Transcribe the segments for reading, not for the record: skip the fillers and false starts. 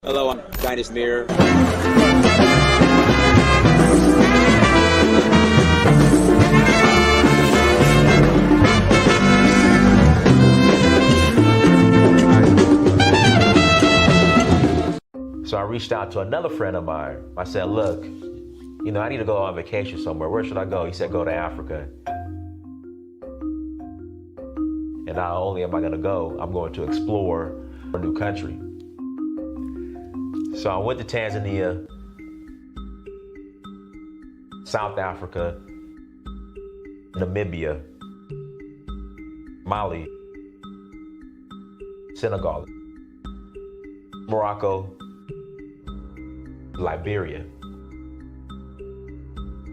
Hello, I'm Dynast Mir. So I reached out to another friend of mine. I said, look, I need to go on vacation somewhere. Where should I go? He said, go to Africa. And not only am I going to go, I'm going to explore a new country. So I went to Tanzania, South Africa, Namibia, Mali, Senegal, Morocco, Liberia,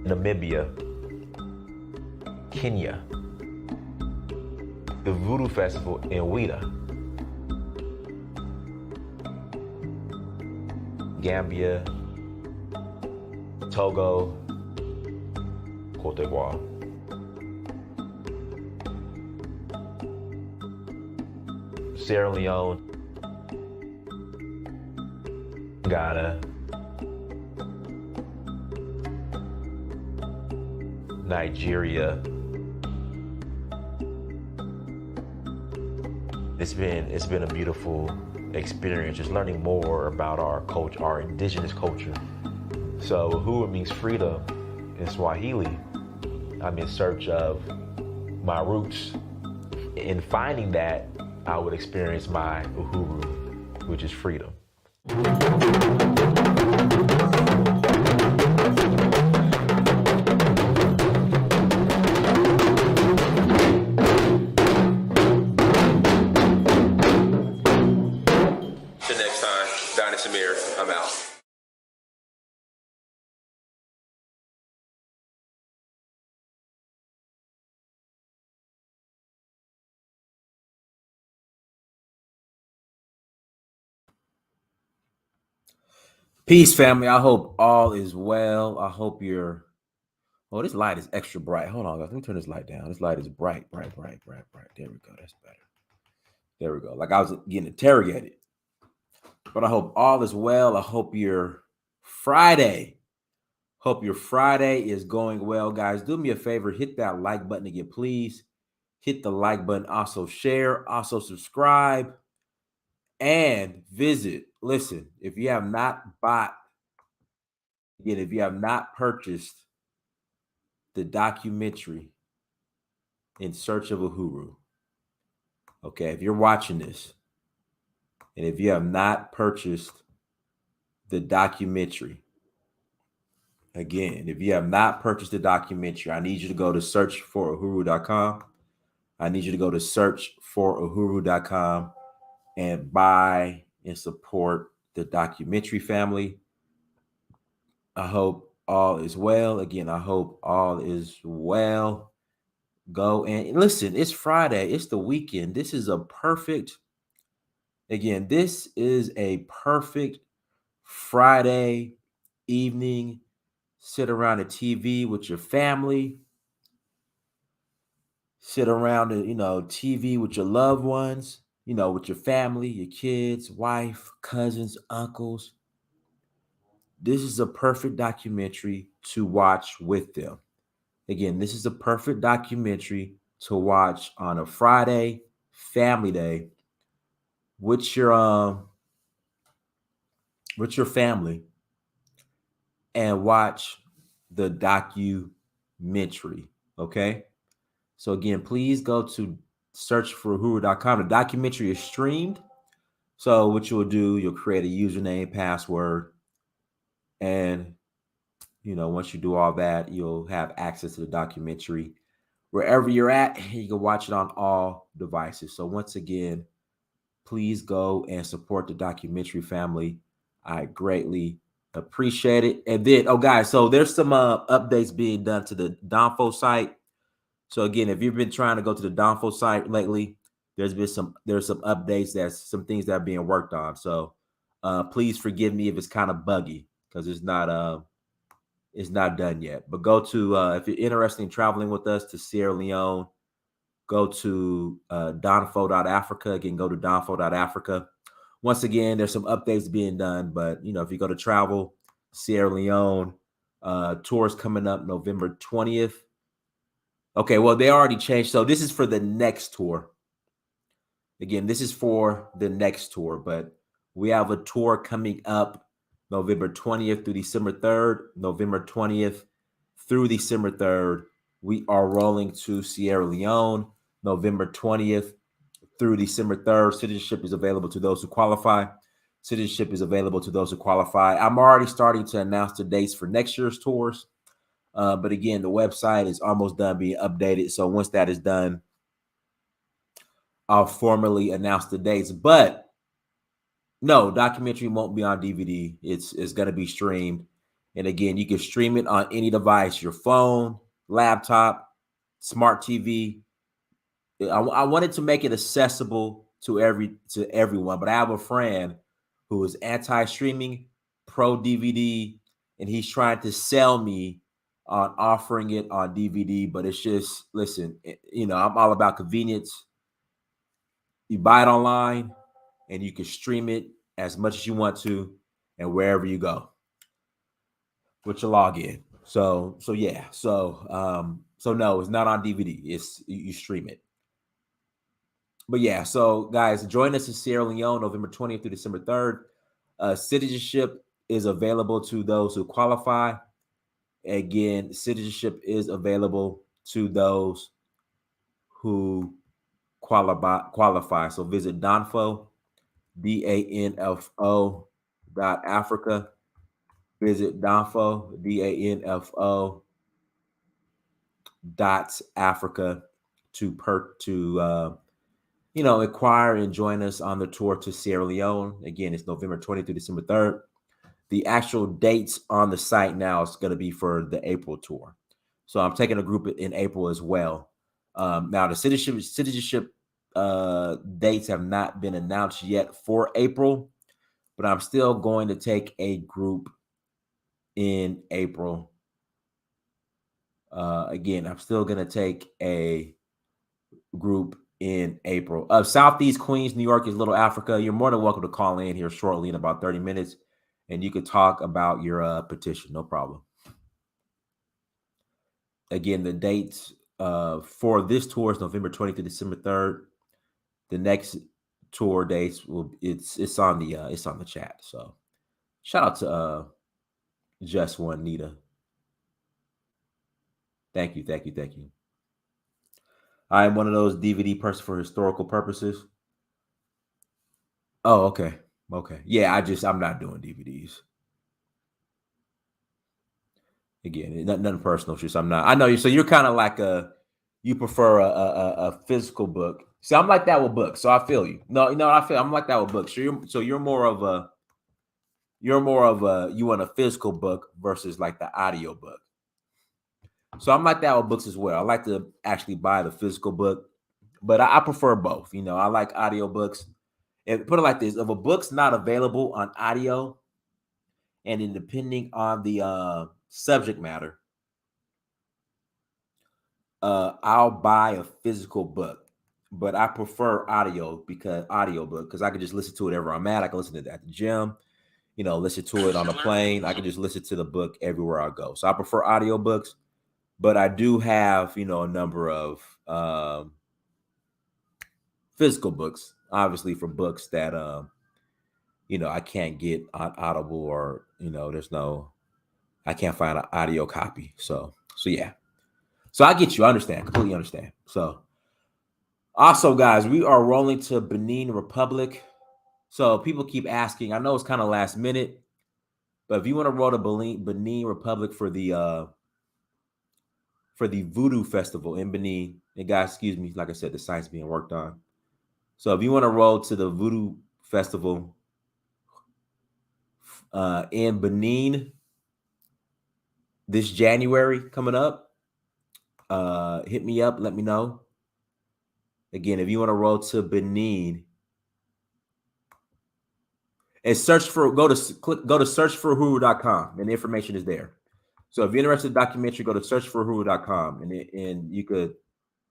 Namibia, Kenya, the Voodoo Festival in Ouida, Gambia, Togo, Cote d'Ivoire. Sierra Leone, Ghana, Nigeria. It's been a beautiful experience, just learning more about our culture, our indigenous culture. So Uhuru means freedom in Swahili. I'm in search of my roots. In finding that, I would experience my Uhuru, which is freedom. Till next time, Dynast Mir. I'm out. Peace, family. I hope all is well. I hope you're. Oh, this light is extra bright. Hold on, guys. Let me turn this light down. This light is bright, bright, bright, bright, bright. There we go. That's better. There we go. Like I was getting interrogated. But I hope all is well. I hope your Friday. Hope your Friday is going well, guys. Do me a favor. Hit that like button again, please. Hit the like button. Also share. Also subscribe. And visit. Listen, if you have not bought, again, if you have not purchased the documentary In Search of Uhuru, okay, if you're watching this, and if you have not purchased the documentary, again, if you have not purchased the documentary, I need you to go to searchforuhuru.com. I need you to go to searchforuhuru.com and buy and support the documentary, family. I hope all is well. Again, I hope all is well. Go and listen, it's Friday. It's the weekend. This is a perfect Friday evening. Sit around the TV with your family. Sit around the, TV with your loved ones, with your family, your kids, wife, cousins, uncles. This is a perfect documentary to watch with them. Again, this is a perfect documentary to watch on a Friday, family day, with your family, and watch the documentary. Okay. So again, please go to searchforuhuru.com. The documentary is streamed. So what you'll do, you'll create a username, password, and once you do all that, you'll have access to the documentary wherever you're at. You can watch it on all devices. So once again, please go and support the documentary, family. I greatly appreciate it. And then, guys, so there's some updates being done to the Donfo site. So again, if you've been trying to go to the Donfo site lately, there's some updates. There's some things that are being worked on. So please forgive me if it's kind of buggy, because it's not done yet. But go to if you're interested in traveling with us to Sierra Leone, go to donfo.africa. Again, go to donfo.africa. once again, there's some updates being done, but you know, if you go to travel, Sierra Leone, tours coming up November 20th. Okay, well, they already changed. So this is for the next tour. Again, this is for the next tour, but we have a tour coming up November 20th through December 3rd. November 20th through December 3rd, we are rolling to Sierra Leone. November 20th through December 3rd. Citizenship is available to those who qualify. Citizenship is available to those who qualify. I'm already starting to announce the dates for next year's tours. But again, the website is almost done being updated. So once that is done, I'll formally announce the dates. But no, documentary won't be on DVD. It's going to be streamed. And again, you can stream it on any device, your phone, laptop, smart TV. I wanted to make it accessible to everyone, but I have a friend who is anti-streaming, pro DVD, and he's trying to sell me on offering it on DVD. But it's just, listen, you know, I'm all about convenience. You buy it online, and you can stream it as much as you want to, and wherever you go with your login. So yeah. So no, it's not on DVD. It's you stream it. But yeah, so guys, join us in Sierra Leone, November 20th through December 3rd. Citizenship is available to those who qualify. Again, citizenship is available to those who qualify. So visit Danfo, DANFO.Africa. Visit Danfo, DANFO.Africa to inquire and join us on the tour to Sierra Leone. Again, it's November 20th through December 3rd. The actual dates on the site now is going to be for the April tour. So I'm taking a group in April as well. Now the citizenship dates have not been announced yet for April, but I'm still going to take a group in April. Again, I'm still going to take a group in April. Southeast Queens, New York is Little Africa. You're more than welcome to call in here shortly in about 30 minutes, and you could talk about your petition. No problem. Again, the dates for this tour is November 20th to December 3rd. The next tour dates it's on the chat. So shout out to Just One Nita. Thank you. I am one of those DVD person for historical purposes. Oh, okay. Yeah, I'm not doing DVDs. Again, nothing personal. Just I'm not. I know you. So you're kind of like you prefer a physical book. See, I'm like that with books. So I feel you. No, I'm like that with books. So you're more of a you want a physical book versus like the audio book. So I'm like that with books as well. I like to actually buy the physical book, but I prefer both. You know, I like audio books. And put it like this: if a book's not available on audio, and then depending on the subject matter, I'll buy a physical book. But I prefer audiobook because I can just listen to it wherever I'm at. I can listen to it at the gym, listen to it on a plane. I can just listen to the book everywhere I go. So I prefer audiobooks, but I do have, a number of physical books, obviously for books that, I can't get on Audible or, I can't find an audio copy. So yeah. So I get you. I understand. Completely understand. So also, guys, we are rolling to Benin Republic. So people keep asking. I know it's kind of last minute, but if you want to roll to Benin Republic for the Voodoo Festival in Benin, and guys, excuse me, like I said, the site's being worked on. So if you want to roll to the Voodoo Festival in Benin this January coming up, hit me up. Let me know. Again, if you want to roll to Benin, and go to searchforuhuru.com, and the information is there. So if you're interested in the documentary, go to searchforuhuru.com, and you could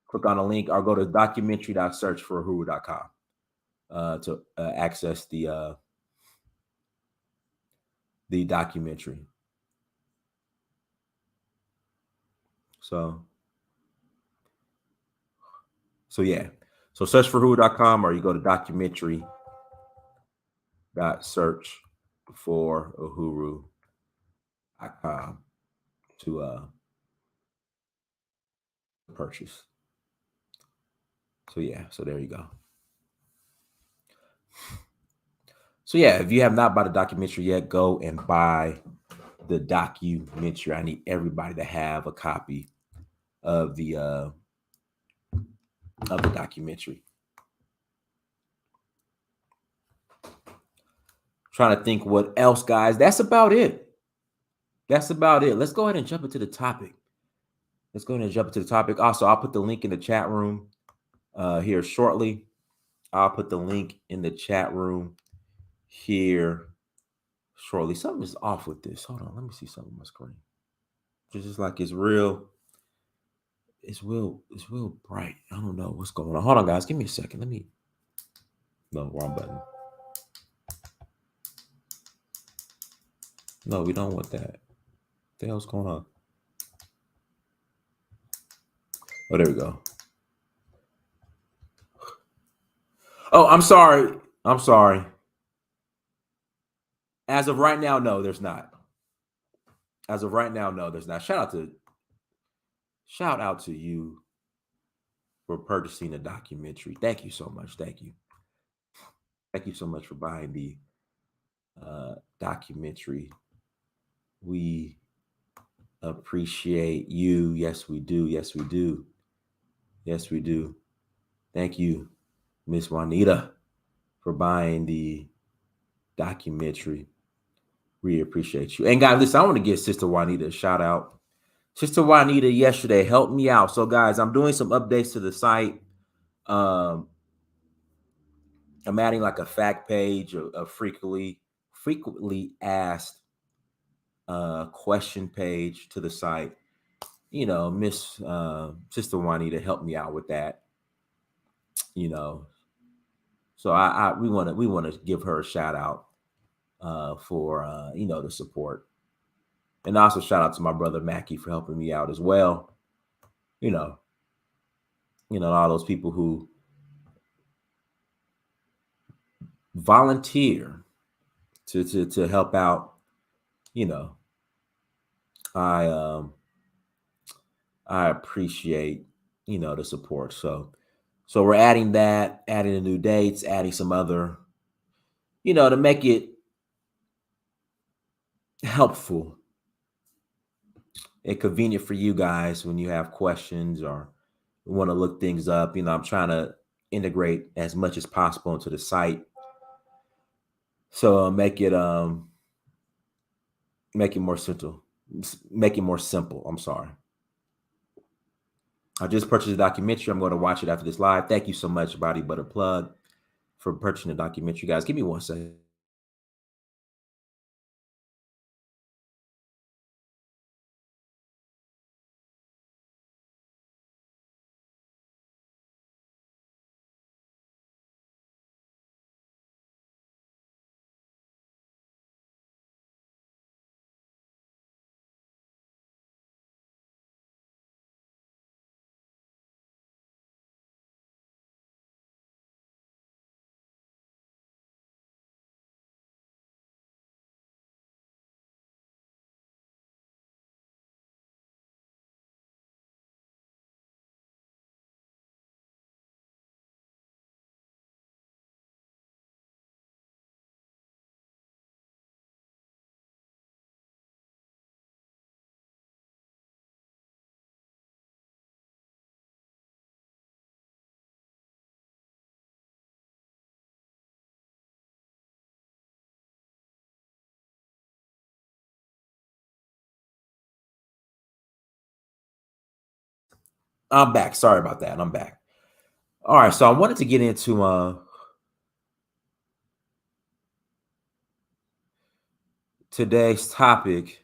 click on a link or go to documentary.searchforuhuru.com. to access the documentary. So yeah. So search for Uhuru.com, or you go to documentary.search for Uhuru.com to purchase. So yeah, so there you go. So yeah, if you have not bought a documentary yet, go and buy the documentary. I need everybody to have a copy of the documentary. Trying to think what else, guys. That's about it. Let's go ahead and jump into the topic. Also, I'll put the link in the chat room here shortly. I'll put the link in the chat room here shortly. Something is off with this. Hold on, let me see something on my screen. It's just like it's real bright. I don't know what's going on. Hold on, guys. Give me a second. No, wrong button. No, we don't want that. What the hell's going on? Oh, there we go. Oh, I'm sorry. As of right now, no, there's not. Shout out to you for purchasing the documentary. Thank you so much. Thank you so much for buying the documentary. We appreciate you. Yes, we do. Thank you, Miss Juanita, for buying the documentary. We appreciate you. And guys, listen, I want to give Sister Juanita a shout out. Sister Juanita yesterday helped me out. So guys, I'm doing some updates to the site. I'm adding like a fact page, a frequently asked question page to the site. You know, Miss Sister Juanita helped me out with that. You know, so we want to give her a shout out for the support, and also shout out to my brother Mackie for helping me out as well. You know, all those people who volunteer to help out. You know, I appreciate the support. So we're adding the new dates, adding some other, to make it helpful and convenient for you guys when you have questions or want to look things up. I'm trying to integrate as much as possible into the site. So make it more simple. I'm sorry. I just purchased a documentary. I'm going to watch it after this live. Thank you so much, Body Butter Plug, for purchasing the documentary. Guys, give me 1 second. I'm back. Sorry about that. I'm back. All right. So I wanted to get into today's topic.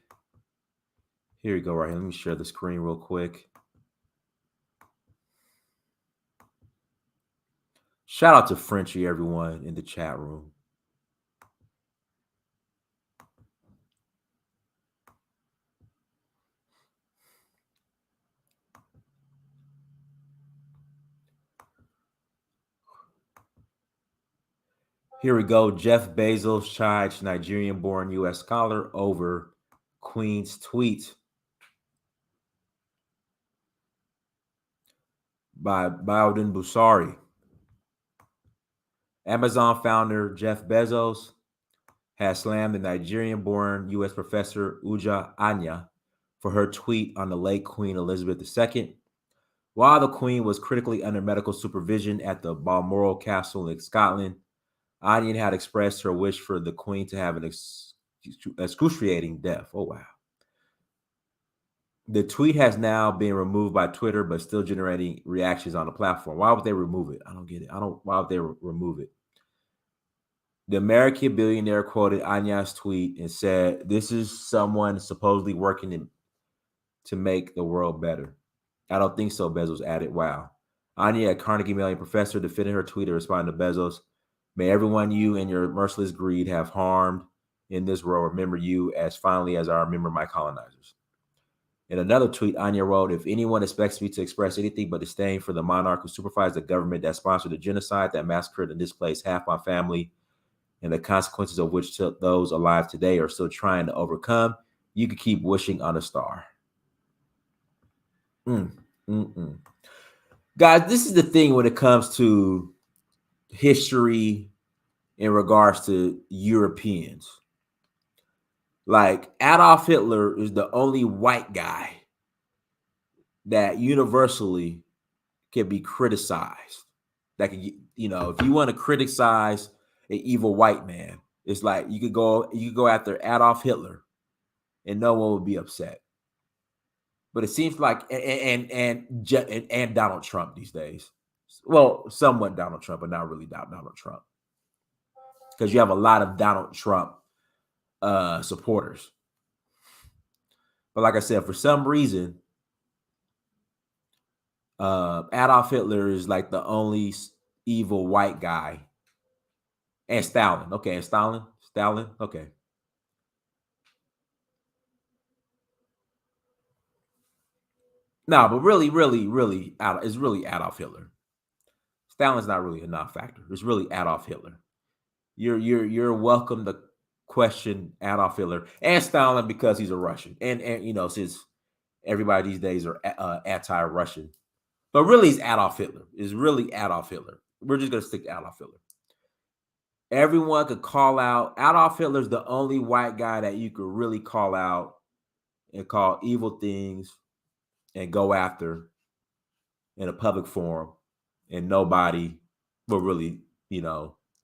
Here we go. Right here. Let me share the screen real quick. Shout out to Frenchie, everyone in the chat room. Here we go. Jeff Bezos charged Nigerian-born U.S. scholar over Queen's tweet. By Bowden Busari. Amazon founder Jeff Bezos has slammed the Nigerian-born U.S. professor Uja Anya for her tweet on the late Queen Elizabeth II. While the Queen was critically under medical supervision at the Balmoral Castle in Scotland, Anya had expressed her wish for the Queen to have an excruciating death. Oh, wow. The tweet has now been removed by Twitter, but still generating reactions on the platform. Why would they remove it? I don't get it. Why would they remove it? The American billionaire quoted Anya's tweet and said, "This is someone supposedly working to make the world better." I don't think so, Bezos added. Wow. Anya, a Carnegie Mellon professor, defended her tweet and responded to Bezos. "May everyone you and your merciless greed have harmed in this world remember you as fondly as I remember my colonizers." In another tweet, Anya wrote, "If anyone expects me to express anything but disdain for the monarch who supervised the government that sponsored the genocide that massacred and displaced half my family, and the consequences of which those alive today are still trying to overcome, you could keep wishing on a star." Guys, this is the thing when it comes to history in regards to Europeans. Like, Adolf Hitler is the only white guy that universally can be criticized. That can, if you want to criticize an evil white man, it's like you could go after Adolf Hitler and no one would be upset. But it seems like and Donald Trump these days. Well, somewhat Donald Trump, but not really Donald Trump. Because you have a lot of Donald Trump supporters. But like I said, for some reason, Adolf Hitler is like the only evil white guy. And Stalin. Okay, and Stalin. Okay. No, but really, it's really Adolf Hitler. Stalin's not really a non-factor. It's really Adolf Hitler. You're welcome to question Adolf Hitler and Stalin because he's a Russian, and since everybody these days are anti-Russian, but really it's Adolf Hitler. It's really Adolf Hitler. We're just gonna stick to Adolf Hitler. Everyone could call out Adolf Hitler's the only white guy that you could really call out and call evil things and go after in a public forum, and nobody will really,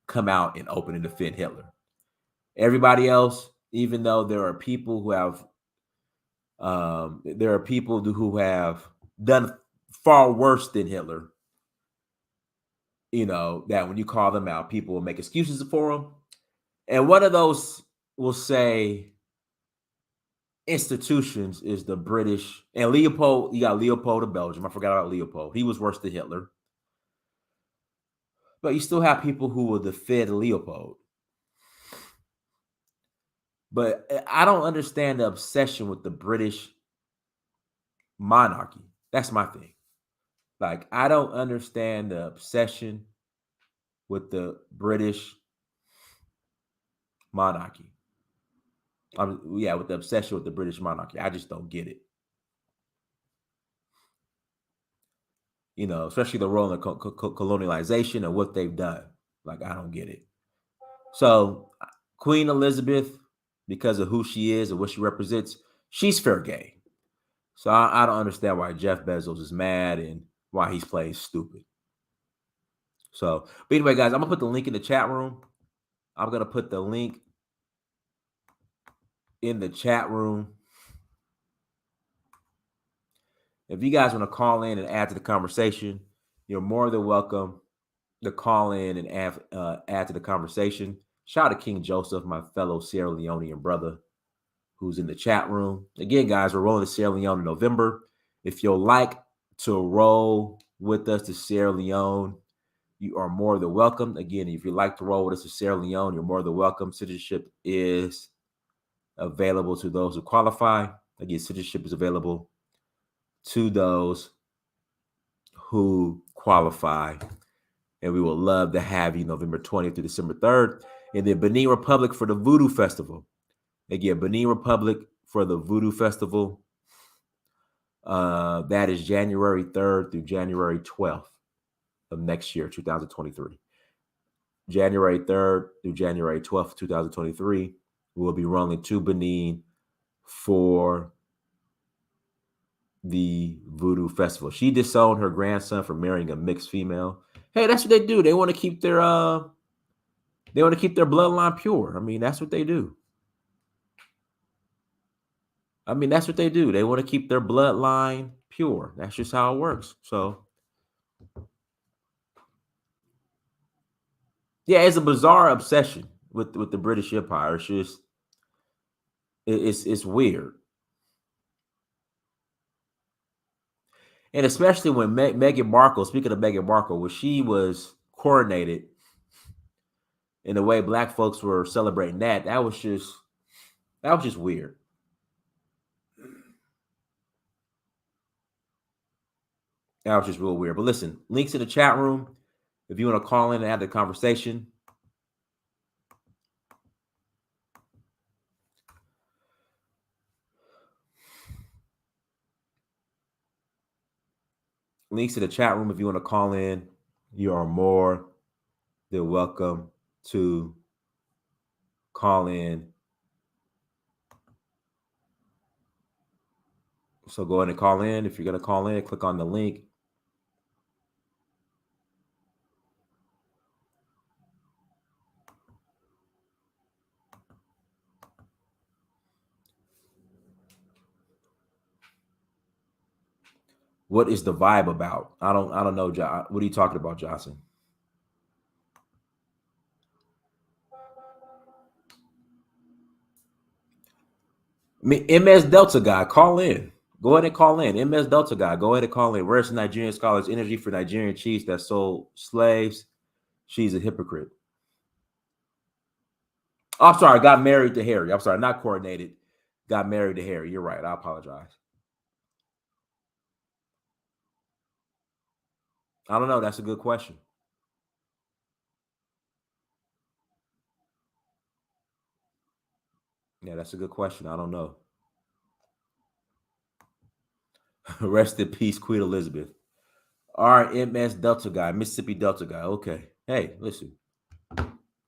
come out and open and defend Hitler. Everybody else, even though there are people who have done far worse than Hitler, that when you call them out, people will make excuses for them. And one of those will say institutions is the British. And Leopold, you got Leopold of Belgium. I forgot about Leopold. He was worse than Hitler. But you still have people who will defend Leopold. But I don't understand the obsession with the British monarchy. That's my thing. Like, I don't understand the obsession with the British monarchy. With the obsession with the British monarchy. I just don't get it. Especially the role in colonialization and what they've done. Like, I don't get it. So, Queen Elizabeth, because of who she is and what she represents, she's fair game. So, I don't understand why Jeff Bezos is mad and why he's playing stupid. So, but anyway, guys, I'm going to put the link in the chat room. I'm going to put the link in the chat room. If you guys want to call in and add to the conversation, you're more than welcome to call in and add to the conversation. Shout out to King Joseph, my fellow Sierra Leonean brother, who's in the chat room. Again, guys, we're rolling to Sierra Leone in November. If you'd like to roll with us to Sierra Leone, you are more than welcome. Again, if you'd like to roll with us with Sierra Leone, you're more than welcome. Citizenship is available to those who qualify. Again, citizenship is available to those who qualify. And we will love to have you November 20th to December 3rd. And then Benin Republic for the Voodoo Festival. Again, Benin Republic for the Voodoo Festival. That is January 3rd through January 12th of next year, 2023. January 3rd through January 12th, 2023. We'll be rolling to Benin for the Voodoo Festival. She disowned her grandson for marrying a mixed female. Hey, that's what they do. They want to keep their bloodline pure. I mean, that's what they do. They want to keep their bloodline pure. That's just how it works. So, yeah, it's a bizarre obsession with the British Empire. It's just it's weird, and especially when Meghan Markle. Speaking of Meghan Markle, when she was coronated, and the way Black folks were celebrating that was just weird. That was just real weird. But listen, links in the chat room if you want to call in and have the conversation. Links to the chat room if you want to call in. You are more than welcome to call in. So go ahead and call in. If you're going to call in, click on the link. What is the vibe about? I don't know, John. What are you talking about, Johnson? I mean, MS Delta guy, call in. Go ahead and call in. MS Delta guy, go ahead and call in. Where's the Nigerian scholars' energy for Nigerian chiefs that sold slaves? She's a hypocrite. Oh, I'm sorry, got married to Harry. I'm sorry, not coordinated. Got married to Harry. You're right. I apologize. I don't know. That's a good question. Yeah, that's a good question. I don't know. Rest in peace, Queen Elizabeth. RMS Delta guy, Mississippi Delta guy. Okay. Hey, listen.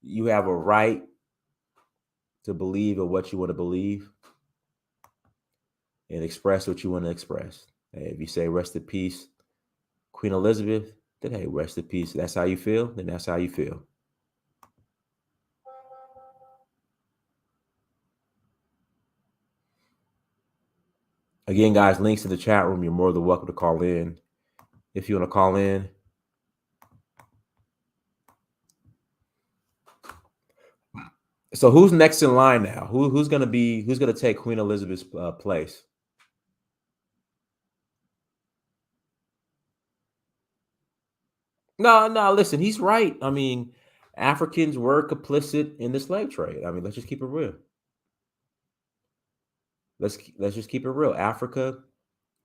You have a right to believe in what you want to believe and express what you want to express. Hey, if you say rest in peace, Queen Elizabeth, then hey, rest in peace. That's how you feel, then that's how you feel. Again, guys, links in the chat room. You're more than welcome to call in. If you want to call in. So who's next in line now? Who's gonna take Queen Elizabeth's place? No, listen, he's right. I mean, Africans were complicit in the slave trade. I mean, let's just keep it real. Let's just keep it real. Africa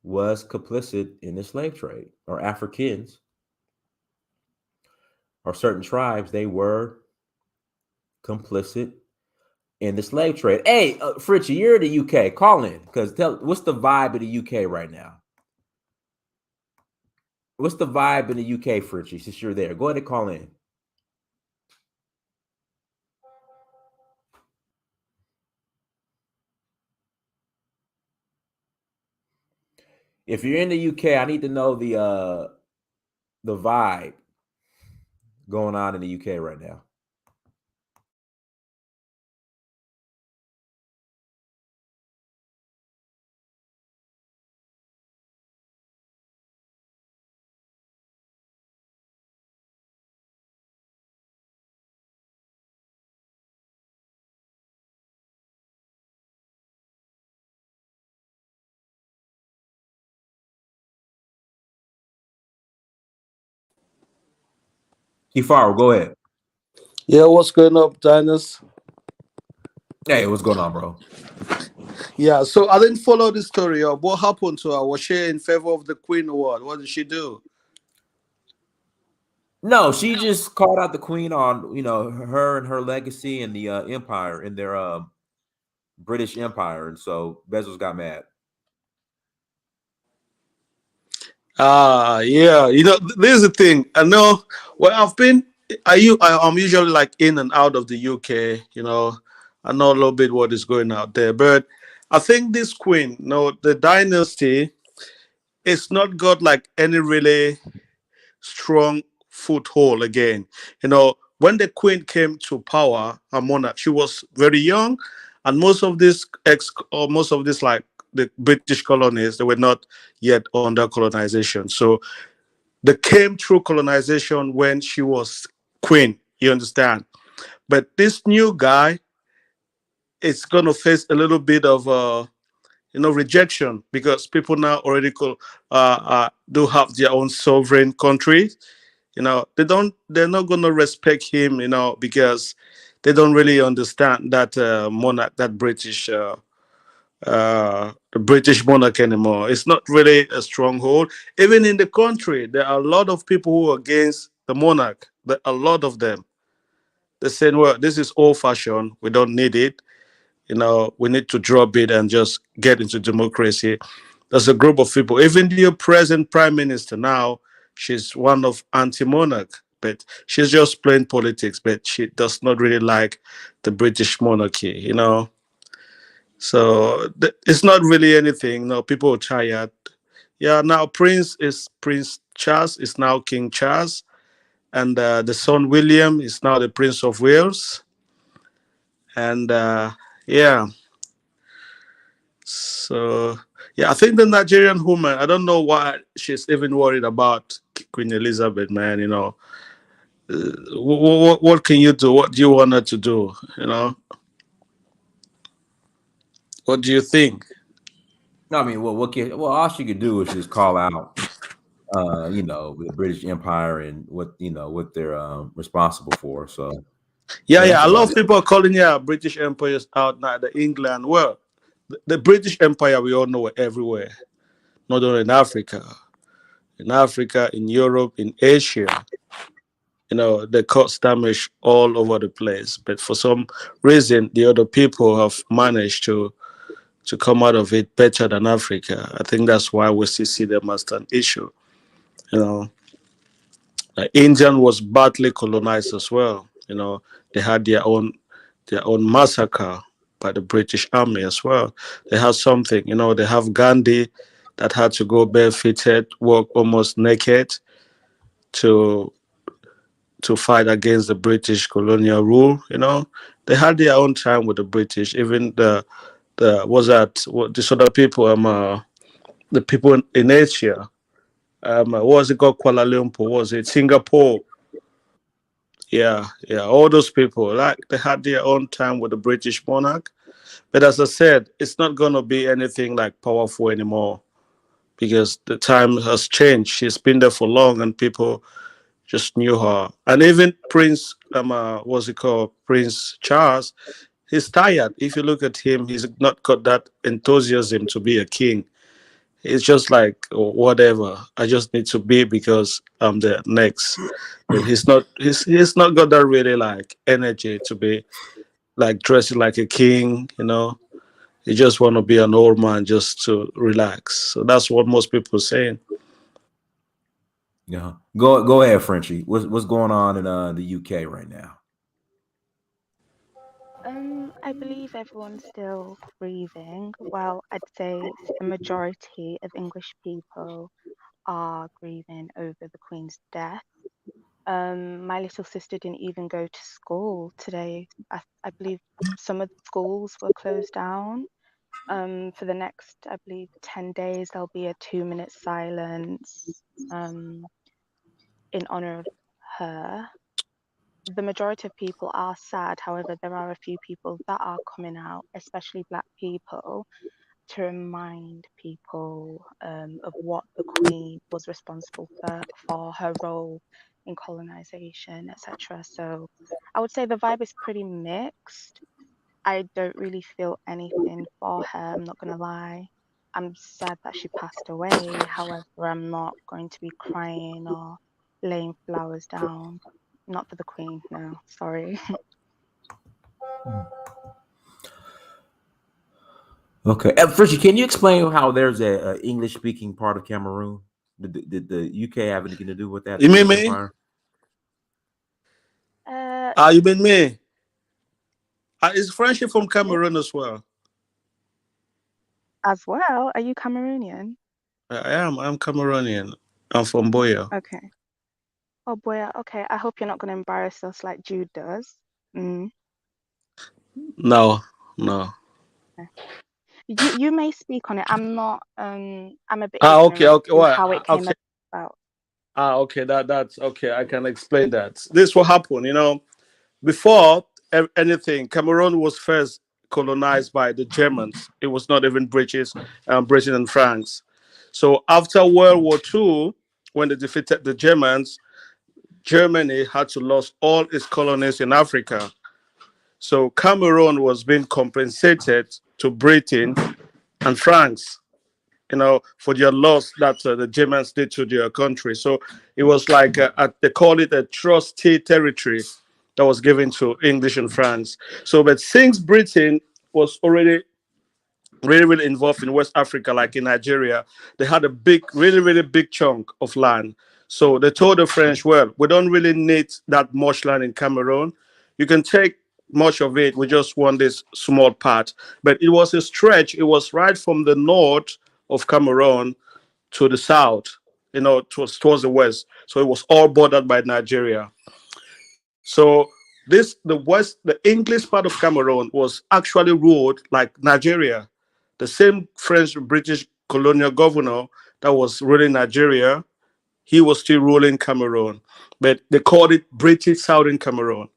was complicit in the slave trade, or Africans, or certain tribes, they were complicit in the slave trade. Hey, Fritchie, you're in the UK. Call in, because what's the vibe in the UK right now? What's the vibe in the UK, Fritchie, since you're there? Go ahead and call in. If you're in the UK, I need to know the vibe going on in the UK right now. Kifaru, go ahead. Yeah, what's going up, Diners? Hey, what's going on, bro? Yeah, so I didn't follow the story of what happened to her. Was she in favor of the Queen or what? What did she do? No, she just called out the queen on her and her legacy and the empire in their British Empire, and so Bezos got mad. Yeah. This is the thing. I know. Well, I'm usually like in and out of the UK. I know a little bit what is going out there, but I think this Queen, the dynasty, it's not got like any really strong foothold again. When the queen came to power, a monarch, she was very young, and most of this like the British colonies, they were not yet under colonization. So they came through colonization when she was queen. You understand? But this new guy is gonna face a little bit of rejection because people now already do have their own sovereign country. They're not going to respect him, because they don't really understand that monarch, that the British monarch anymore. It's not really a stronghold. Even in the country, there are a lot of people who are against the monarch. A lot of them. They're saying, well, this is old fashioned, we don't need it. We need to drop it and just get into democracy. There's a group of people. Even the present prime minister now, she's one of anti-monarch, but she's just playing politics. But she does not really like the British monarchy. So it's not really anything. No, people are tired. Yeah, now Prince Charles is now King Charles, and the son William is now the Prince of Wales, and yeah. So yeah, I think the Nigerian woman. I don't know why she's even worried about Queen Elizabeth, man. What can you do? What do you want her to do? What do you think? No, I mean, all she could do is just call out, the British Empire and what they're responsible for. So Yeah, yeah, yeah. that's A lot about of it. people are calling British empires out now. The England, well, the British Empire we all know are everywhere, not only in Africa, in Europe, in Asia. They cause damage all over the place. But for some reason, the other people have managed to come out of it better than Africa. I think that's why we still see them as an issue. You know, Indian was badly colonized as well. They had their own massacre by the British Army as well. They had something. They have Gandhi that had to go barefooted, walk almost naked to fight against the British colonial rule. They had their own time with the British. Even the was that what these other people the people in Asia. What was it called? Kuala Lumpur? Was it Singapore? Yeah, yeah. All those people, like they had their own time with the British monarch. But as I said, it's not gonna be anything like powerful anymore because the time has changed. She's been there for long, and people just knew her. And even Prince, what's it called? Prince Charles. He's tired. If you look at him, he's not got that enthusiasm to be a king. It's just like oh, whatever. I just need to be because I'm the next. But he's not got that really like energy to be like dressing like a king. He just want to be an old man just to relax. So that's what most people are saying. Yeah, go ahead, Frenchie. What's going on in the UK right now? I believe everyone's still grieving. Well, I'd say the majority of English people are grieving over the Queen's death. My little sister didn't even go to school today. I believe some of the schools were closed down. For the next, I believe, 10 days, there'll be a 2-minute silence in honor of her. The majority of people are sad. However, there are a few people that are coming out, especially Black people, to remind people of what the Queen was responsible for her role in colonization, etc. So I would say the vibe is pretty mixed. I don't really feel anything for her, I'm not gonna lie. I'm sad that she passed away. However, I'm not going to be crying or laying flowers down. Not for the Queen, no, sorry. Okay. First, can you explain how there's a English speaking part of Cameroon? Did the UK have anything to do with that You mean British me? Empire? Uh, You mean me? Is friendship from yeah, Cameroon as well? as well. Are you Cameroonian? I am. I'm Cameroonian. I'm from Boya. Okay. Oh boy, okay. I hope you're not going to embarrass us like Jude does. Mm. No, no. Okay. You may speak on it. I'm not. I'm a bit ignorant Okay. to Well, how it came okay. about. Okay. That's okay. I can explain that. This what happened. Before anything, Cameroon was first colonized by the Germans. It was not even British, Britain and France. So after World War II, when they defeated the Germans, Germany had to lose all its colonies in Africa. So Cameroon was being compensated to Britain and France, for their loss that the Germans did to their country. So it was like they call it a trustee territory that was given to English and France. So, but since Britain was already really, really involved in West Africa, like in Nigeria, they had a big, really, really big chunk of land. So they told the French, well, we don't really need that much land in Cameroon. You can take much of it. We just want this small part. But it was a stretch. It was right from the north of Cameroon to the south, towards the west. So it was all bordered by Nigeria. So the English part of Cameroon was actually ruled like Nigeria. The same French British colonial governor that was ruling Nigeria, he was still ruling Cameroon, but they called it British Southern Cameroon.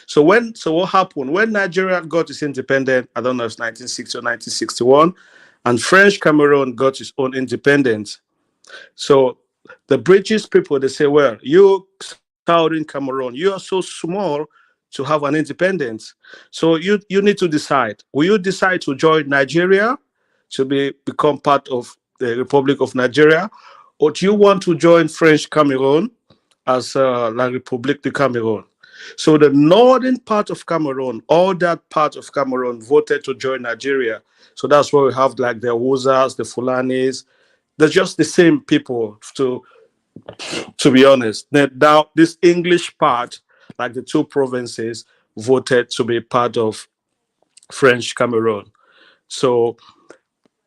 So what happened when Nigeria got its independence? I don't know if it's 1960 or 1961, and French Cameroon got its own independence. So the British people, they say, well, you Southern Cameroon, you are so small to have an independence. So you need to decide. Will you decide to join Nigeria to become part of the Republic of Nigeria, or do you want to join French Cameroon as La République de Cameroon? So the northern part of Cameroon, all that part of Cameroon voted to join Nigeria. So that's where we have like the Wuzas, the Fulanis. They're just the same people, to be honest. Now this English part, like the two provinces, voted to be part of French Cameroon. So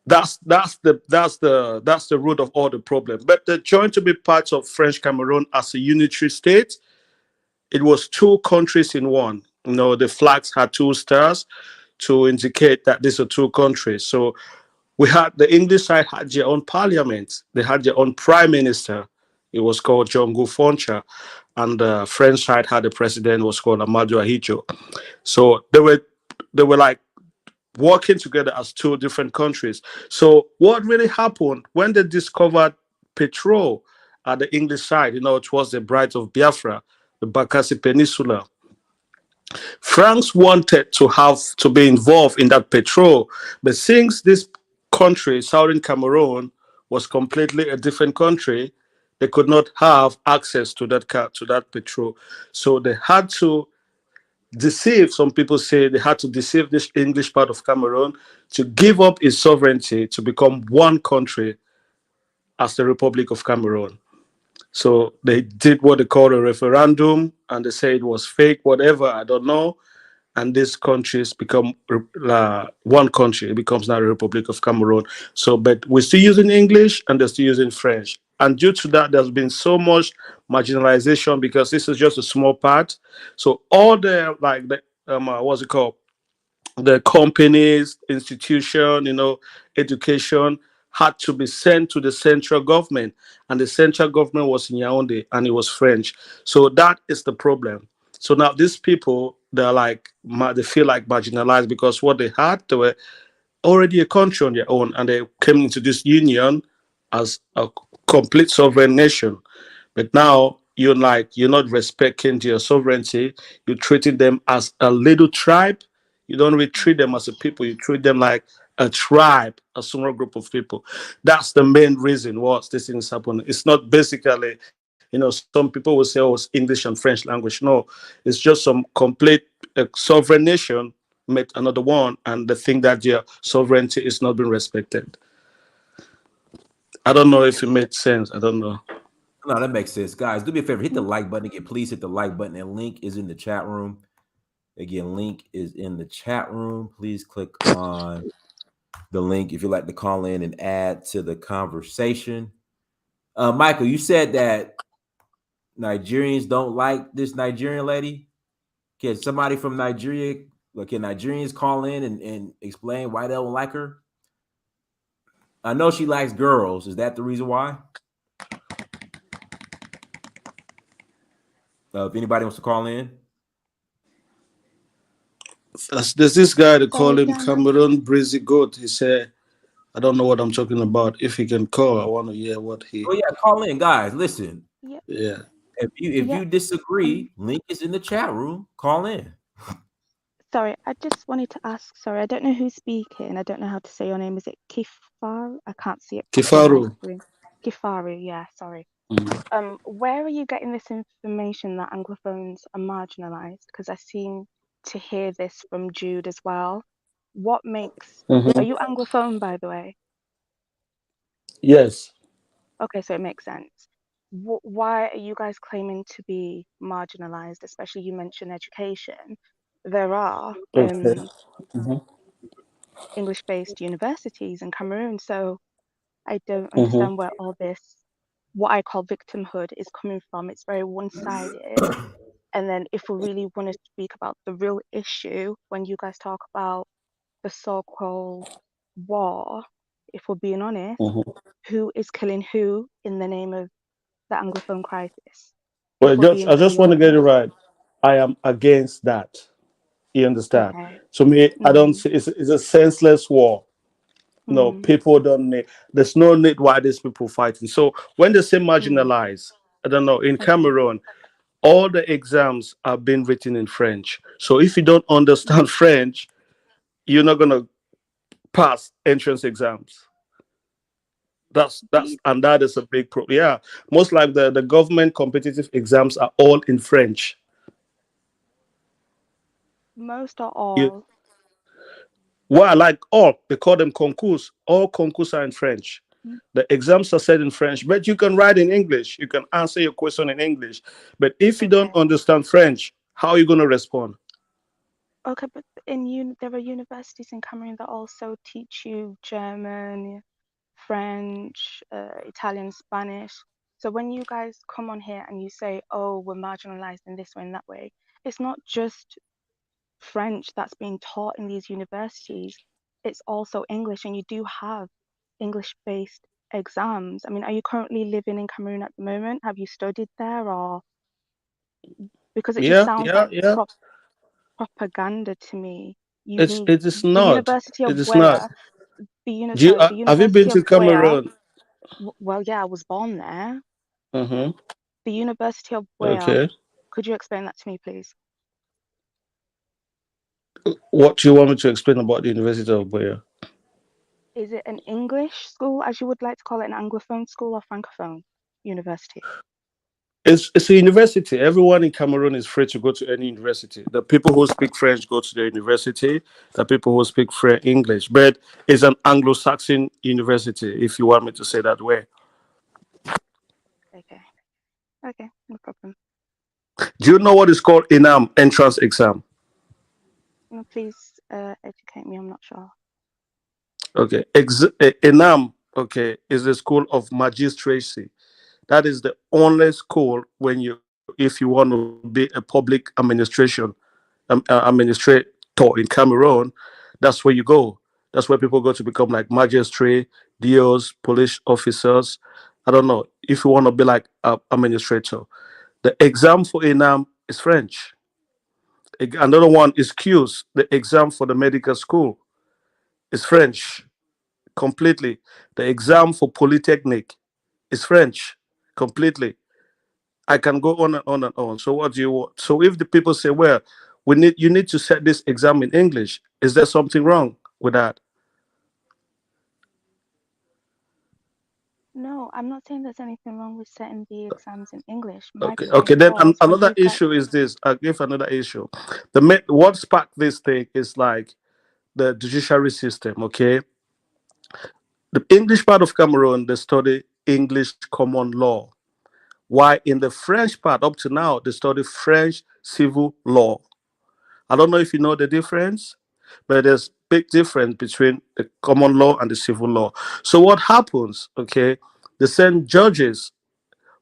that's the root of all the problem. But the joined to be part of French Cameroon as a unitary state, it was two countries in one. The flags had two stars to indicate that these are two countries. So we had the English side had their own parliament. They had their own prime minister. It was called John Foncha, and the French side had a president was called Amadou Ahidjo. So they were like working together as two different countries. So what really happened when they discovered petrol at the English side? It was the Bight of Biafra, the Bakassi Peninsula. France wanted to be involved in that petrol, but since this country, Southern Cameroon, was completely a different country, they could not have access to that petrol. So they had to deceive. Some people say they had to deceive this English part of Cameroon to give up its sovereignty to become one country as the Republic of Cameroon. So they did what they call a referendum, and they say it was fake, whatever, I don't know. And these countries become one country. It becomes now the Republic of Cameroon. So, but we're still using English and they're still using French. And due to that, there's been so much marginalization because this is just a small part. So all what's it called? The companies, institution, education had to be sent to the central government, and the central government was in Yaoundé, and it was French. So that is the problem. So now these people, they feel like marginalized because what they had, they were already a country on their own, and they came into this union as a complete sovereign nation. But now you're not respecting their sovereignty. You're treating them as a little tribe. You don't really treat them as a people. You treat them like a tribe, a small group of people. That's the main reason why this thing is happening. It's not basically, some people will say, "Oh, it's English and French language." No, it's just some complete sovereign nation met another one, and they think that their sovereignty is not being respected. I don't know if it made sense. I don't know. No, that makes sense. Guys, do me a favor. Hit the like button again. Please hit the like button. And link is in the chat room. Again, link is in the chat room. Please click on the link if you'd like to call in and add to the conversation. Michael, you said that Nigerians don't like this Nigerian lady. Can somebody from Nigeria, can Nigerians call in and explain why they don't like her? I know she likes girls. Is that the reason why? If anybody wants to call in. There's this guy, they Sorry call him again. Cameroon Breezy Goat. He said, I don't know what I'm talking about. If he can call, I want to hear what he. Oh yeah, call in, guys. Listen, Yeah, Yeah. if yeah. you disagree, link is in the chat room. Call in. Sorry, I just wanted to ask. Sorry, I don't know who's speaking. I don't know how to say your name. Is it Kifar? I can't see it properly on my Kifaru. screen. Kifaru, yeah, sorry. Mhm. Where are you getting this information that Anglophones are marginalized? Because I seem to hear this from Jude as well. What makes, are Mhm. you Anglophone, by the way? Yes. Okay, so it makes sense. Why are you guys claiming to be marginalized? Especially you mentioned education. There are Okay. Mhm. English-based universities in Cameroon, so I don't Mhm. understand where all this, what I call victimhood, is coming from. It's very one-sided. And then if we really want to speak about the real issue, when you guys talk about the so-called war, if we're being honest, Mhm. who is killing who in the name of the Anglophone crisis? Well, If we're just being I just really want to get it honest. right. I am against that. You understand? Okay. To me, I don't Mm, see it's a senseless war. No, mm, people don't need. There's no need why these people fighting. So when they say mm. marginalized, I don't know. In Okay. Cameroon, all the exams are being written in French. So if you don't Mm. understand French, you're not gonna pass entrance exams. That's These and that is a big problem. Yeah, most like the government competitive exams are all in French. most are You all. well, like all they call them concours. All concours are in French. Mm, The exams are said in French, but you can write in English. You can answer your question in English. But if you don't okay. understand French, how are you going to respond? Okay, but there are universities in Cameroon that also teach you German, French, Italian, Spanish. So when you guys come on here and you say, "Oh, we're marginalized in this way and that way," it's not just French that's being taught in these universities. It's also English, and you do have English-based exams. I mean, are you currently living in Cameroon at the moment? Have you studied there, or because it just Yeah, sounds yeah, like yeah. propaganda to me. You It's need it is the not. University of It is not. where the Have you been University of to where, Cameroon? well, yeah, I was born there. Mm-hmm. The University of where, Okay. could you explain that to me, please? What do you want me to explain about the University of Boya? Is it an English school, as you would like to call it, an Anglophone school or Francophone university? It's a university. Everyone in Cameroon is free to go to any university. The people who speak French go to the university. The people who speak French English, but it's an Anglo-Saxon university, if you want me to say that way. Okay, okay, no problem. Do you know what is called INAM entrance exam? No, please educate me. I'm not sure. Okay, INAM. Okay, is the school of magistracy. That is the only school when if you want to be a public administration administrator in Cameroon, that's where you go. That's where people go to become like magistrate, DOs, police officers. I don't know if you want to be like a administrator. The exam for INAM is French. Another one is QS. The exam for the medical school is French completely. The exam for polytechnic is French completely. I can go on and on and on. So what do you want? So if the people say, well, you need to set this exam in English, is there something wrong with that? No, I'm not saying there's anything wrong with setting the exams in English. My Okay, point okay. Then was when another you get, issue is this. I'll give another issue. What sparked this thing is like the judiciary system. Okay, the English part of Cameroon they study English common law, while in the French part up to now they study French civil law. I don't know if you know the difference, but there's big difference between the common law and the civil law. So what happens? Okay, they send judges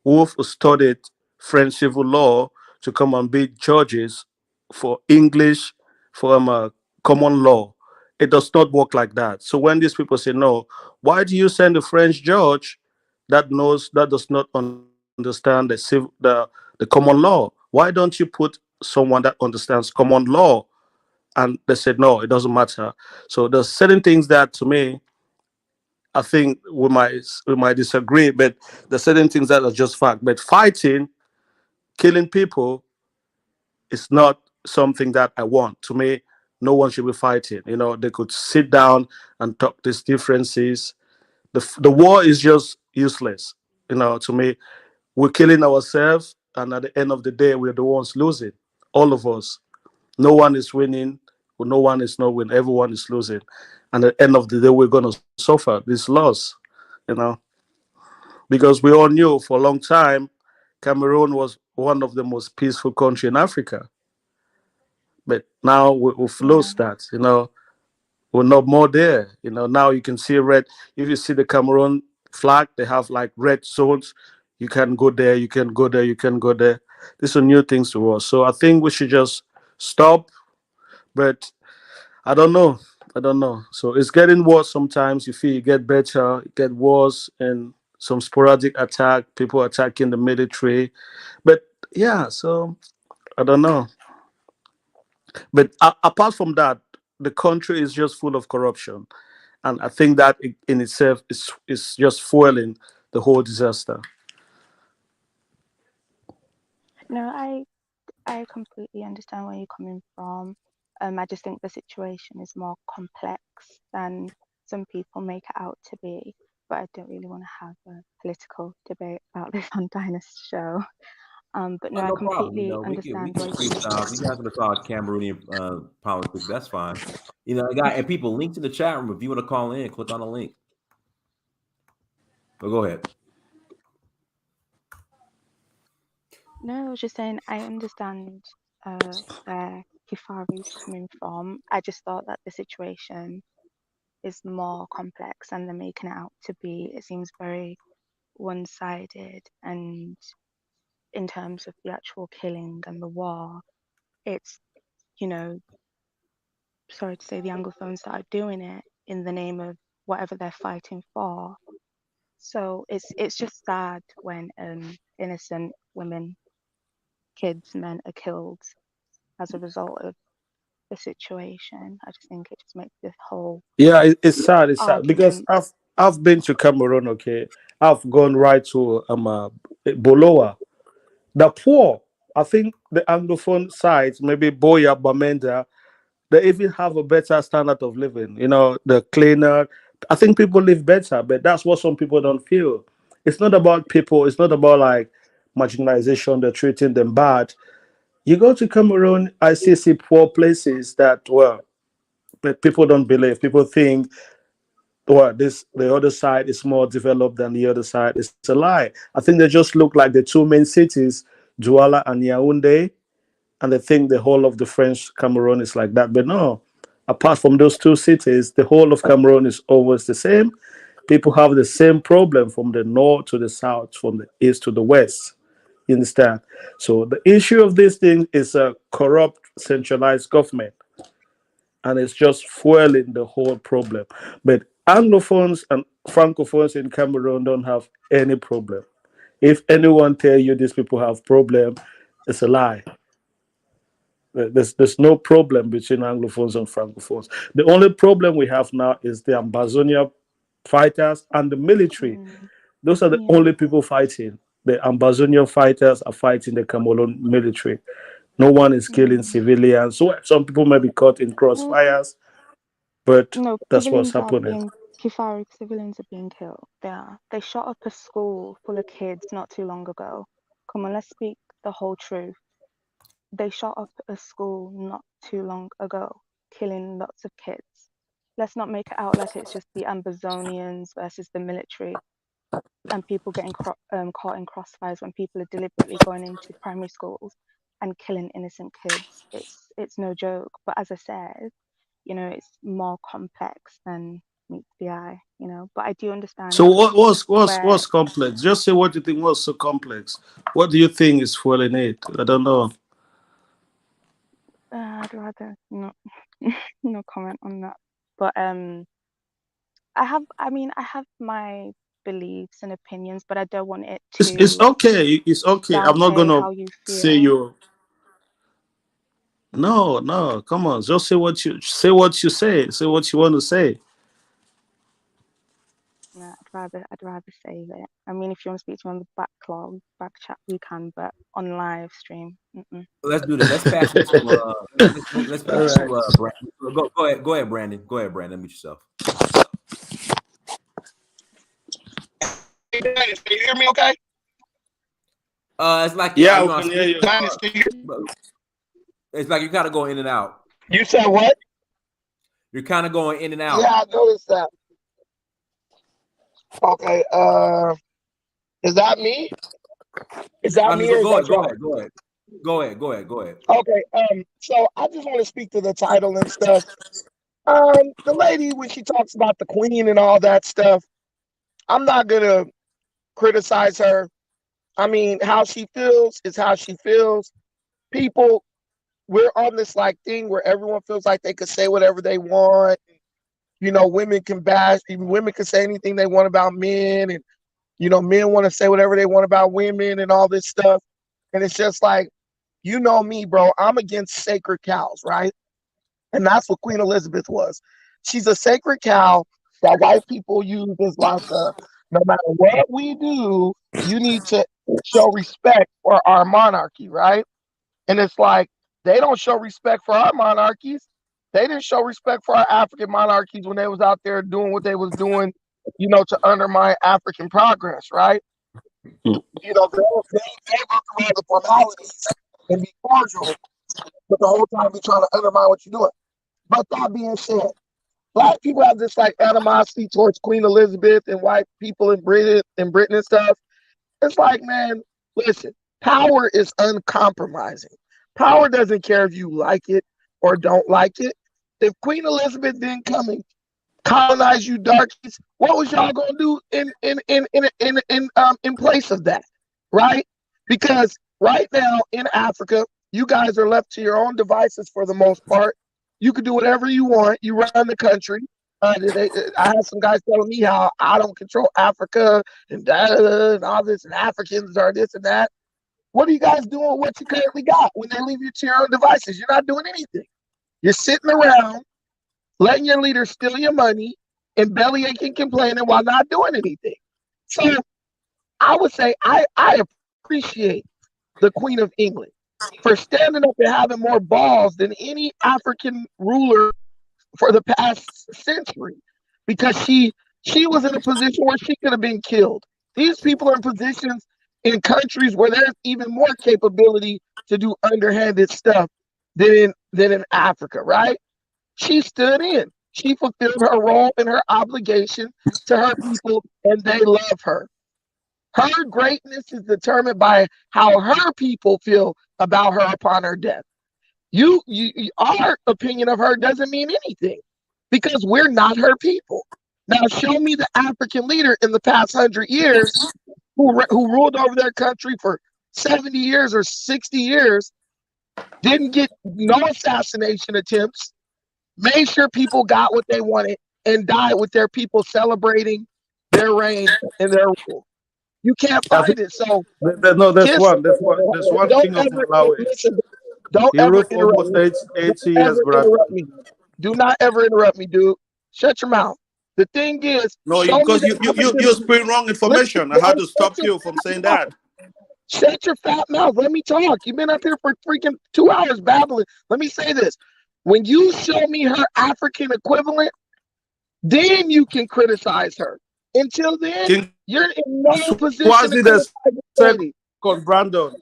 who've studied French civil law to come and be judges for English, for common law. It does not work like that. So when these people say no, why do you send a French judge that does not understand the common law? Why don't you put someone that understands common law? And they said no, it doesn't matter. So there's certain things that to me I think we might disagree, but there's certain things that are just fact. But fighting, killing people is not something that I want. To me, no one should be fighting. They could sit down and talk these differences. The war is just useless. To me, we're killing ourselves, and at the end of the day, we're the ones losing. All of us. No one is winning. No one is not winning. Everyone is losing. And at the end of the day, we're going to suffer this loss. You know, because we all knew for a long time Cameroon was one of the most peaceful country in Africa. But now we've yeah, lost that. We're not more there. Now you can see red. If you see the Cameroon flag, they have like red zones. You can go there, you can go there, you can go there. These are new things to us. So I think we should just stop. But I don't know. I don't know. So it's getting worse sometimes. You feel you get better, it get worse, and some sporadic attack, people attacking the military. But yeah, so I don't know. But apart from that, the country is just full of corruption, and I think that in itself is just fueling the whole disaster. no, I completely understand where you're coming from. I just think the situation is more complex than some people make it out to be. But I don't really want to have a political debate about this on Dynast show. But Oh, no, I no problem. completely We understand can where you. freestyle. We guys want to talk Cameroonian politics. That's fine. And people, link to the chat room if you want to call in. Click on the link. But go ahead. No, I was just saying I understand where Kifari's coming from. I just thought that the situation is more complex than they're making it out to be. It seems very one-sided, and in terms of the actual killing and the war, it's, you know, sorry to say, the Anglophones that are doing it in the name of whatever they're fighting for. So it's just sad when innocent women, kids, men are killed as a result of the situation. I just think it just makes this whole Yeah, it's sad. It's sad because argument. I've been to Cameroon. Okay, I've gone right to Boloa. The poor. I think the Anglophone sides, maybe Boya, Bamenda, they even have a better standard of living. The cleaner. I think people live better, but that's what some people don't feel. It's not about people. It's not about like marginalization. They're treating them bad. You go to Cameroon, I see poor places that but people don't believe. People think the other side is more developed than the other side. It's a lie. I think they just look like the two main cities, Douala and Yaoundé, and they think the whole of the French Cameroon is like that. But no, apart from those two cities, the whole of Cameroon is always the same. People have the same problem from the north to the south, from the east to the west. You understand? So the issue of this thing is a corrupt, centralized government, and it's just fueling the whole problem. But Anglophones and Francophones in Cameroon don't have any problem. If anyone tell you these people have problem, it's a lie. There's no problem between Anglophones and Francophones. The only problem we have now is the Ambazonia fighters and the military. Mm, Those are the yeah. only people fighting. The Ambazonian fighters are fighting the Cameroon military. No one is killing Mm. civilians. So some people may be caught in Well, crossfires, but no, that's what's happening. civilians are being killed. They shot up a school full of kids not too long ago. Come on, let's speak the whole truth. They shot up a school not too long ago, killing lots of kids. Let's not make it out like it's just the Ambazonians versus the military and people getting caught in crossfires when people are deliberately going into primary schools and killing innocent kids. It's no joke. But as I said, it's more complex than meets the eye, But I do So understand what's where complex? Just say what you think was so complex. What do you think is fueling it? I don't know. I'd rather not no comment on that. But I have my beliefs and opinions, but I don't want it It's to okay. It's okay. I'm not downplay gonna how you say feel. you. No, no. Come on. Just say what you say. What you say. Say what you want to say. No, I'd rather save it. I mean, if you want to speak to me on the back chat, we can, but on live stream, Let's do this. Let's pass it to let's pass All it right. to Brandon. Go ahead, Brandon. Go ahead, Brandon. Mute yourself. Hey, Dennis, can you hear me okay? It's like Yeah, you're we on can hear speaker. you. Dennis, can you hear me? But it's like you're kind of going in and out. You said what? You're kind of going in and out. Yeah, I noticed that. Okay, is that me? Is that I mean, me or is go that ahead, y'all? go ahead. Okay, so I just want to speak to the title and stuff. The lady, when she talks about the queen and all that stuff, I'm not gonna criticize her. I mean, how she feels is how she feels. People, we're on this like thing where everyone feels like they could say whatever they want. Women can bash, even women can say anything they want about men, and men want to say whatever they want about women and all this stuff. And it's just like, me, bro, I'm against sacred cows, right? And that's what Queen Elizabeth was. She's a sacred cow that white people use as like no matter what we do, you need to show respect for our monarchy, right? And it's like they don't show respect for our monarchies. They didn't show respect for our African monarchies when they was out there doing what they was doing, to undermine African progress, right? Hmm. They go through all the formalities and be cordial, but the whole time be trying to undermine what you're doing. But that being said, black people have this like animosity towards Queen Elizabeth and white people in Britain and stuff. It's like, man, listen, power is uncompromising. Power doesn't care if you like it or don't like it. If Queen Elizabeth didn't come and colonize you darkies, what was y'all gonna do in place of that? Right? Because right now in Africa, you guys are left to your own devices for the most part. You can do whatever you want. You run the country. I had some guys telling me how I don't control Africa and and all this, and Africans are this and that. What are you guys doing with what you currently got when they leave you to your own devices? You're not doing anything. You're sitting around letting your leaders steal your money and belly aching complaining while not doing anything. So I would say I appreciate the Queen of England for standing up and having more balls than any African ruler for the past century, because she was in a position where she could have been killed. These people are in positions in countries where there's even more capability to do underhanded stuff than in Africa, right? She stood in. She fulfilled her role and her obligation to her people, and they love her. Her greatness is determined by how her people feel about her upon her death. Our opinion of her doesn't mean anything because we're not her people. Now, show me the African leader in the past 100 years who ruled over their country for 70 years or 60 years, didn't get no assassination attempts, made sure people got what they wanted, and died with their people celebrating their reign and their rule. You can't I think find it. So no, there's kiss. one. There's one Don't king of ever Malawi. listen. Don't He ever ruled for interrupt almost me. 80 Don't years, ever brother. interrupt me. Do not ever interrupt me, dude. Shut your mouth. The thing is, No, show me because the you African. you're spreading wrong Listen, information. I bro, had to stop you from saying that. Shut your fat mouth. Let me talk. You've been up here for freaking 2 hours babbling. Let me say this. When you show me her African equivalent, then you can criticize her. Until then, King you're in no position to Swazi the criticize this second, lady. Brandon.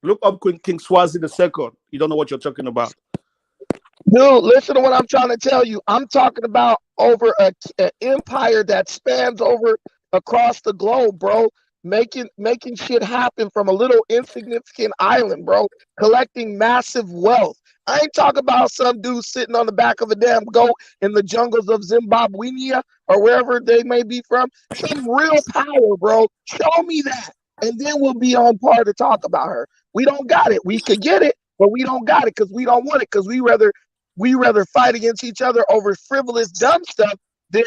Look up King Swazi the second. You don't know what you're talking about. Dude, listen to what I'm trying to tell you. I'm talking about over an empire that spans over across the globe, bro. Making shit happen from a little insignificant island, bro. Collecting massive wealth. I ain't talking about some dude sitting on the back of a damn goat in the jungles of Zimbabwe or wherever they may be from. Some real power, bro. Show me that. And then we'll be on par to talk about her. We don't got it. We could get it, but we don't got it because we don't want it because we rather fight against each other over frivolous dumb stuff than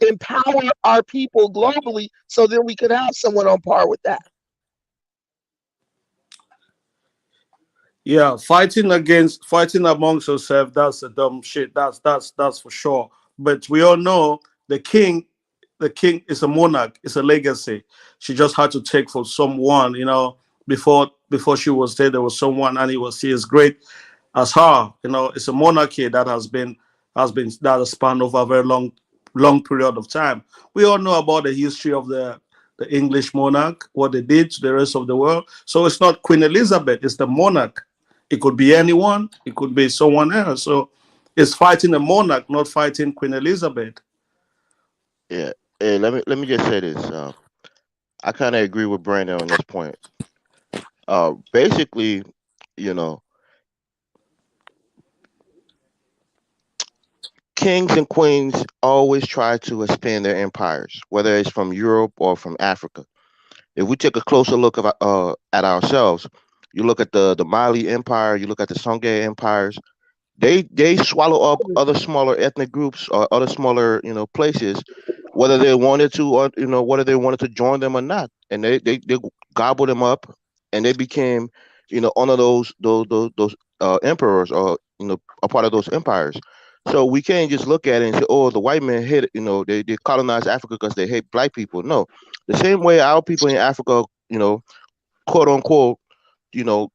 empower our people globally so then we could have someone on par with that. Yeah, fighting amongst yourselves, that's a dumb shit. That's for sure. But we all know the king is a monarch, it's a legacy. She just had to take for someone, before she was there was someone and he is great as her. It's a monarchy that that has spanned over a very long period of time. We all know about the history of the English monarch, what they did to the rest of the world. So it's not Queen Elizabeth, it's the monarch. It could be anyone, it could be someone else. So it's fighting the monarch, not fighting Queen Elizabeth. Yeah. Hey, let me just say this. I kind of agree with Brandon on this point. Basically, you know, kings and queens always try to expand their empires, whether it's from Europe or from Africa. If we take a closer look at ourselves, you look at the Mali Empire, you look at the Songhai empires. They swallow up other smaller ethnic groups or other smaller places, whether they wanted to or whether they wanted to join them or not, and they gobble them up, and they became one of those emperors or a part of those empires. So we can't just look at it and say, oh, the white man hit they colonized Africa because they hate black people. No, the same way our people in Africa, quote unquote, you know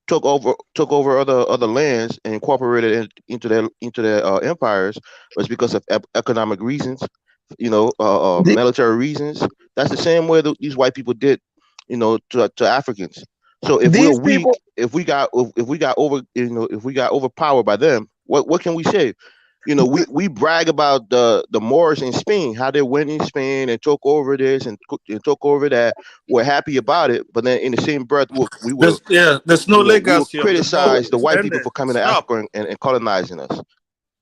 took over other lands and incorporated into their empires was because of economic reasons, military reasons. That's the same way that these white people did, to Africans. So if we're These weak, people, if we got overpowered by them, what can we say? We brag about the Moors in Spain, how they went in Spain and took over this and took over that. We're happy about it, but then in the same breath, There's no we will legacy of the Moors. criticize the It's white people ended. for coming to Stop. Africa and colonizing us. l-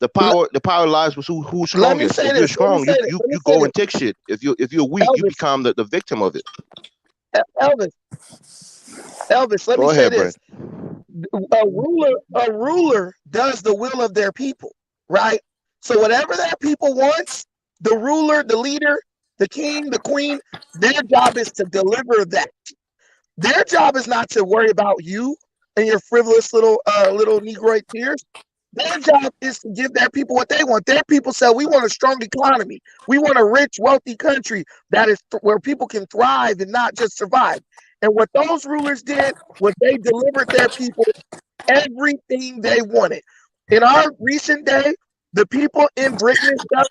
The power lies with who's let me strongest. say If you're this. Let me strong, say you this. you Let me you say go this. and take shit. If you're weak, you Elvis, become the victim of it. Elvis, Elvis, let me Go say ahead, Brent. this. A ruler does the will of their people, right? So whatever that people wants, the ruler, the leader, the king, the queen, their job is to deliver that. Their job is not to worry about you and your frivolous little Negroid tears. Their job is to give their people what they want. Their people say, we want a strong economy. We want a rich, wealthy country that is where people can thrive and not just survive. And what those rulers did was they delivered their people everything they wanted. In our recent day, the people in Britain and stuff,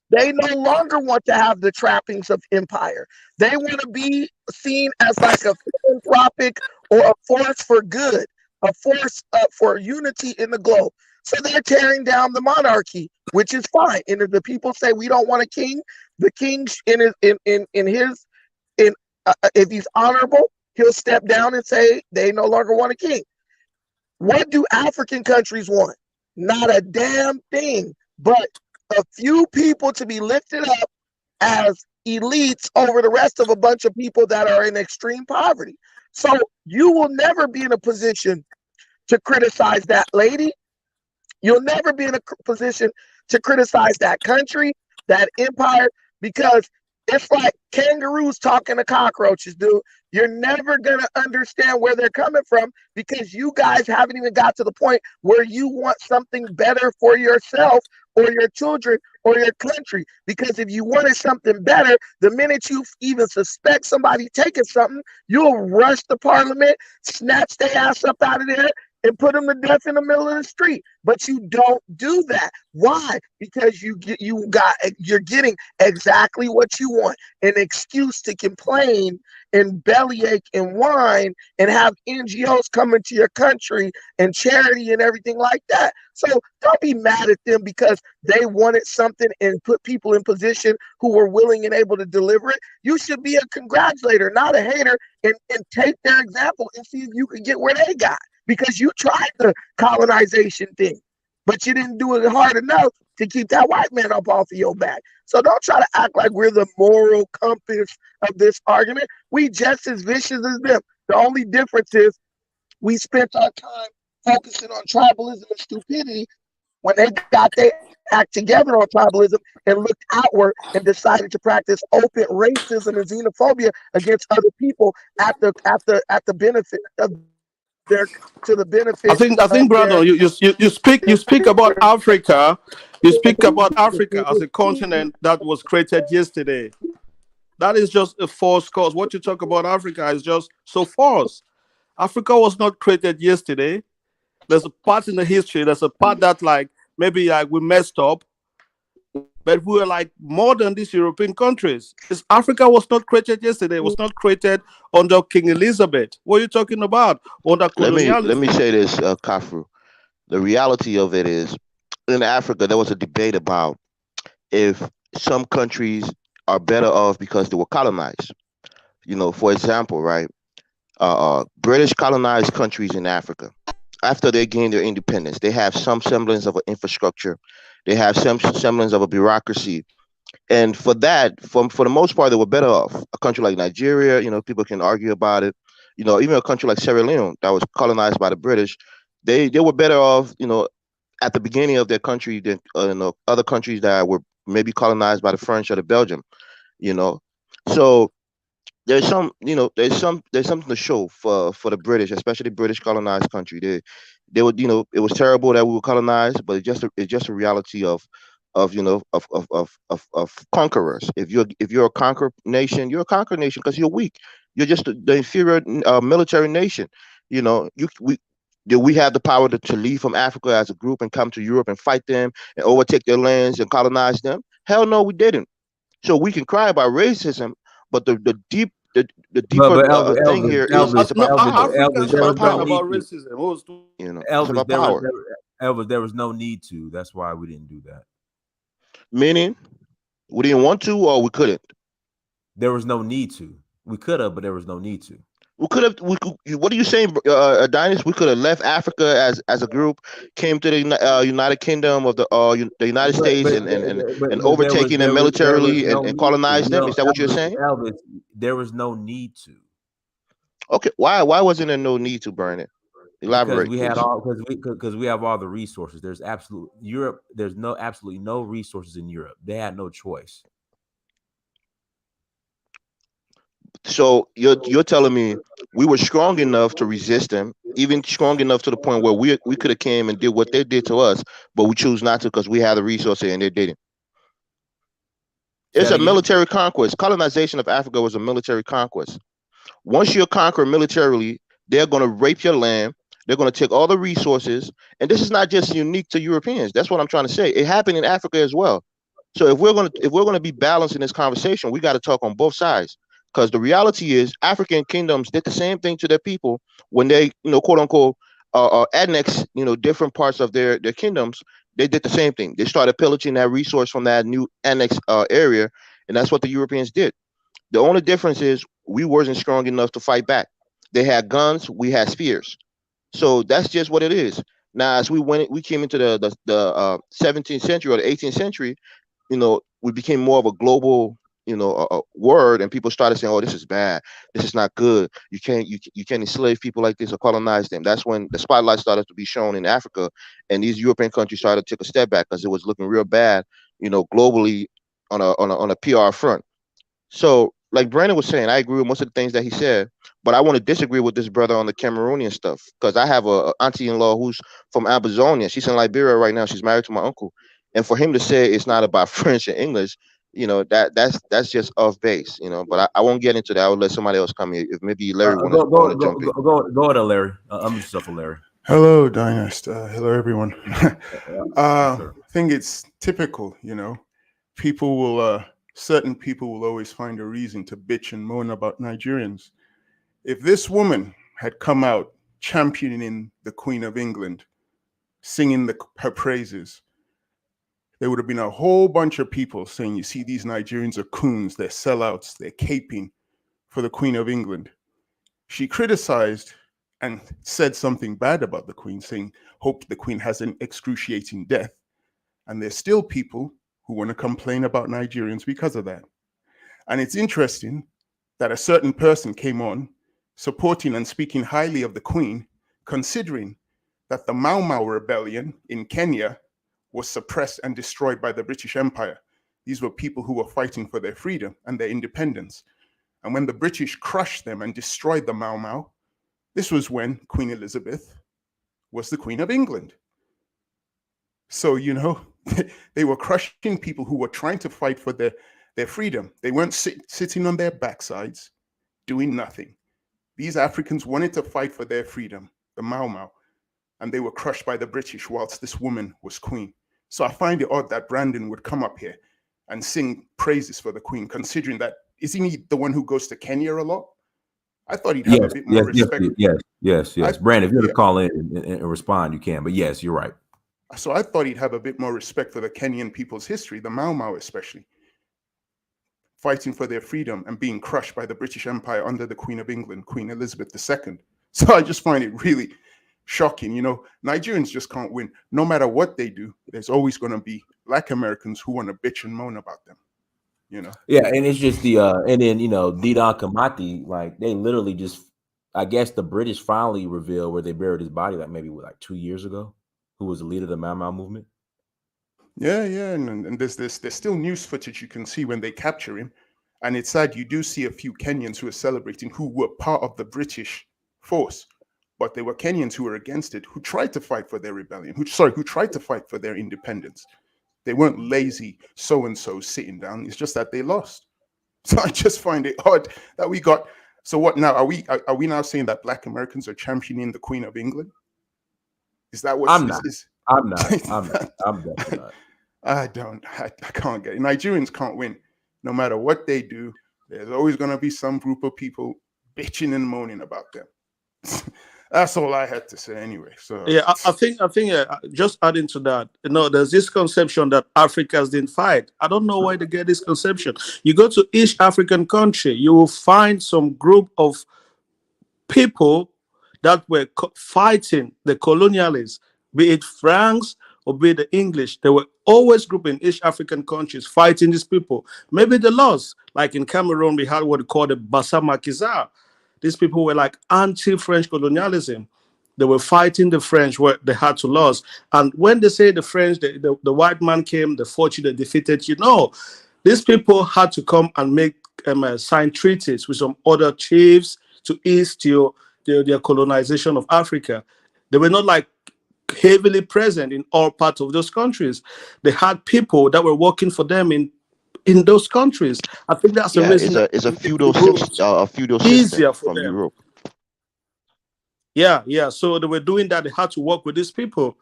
they no longer want to have the trappings of empire. They want to be seen as like a philanthropic or a force for good, a force for unity in the globe. So they're tearing down the monarchy, which is fine. And if the people say we don't want a king, the king if he's honorable, he'll step down and say they no longer want a king. What do African countries want? Not a damn thing, but a few people to be lifted up as elites over the rest of a bunch of people that are in extreme poverty. So you will never be in a position to criticize that lady. You'll never be in a position to criticize that country, that empire, because it's like kangaroos talking to cockroaches, dude. You're never going to understand where they're coming from because you guys haven't even got to the point where you want something better for yourself or your children or your country. Because if you wanted something better, the minute you even suspect somebody taking something, you'll rush the parliament, snatch their ass up out of there, and put them to death in the middle of the street. But you don't do that. Why? Because you're getting exactly what you want, an excuse to complain and bellyache and whine and have NGOs come into your country and charity and everything like that. So don't be mad at them because they wanted something and put people in position who were willing and able to deliver it. You should be a congratulator, not a hater, and take their example and see if you can get where they got. Because you tried the colonization thing, but you didn't do it hard enough to keep that white man up off of your back. So don't try to act like we're the moral compass of this argument. We just as vicious as them. The only difference is we spent our time focusing on tribalism and stupidity when they got their act together on tribalism and looked outward and decided to practice open racism and xenophobia against other people at the benefit of their to the benefit I think, of brother, their you speak about Africa. You speak about Africa as a continent that was created yesterday. That is just a false cause. What you talk about Africa is just so false. Africa was not created yesterday. There's a part in the history. There's a part that like maybe like we messed up, but we were like more than these European countries. Africa was not created yesterday. It was not created under King Elizabeth. What are you talking about? Under Let me colonialism. say this, Kafru. The reality of it is, in Africa, there was a debate about if some countries are better off because they were colonized. For example, right? British colonized countries in Africa. After they gained their independence, they have some semblance of an infrastructure. They have some semblance of a bureaucracy, and for that, for the most part, they were better off. A country like Nigeria, people can argue about it. Even a country like Sierra Leone that was colonized by the British, they were better off. At the beginning of their country than other countries that were maybe colonized by the French or the Belgium. You know, so there's something to show for the British, especially British colonized country. They would it was terrible that we were colonized, but it's just a reality of conquerors. If you're a conquered nation, you're a conquered nation because you're weak. You're just the inferior military nation. Did we have the power to leave from Africa as a group and come to Europe and fight them and overtake their lands and colonize them? Hell no, we didn't. So we can cry about racism, but the deeper But Elvis, thing here is about No, power. Africans It's were about not crying power. about racism. It was It's Elvis, about power. There was no need to. That's why we didn't do that. Meaning, we didn't want to or we couldn't. There was no need to. We could have, but there was no need to. We could have. What are you saying, Adonis? We could have left Africa as a group, came to the United Kingdom of the United States, and But overtaking them there was militarily no and need to. colonize them. No, Is that what you're saying? Elvis, there was no need to. Okay. Why wasn't there no need to burn it? Because Elaborate, we had please. all because we have all the resources. There's absolute Europe. There's absolutely no resources in Europe. They had no choice. So you're telling me we were strong enough to resist them, even strong enough to the point where we could have came and did what they did to us, but we choose not to because we had the resources and they didn't. Say It's that a again. military conquest. Colonization of Africa was a military conquest. Once you're conquered militarily, they're going to rape your land. They're going to take all the resources, and this is not just unique to Europeans. That's what I'm trying to say. It happened in Africa as well. So if we're going to be balanced in this conversation, we got to talk on both sides. Because the reality is, African kingdoms did the same thing to their people when they, quote unquote, annex, different parts of their kingdoms. They did the same thing. They started pillaging that resource from that new annex area, and that's what the Europeans did. The only difference is we wasn't strong enough to fight back. They had guns, we had spears. So that's just what it is. Now, as we came into the 17th century or the 18th century, we became more of a global, word, and people started saying, "Oh, this is bad. This is not good. You can't enslave people like this or colonize them." That's when the spotlight started to be shown in Africa, and these European countries started to take a step back because it was looking real bad, globally on a PR front. So, like Brandon was saying, I agree with most of the things that he said, but I want to disagree with this brother on the Cameroonian stuff because I have a auntie-in-law who's from Amazonia. She's in Liberia right now. She's married to my uncle, And for him to say it's not about French and English, that's just off base, But I won't get into that. I will let somebody else come in. If maybe Larry Go want go to go jump go in. go ahead, Larry. I'm yourself, Larry. Hello, Dynast. Hello, everyone. Yes, I sir. think it's typical, people will, certain people will always find a reason to bitch and moan about Nigerians. If this woman had come out championing the Queen of England, singing her praises, there would have been a whole bunch of people saying, you see, these Nigerians are coons, they're sellouts, they're caping for the Queen of England. She criticized and said something bad about the Queen, saying, hope the Queen has an excruciating death. And there's still people who want to complain about Nigerians because of that. And it's interesting that a certain person came on supporting and speaking highly of the Queen, considering that the Mau Mau rebellion in Kenya was suppressed and destroyed by the British Empire. These were people who were fighting for their freedom and their independence. And when the British crushed them and destroyed the Mau Mau, this was when Queen Elizabeth was the Queen of England. So, they were crushing people who were trying to fight for their freedom. They weren't sitting on their backsides doing nothing. These Africans wanted to fight for their freedom, the Mau Mau, and they were crushed by the British whilst this woman was queen. So I find it odd that Brandon would come up here and sing praises for the Queen, considering that, isn't he the one who goes to Kenya a lot? I thought he'd have a bit more respect. Yes. Brandon, if you want to call in and respond, you can. But yes, you're right. So I thought he'd have a bit more respect for the Kenyan people's history, the Mau Mau especially, fighting for their freedom and being crushed by the British Empire under the Queen of England, Queen Elizabeth II. So I just find it really shocking. Nigerians just can't win. No matter what they do, there's always going to be Black Americans who want to bitch and moan about them. Yeah, and it's just the and then Didon Kamati, like they literally just, I guess the British finally revealed where they buried his body, like maybe 2 years ago, who was the leader of the Mau Mau movement. Yeah, and there's still news footage you can see when they capture him, and it's sad. You do see a few Kenyans who are celebrating who were part of the British force, but they were Kenyans who were against it, who tried to fight for their rebellion, who tried to fight for their independence. They weren't lazy so-and-so sitting down. It's just that they lost. So I just find it odd that we got. So what now? Are we now saying that Black Americans are championing the Queen of England? Is that what? I'm not. I'm definitely not. I can't get it. Nigerians can't win. No matter what they do, there's always going to be some group of people bitching and moaning about them. That's all I had to say anyway. So yeah, I think just adding to that, there's this conception that Africans didn't fight. I don't know why they get this conception. You go to each African country, you will find some group of people that were fighting the colonialists, be it Franks or be it the English. They were always grouping each African countries fighting these people. Maybe they lost. Like in Cameroon, we had what we call the Bassa Maquisards. These people were like anti-French colonialism. They were fighting the French where they had to lose. And when they say the French, the white man came, they fought you, they defeated you. No, these people had to come and make sign treaties with some other chiefs to ease their colonization of Africa. They were not like heavily present in all parts of those countries. They had people that were working for them in those countries. I think that's the reason it's a feudal system easier for from them. Europe. Yeah. So they were doing that. They had to work with these people.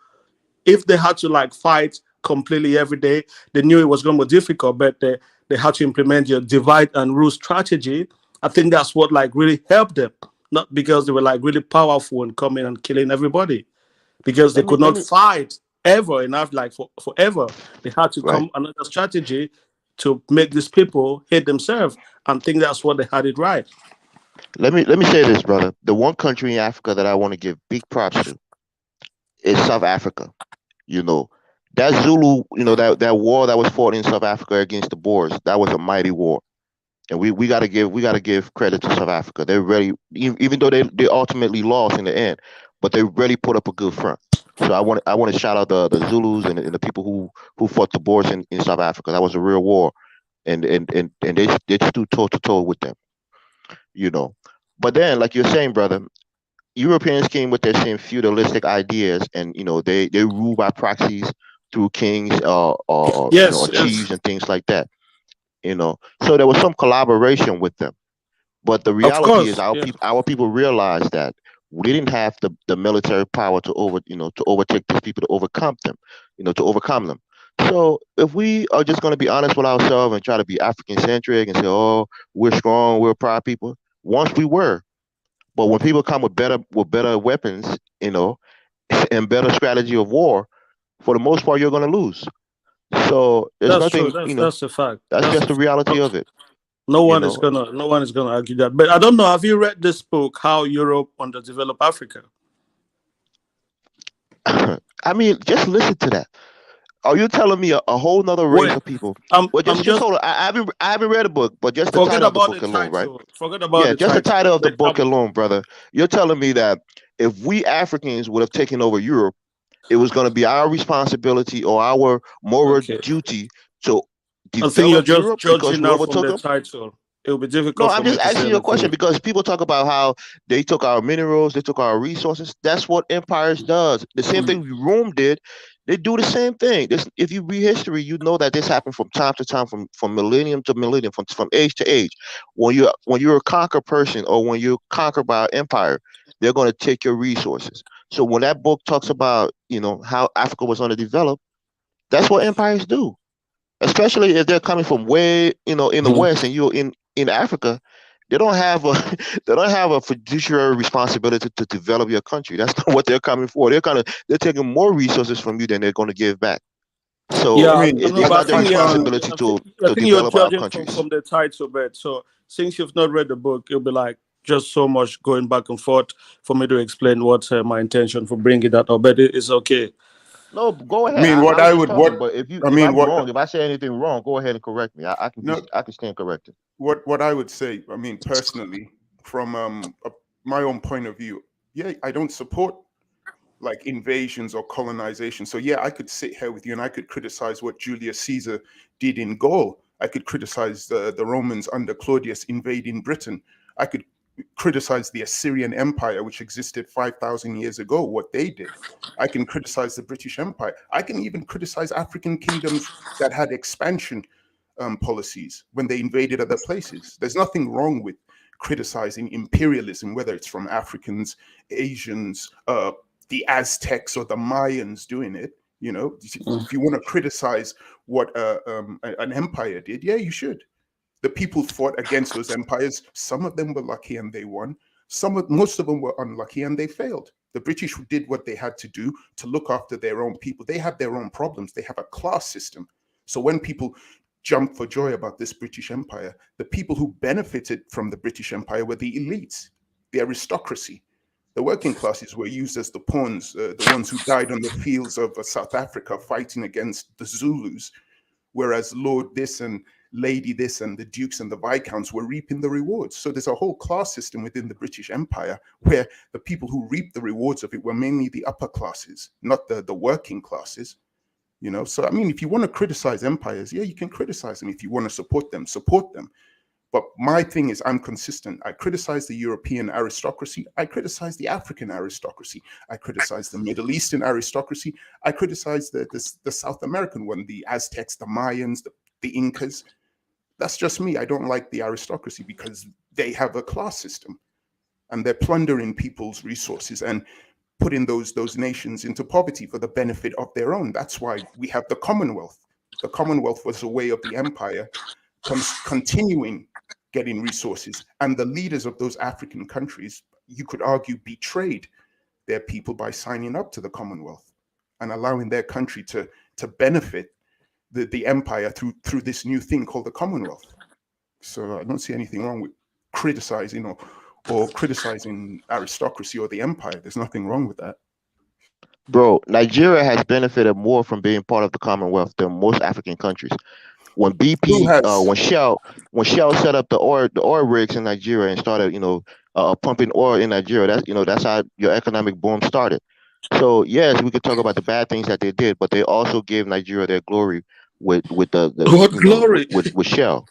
If they had to fight completely every day, they knew it was going to be difficult, but they had to implement your divide and rule strategy. I think that's what really helped them. Not because they were really powerful and coming and killing everybody, because they could not fight ever enough, forever. They had to come another strategy to make these people hate themselves, and think that's what they had it right. Let me say this, brother. The one country in Africa that I want to give big props to is South Africa. That Zulu, that war that was fought in South Africa against the Boers, that was a mighty war. And we gotta give credit to South Africa. They really, even though they ultimately lost in the end, but they really put up a good front. So I want to shout out the Zulus and the people who fought the Boers in South Africa. That was a real war, and they stood toe to toe with them. But then, like you're saying, brother, Europeans came with their same feudalistic ideas, and they rule by proxies through kings or Yes, chiefs yes, and things like that. So there was some collaboration with them. But the of reality is course. Yeah. our people realized that we didn't have the military power to overtake these people, to overcome them. So if we are just going to be honest with ourselves and try to be African centric and say, oh, we're strong, we're proud people, once we were, but when people come with better weapons, and better strategy of war, for the most part, you're going to lose. So there's That's true. nothing, That's a fact. that's That's just a the fact. reality of it. No You one is know, gonna no one is gonna argue that. But I don't know. Have you read this book, How Europe Underdeveloped Africa? I mean, just listen to that. Are you telling me a whole nother race Wait, of people? I'm Well, I'm just just hold on. I haven't read a book, but just the forget title of the about the book alone, right? title. Forget about Yeah, the just the title. title of the Wait, book alone, brother. You're telling me that if we Africans would have taken over Europe, it was going to be our responsibility or our moral okay. duty to I think you're develop just Europe because judging we now from overtook the them? title. It will be No, difficult I'm for me just to say asking you a anything. question because people talk about how they took our minerals, they took our resources. That's what empires does. The same thing Rome did. They do the same thing. If you read history, you know that this happened from time to time, from millennium to millennium, from age to age. When you're a conquered person or when you're conquered by an empire, they're going to take your resources. So when that book talks about how Africa was underdeveloped, that's what empires do, especially if they're coming from way in the Mhm. west and you're in Africa. They don't have a they don't have a fiduciary responsibility to develop your country. That's not what they're coming for. They're taking more resources from you than they're going to give back. I So Yeah, mean, I know, it's but not their I found responsibility I to think you're develop our judging countries. from the title, but so since you've not read the book, it'll be like just so much going back and forth for me to explain what my intention for bringing that up. But it's okay. No, go I ahead. mean, I what was I just would talking, what but I if mean I'm what wrong, if I say anything wrong, go ahead and correct me. no I can stand corrected. what I would say. I mean, personally, from my own point of view, yeah, I don't support like invasions or colonization. So yeah, I could sit here with you and I could criticize what Julius Caesar did in Gaul. I could criticize the Romans under Claudius invading Britain. I could criticize the Assyrian Empire, which existed 5,000 years ago, what they did. I can criticize the British Empire. I can even criticize African kingdoms that had expansion policies when they invaded other places. There's nothing wrong with criticizing imperialism, whether it's from Africans, Asians, the Aztecs or the Mayans doing it. If you want to criticize what an empire did, yeah, you should. The people fought against those empires. Some of them were lucky and they won. Most of them were unlucky and they failed. The British did what they had to do to look after their own people. They had their own problems. They have a class system. So when people jump for joy about this British Empire, the people who benefited from the British Empire were the elites, the aristocracy. The working classes were used as the pawns, the ones who died on the fields of South Africa fighting against the Zulus, whereas Lord this and Lady this and the dukes and the viscounts were reaping the rewards. So there's a whole class system within the British Empire where the people who reaped the rewards of it were mainly the upper classes, not the working classes. So I mean, if you want to criticize empires, yeah, you can criticize them. If you want to support them, support them. But my thing is, I'm consistent. I criticize the European aristocracy. I criticize the African aristocracy. I criticize the Middle Eastern aristocracy. I criticize the South American one, the Aztecs, the Mayans, the Incas. That's just me. I don't like the aristocracy because they have a class system and they're plundering people's resources and putting those nations into poverty for the benefit of their own. That's why we have the Commonwealth. The Commonwealth was a way of the empire continuing getting resources. And the leaders of those African countries, you could argue, betrayed their people by signing up to the Commonwealth and allowing their country to benefit the empire through this new thing called the Commonwealth. So I don't see anything wrong with criticizing or criticizing aristocracy or the empire. There's nothing wrong with that. Bro, Nigeria has benefited more from being part of the Commonwealth than most African countries. When Who BP, has? when Shell set up the oil rigs in Nigeria and started, pumping oil in Nigeria, that's how your economic boom started. So yes, we could talk about the bad things that they did, but they also gave Nigeria their glory with the What you know glory! with Shell.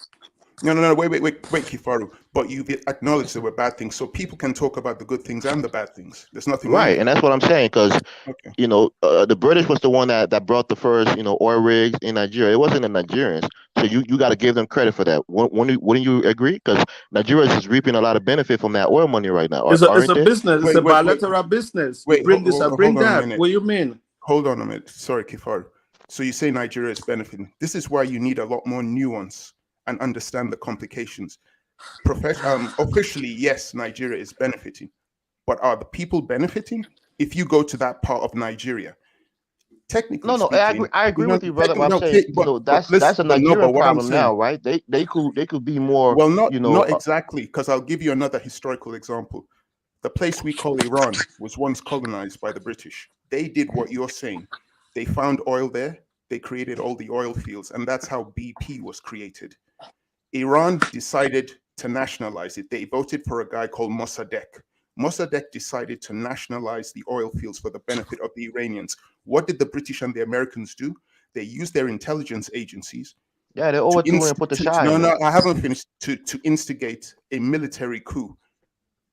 No, wait, Kifaru. But you've acknowledged there were bad things, so people can talk about the good things and the bad things. There's nothing wrong Right, with and that. that's what I'm saying. Because Okay. the British was the one that brought the first oil rigs in Nigeria. It wasn't the Nigerians. So you got to give them credit for that. Wouldn't you agree? Because Nigeria is reaping a lot of benefit from that oil money right now, It's aren't a they? business. It's a bilateral business. You bring this, I bring hold on a that. minute. What do you mean? Hold on a minute. Sorry, Kifaru. So you say Nigeria is benefiting. This is why you need a lot more nuance and understand the complications. Officially, yes, Nigeria is benefiting. But are the people benefiting? If you go to that part of Nigeria, technically No, speaking, I agree with you, brother. But I'm no, saying, but that's a Nigerian what I'm problem saying, now, right? They could be more, well, not exactly, because I'll give you another historical example. The place we call Iran was once colonized by the British. They did what you're saying. They found oil there. They created all the oil fields, and that's how BP was created. Iran decided to nationalize it. They voted for a guy called Mossadegh. Mossadegh decided to nationalize the oil fields for the benefit of the Iranians. What did the British and the Americans do? They used their intelligence agencies. Yeah, they overthrew and put the Shah in there. I haven't finished. To instigate a military coup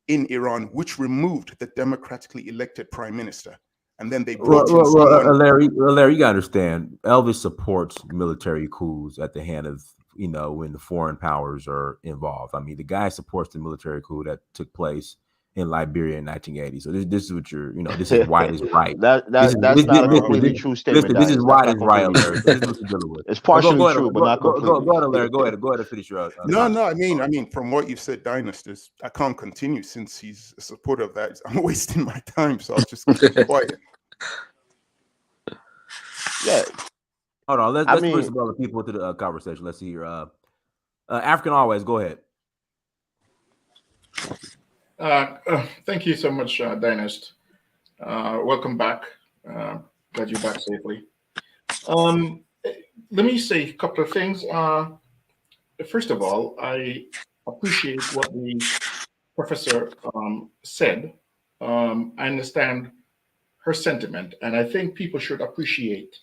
in Iran, which removed the democratically elected prime minister. And then they brought in someone. Larry, you gotta understand, Elvis supports military coups at the hand of, when the foreign powers are involved. I mean, the guy supports the military coup that took place in Liberia in 1980. So this is what this is white is right. That's not a completely true statement. This is That's white not is right, completely Larry. true. This is what you're dealing with. It's partially Go true, but not completely. Go ahead, Larry. Go ahead and finish your. No, I mean, from what you've said, Dynastis, I can't continue since he's a supporter of that. I'm wasting my time, so I'll just keep quiet. Yeah. Hold on. Let's bring some other people into the conversation. Let's see here. African Always, go ahead. Thank you so much, Dynast. Welcome back. Glad you're back safely. Let me say a couple of things. First of all, I appreciate what the professor said. I understand her sentiment, and I think people should appreciate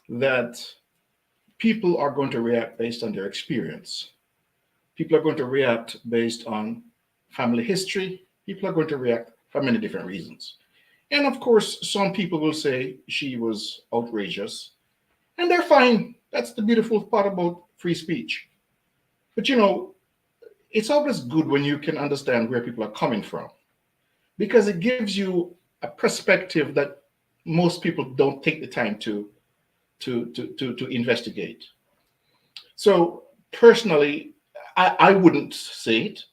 that people are going to react based on their experience. People are going to react based on family history. People are going to react for many different reasons. And of course, some people will say she was outrageous, and they're fine. That's the beautiful part about free speech. But it's always good when you can understand where people are coming from, because it gives you a perspective that most people don't take the time to investigate. So personally, I wouldn't say it,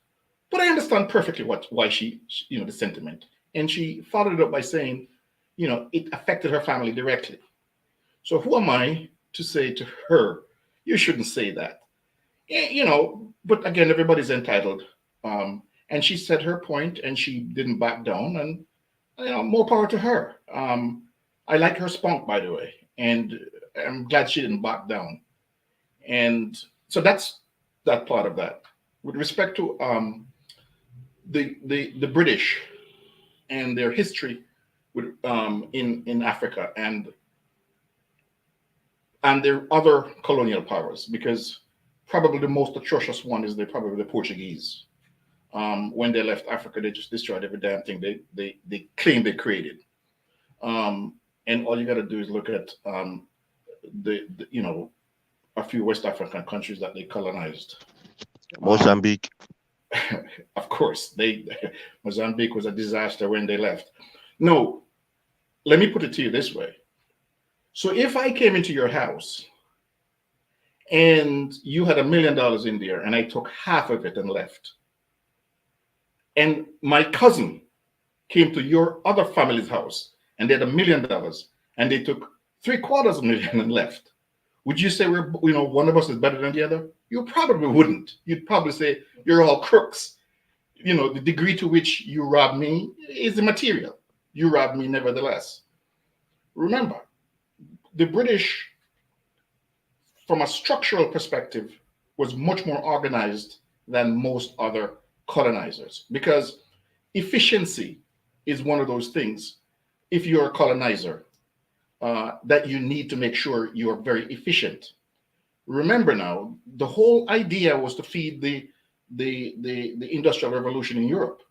but I understand perfectly why she the sentiment. And she followed it up by saying, it affected her family directly. So who am I to say to her, you shouldn't say that? But again, everybody's entitled. And she said her point and she didn't back down, and more power to her. I like her spunk, by the way, and I'm glad she didn't back down. And so that's that part of that. With respect to the British and their history with in Africa and their other colonial powers, because probably the most atrocious one is probably the Portuguese. When they left Africa, they just destroyed every damn thing they claimed they created. And all you got to do is look at a few West African countries that they colonized. Mozambique. Of course, Mozambique was a disaster when they left. No, let me put it to you this way. So if I came into your house and you had $1 million in there and I took half of it and left, and my cousin came to your other family's house and they had $1 million and they took $750,000 and left, would you say one of us is better than the other? You probably wouldn't. You'd probably say you're all crooks. The degree to which you rob me is immaterial. You robbed me nevertheless. Remember, the British, from a structural perspective, was much more organized than most other colonizers, because efficiency is one of those things. If you're a colonizer, that you need to make sure you are very efficient. Remember now, the whole idea was to feed the industrial revolution in Europe.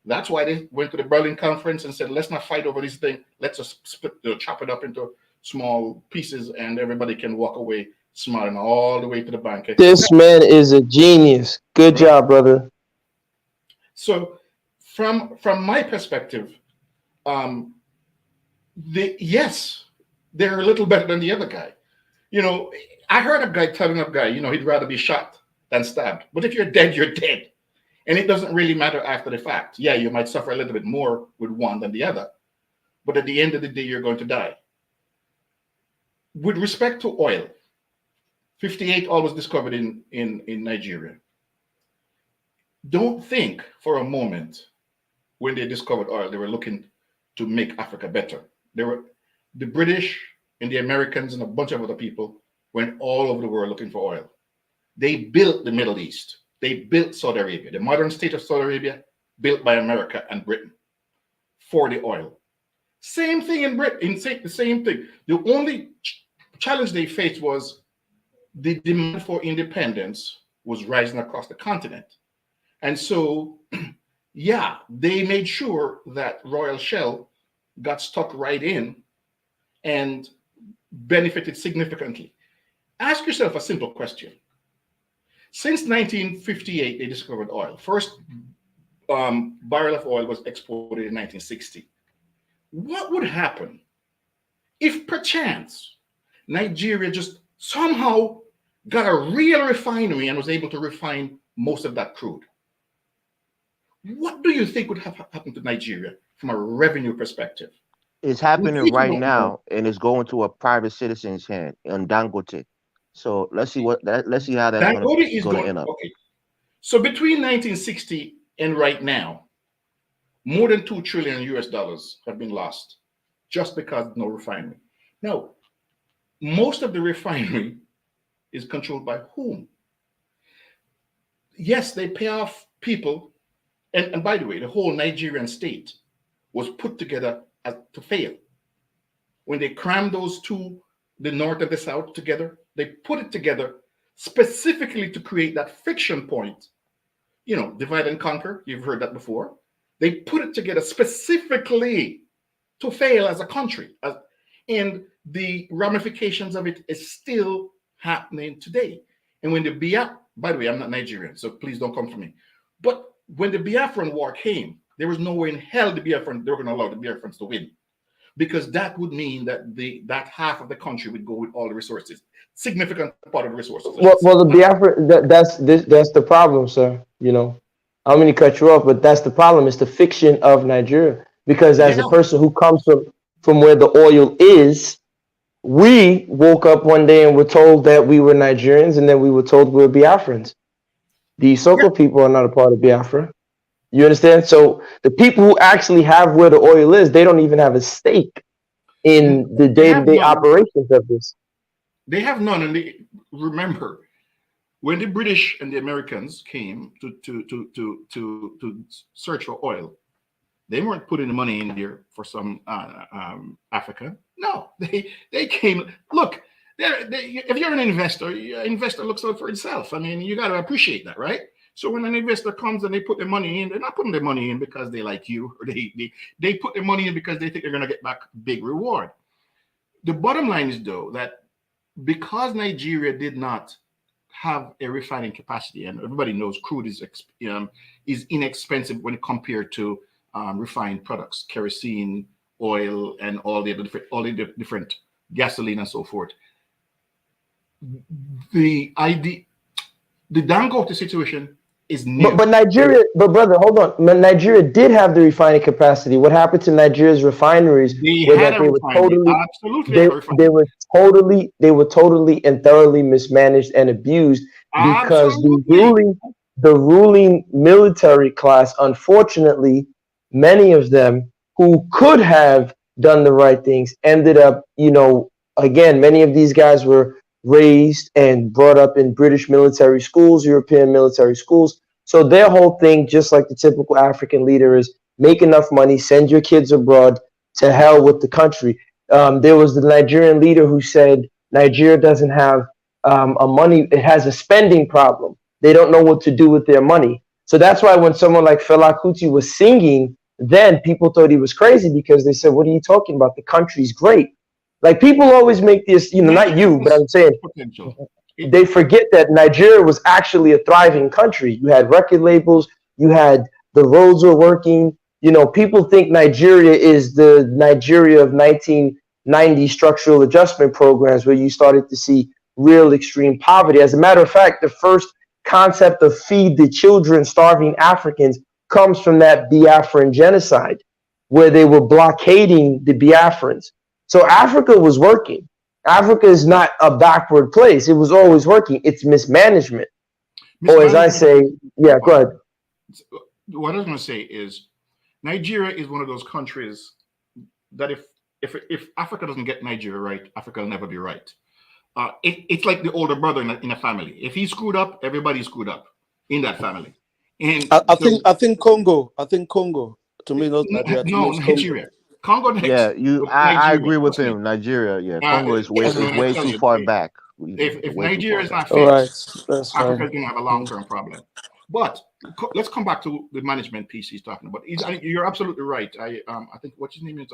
That's why they went to the Berlin Conference and said, let's not fight over this thing. Let's just chop it up into small pieces, and everybody can walk away smiling all the way to the bank. This man is a genius. Good Right. job, brother. So, from my perspective, um, yes, they're a little better than the other guy. You know, I heard a guy telling a guy, he'd rather be shot than stabbed. But if you're dead, you're dead. And it doesn't really matter after the fact. Yeah, you might suffer a little bit more with one than the other. But at the end of the day, you're going to die. With respect to oil, 58 oil was discovered in Nigeria. Don't think for a moment when they discovered oil, they were looking to make Africa better. The British and the Americans and a bunch of other people went all over the world looking for oil. They built the Middle East. They built Saudi Arabia. The modern state of Saudi Arabia, built by America and Britain for the oil. Same thing in Britain, the same thing. The only challenge they faced was the demand for independence was rising across the continent. And so, yeah, they made sure that Royal Shell got stuck right in and benefited significantly. Ask yourself a simple question. Since 1958, they discovered oil. First barrel of oil was exported in 1960. What would happen if perchance Nigeria just somehow got a real refinery and was able to refine most of that crude? What do you think would have happened to Nigeria from a revenue perspective? It's happening right now, and it's going to a private citizen's hand in Dangote. So let's see how that's Dangote is going to going end up. okay. So between 1960 and right now, more than $2 trillion US have been lost just because of no refinery. Now, most of the refinery is controlled by whom? Yes, they pay off people. And by the way, the whole Nigerian state was put together to fail. When they crammed those two, the North and the South, together, they put it together specifically to create that friction point. Divide and conquer. You've heard that before. They put it together specifically to fail as a country. And the ramifications of it is still happening today. And when by the way, I'm not Nigerian, so please don't come for me. But when the Biafran War came, there was no way in hell they were going to allow the Biafrans to win, because that would mean that that half of the country would go with all the resources, significant part of the resources. Well, the Biafra, that's the problem, sir. I'm going to cut you off, but that's the problem. It's the fiction of Nigeria, because as a person who comes from where the oil is, we woke up one day and were told that we were Nigerians, and then we were told we were Biafrans. The Isoko people are not a part of Biafra. You understand? So the people who actually have where the oil is, they don't even have a stake in the day-to-day operations of this. They have none. And remember, when the British and the Americans came to search for oil, they weren't putting the money in there for some Africa. No, they came. Look, if you're an investor looks out for itself. I mean, you got to appreciate that, right? So when an investor comes and they put their money in, they're not putting their money in because they like you, or they put their money in because they think they're going to get back big reward. The bottom line is, though, that because Nigeria did not have a refining capacity, and everybody knows crude is inexpensive when compared to refined products, kerosene, oil, and all the different gasoline and so forth. The Dangote situation is new. But Nigeria, brother, hold on. Nigeria did have the refining capacity. What happened to Nigeria's refineries? They were totally and thoroughly mismanaged and abused, because the ruling military class, unfortunately, many of them who could have done the right things ended up, again, many of these guys were raised and brought up in British military schools, European military schools. So their whole thing, just like the typical African leader, is make enough money, send your kids abroad, to hell with the country. There was the Nigerian leader who said Nigeria doesn't have a money. It has a spending problem. They don't know what to do with their money. So that's why when someone like Fela Kuti was singing, then people thought he was crazy because they said, "What are you talking about? The country's great." Like people always make this, not you, but I'm saying potential. they forget that Nigeria was actually a thriving country. You had record labels, you had the roads were working. People think Nigeria is the Nigeria of 1990 structural adjustment programs where you started to see real extreme poverty. As a matter of fact, the first concept of feed the children, starving Africans, comes from that Biafran genocide where they were blockading the Biafrans. So Africa was working. Africa is not a backward place. It was always working. It's mismanagement. Or as I say, yeah, go ahead. What I was going to say is Nigeria is one of those countries that if Africa doesn't get Nigeria right, Africa will never be right. It's like the older brother in a family. If he screwed up, everybody screwed up in that family. And I think Congo. To me, not Nigeria. No, Nigeria. Congo next. Yeah, I agree with Nigeria. him. Nigeria, yeah, Congo is way too far back. If Nigeria is not fixed, Africa is going to have a long-term problem. But let's come back to the management piece he's talking about. You're absolutely right. I think what's his name is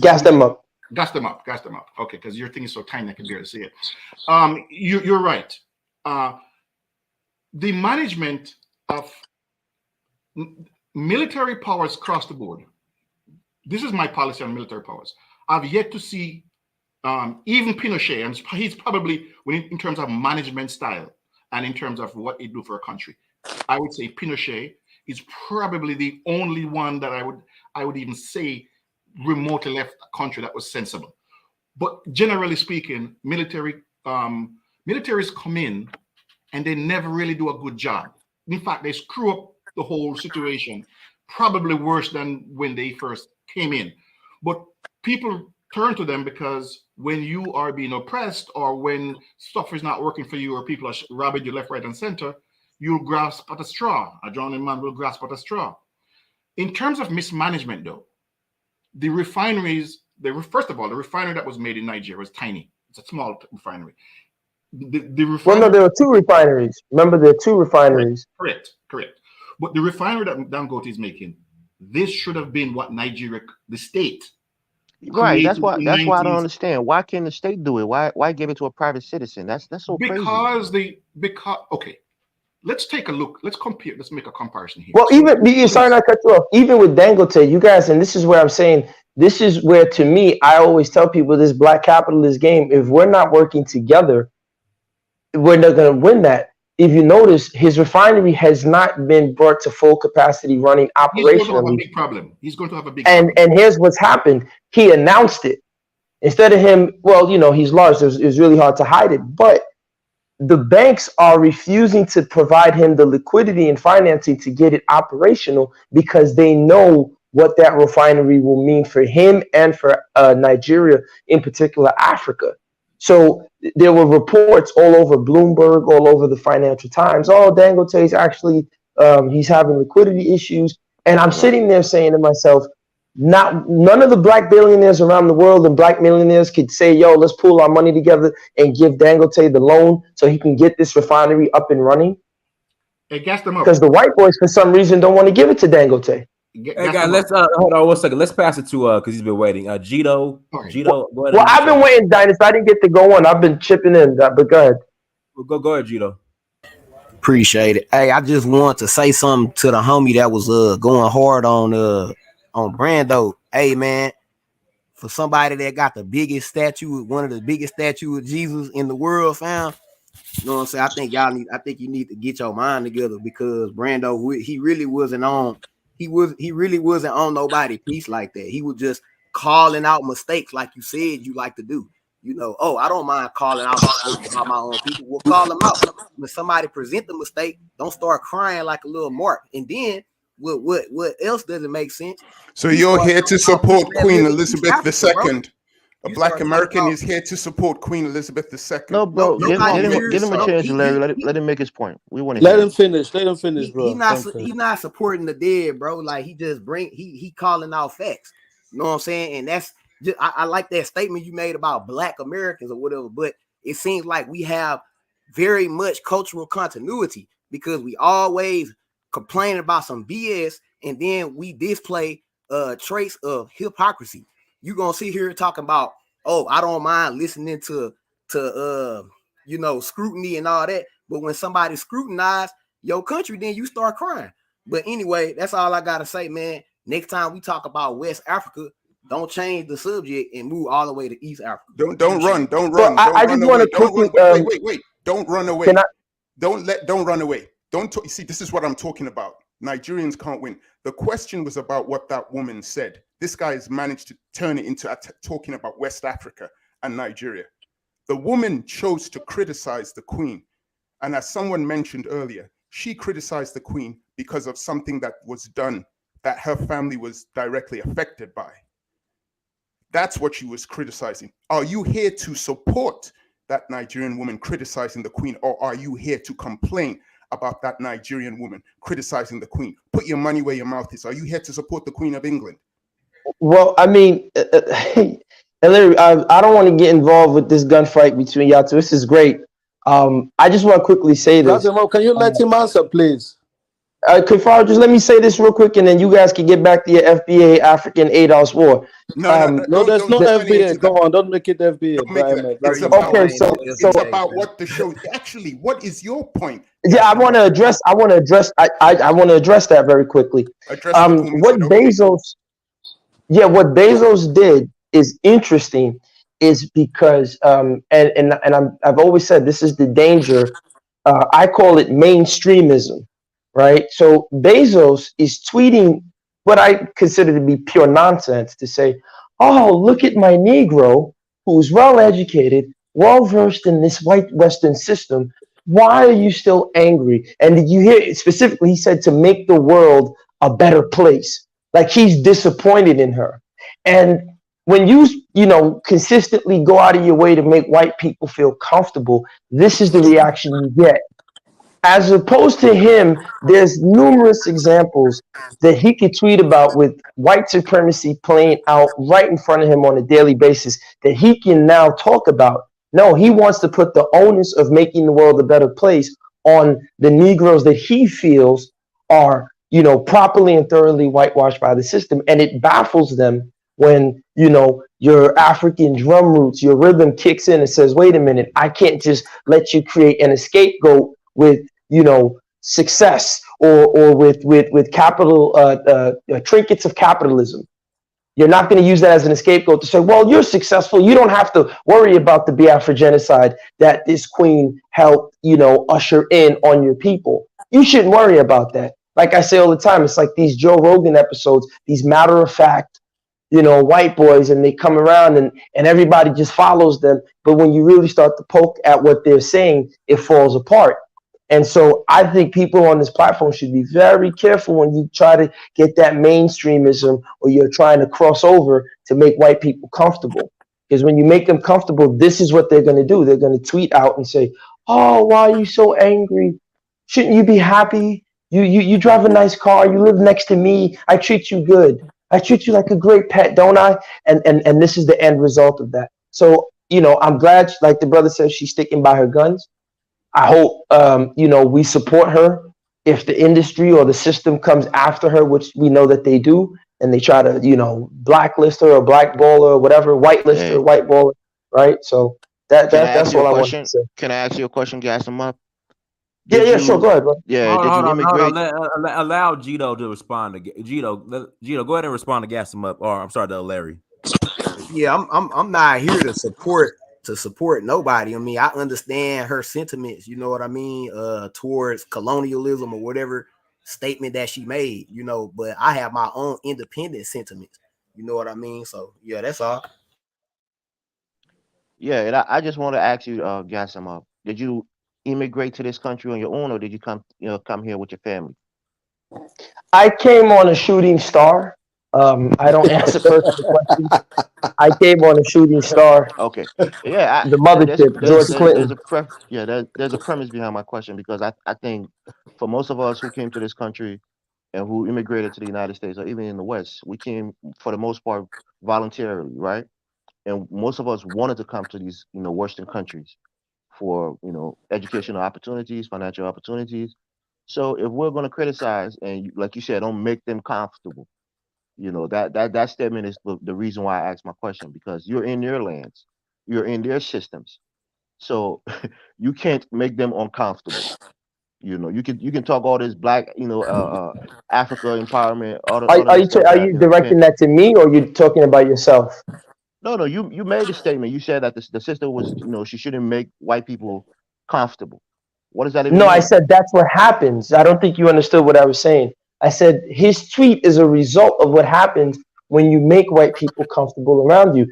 Gas them up. Gas them up. Okay, because your thing is so tiny I can barely see it. You're right. The management of military powers across the board. This is my policy on military powers. I've yet to see even Pinochet, and he's probably, in terms of management style and in terms of what he do for a country, I would say Pinochet is probably the only one that I would even say remotely left a country that was sensible. But generally speaking, militaries come in and they never really do a good job. In fact, they screw up the whole situation, probably worse than when they first came in. But people turn to them because when you are being oppressed or when stuff is not working for you or people are robbing you left, right, and center, you'll grasp at a straw. A drowning man will grasp at a straw. In terms of mismanagement, though, the refineries, first of all, the refinery that was made in Nigeria was tiny. It's a small refinery. Well, no, there were two refineries. Remember, there are two refineries. Correct. But the refinery that Dangote is making, this should have been what Nigeria, the state. Right. That's why I don't understand. Why can't the state do it? Why give it to a private citizen? That's so crazy. Okay. Let's take a look. Let's compare. Let's make a comparison here. Well, sorry not cut you off. Even with Dangote, you guys, and this is where I'm saying, this is where, to me, I always tell people this black capitalist game, if we're not working together, we're not going to win that. If you notice, his refinery has not been brought to full capacity running operationally. He's going to have a big problem. And here's what's happened. He announced it. Instead of him, he's large. It's really hard to hide it. But the banks are refusing to provide him the liquidity and financing to get it operational because they know what that refinery will mean for him and for Nigeria, in particular, Africa. So there were reports all over Bloomberg, all over the Financial Times. Oh, Dangote's actually, he's having liquidity issues. And I'm sitting there saying to myself, none of the black billionaires around the world and black millionaires could say, yo, let's pool our money together and give Dangote the loan so he can get this refinery up and running. Because the white boys, for some reason, don't want to give it to Dangote. Hey guys, let's hold on 1 second. Let's pass it to because he's been waiting. Gito, go ahead. Well, I've been waiting, Dynasty. I didn't get to go on. I've been chipping in, but go ahead. Go ahead, Gito. Appreciate it. Hey, I just want to say something to the homie that was going hard on Brando. Hey man, for somebody that got the biggest statue, one of the biggest statues of Jesus in the world found. You know what I'm saying? I think you need to get your mind together because Brando, he really wasn't on. He really wasn't on nobody piece like that. He was just calling out mistakes like you said you like to do. I don't mind calling out mistakes about my own people. We'll call them out. When somebody present the mistake, don't start crying like a little mark. And then what else doesn't make sense? So you're here to support Queen Elizabeth II. A black American is here to support Queen Elizabeth II. No, bro. Give him a chance, Larry. Let him make his point. We want to let him finish. Let him finish, bro. He's not supporting the dead, bro. Like he calling out facts. You know what I'm saying? And that's just I like that statement you made about black Americans or whatever. But it seems like we have very much cultural continuity because we always complain about some BS and then we display traits of hypocrisy. You gonna sit here talking about, oh, I don't mind listening to scrutiny and all that, but when somebody scrutinize your country, then you start crying. But anyway, that's all I gotta say, man. Next time we talk about West Africa, don't change the subject and move all the way to East Africa. Don't run. I just want to quickly. Wait. Don't run away. Don't run away. You see, this is what I'm talking about. Nigerians can't win. The question was about what that woman said. This guy has managed to turn it into talking about West Africa and Nigeria. The woman chose to criticize the Queen. And as someone mentioned earlier, she criticized the Queen because of something that was done that her family was directly affected by. That's what she was criticizing. Are you here to support that Nigerian woman criticizing the Queen, or are you here to complain about that Nigerian woman criticizing the Queen? Put your money where your mouth is. Are you here to support the Queen of England? Well, I mean, Larry, I don't want to get involved with this gunfight between y'all two. This is great. I just want to quickly say this. Can you let him answer, please? Kafar, just let me say this real quick, and then you guys can get back to your FBA African ADOS war. No, there's no FBA. Come on, don't make it FBA. It's about what the show. Actually, what is your point? Yeah, I want to address that very quickly. What Bezos did is interesting, is because I've always said this is the danger. I call it mainstreamism, right? So Bezos is tweeting what I consider to be pure nonsense to say, oh, look at my Negro who's well educated, well versed in this white Western system. Why are you still angry? And did you hear specifically? He said to make the world a better place. Like he's disappointed in her. And when you consistently go out of your way to make white people feel comfortable, this is the reaction you get. As opposed to him, there's numerous examples that he could tweet about with white supremacy playing out right in front of him on a daily basis that he can now talk about. No, he wants to put the onus of making the world a better place on the Negroes that he feels are, properly and thoroughly whitewashed by the system. And it baffles them when, your African drum roots, your rhythm kicks in and says, wait a minute, I can't just let you create an scapegoat with, success or with capital trinkets of capitalism. You're not going to use that as an scapegoat to say, well, you're successful. You don't have to worry about the Biafra genocide that this queen helped, usher in on your people. You shouldn't worry about that. Like I say all the time, it's like these Joe Rogan episodes, these matter of fact, white boys, and they come around and everybody just follows them. But when you really start to poke at what they're saying, it falls apart. And so I think people on this platform should be very careful when you try to get that mainstreamism or you're trying to cross over to make white people comfortable. Because when you make them comfortable, this is what they're going to do. They're going to tweet out and say, oh, why are you so angry? Shouldn't you be happy? You drive a nice car. You live next to me. I treat you good. I treat you like a great pet, don't I? And this is the end result of that. So, I'm glad, like the brother says, she's sticking by her guns. I hope, we support her. If the industry or the system comes after her, which we know that they do, and they try to, blacklist her or blackball her or whatever, whitelist her, whiteball her, right? So that's all I want to say. Can I ask you a question, gas them up? Yeah, sure. Go ahead, bro. Yeah, hold on. Allow Gito to respond to Gito. Go ahead and respond to gas him up. Or I'm sorry, to Larry. Yeah, I'm not here to support nobody. I mean, I understand her sentiments, you know what I mean, towards colonialism or whatever statement that she made, but I have my own independent sentiments, you know what I mean? So yeah, that's all. Yeah, and I just want to ask you, Gassama, did you immigrate to this country on your own, or did you come here with your family? I came on a shooting star. I don't answer personal questions. I came on a shooting star. Okay. Yeah. The mothership, George Clinton. There's a premise behind my question, because I think for most of us who came to this country and who immigrated to the United States or even in the West, we came for the most part voluntarily, right? And most of us wanted to come to these, Western countries. for educational opportunities, financial opportunities. So if we're going to criticize and like you said, don't make them comfortable, that statement is the reason why I asked my question, because you're in their lands, you're in their systems, so you can't make them uncomfortable. You can talk all this black, Africa empowerment, all of this stuff Are that you you can't. directing that to me, or you talking about yourself? No, you made a statement. You said that the sister was, she shouldn't make white people comfortable. What does that even No, I mean? said that's what happens. I don't think you understood what I was saying. I said his tweet is a result of what happens when you make white people comfortable around you.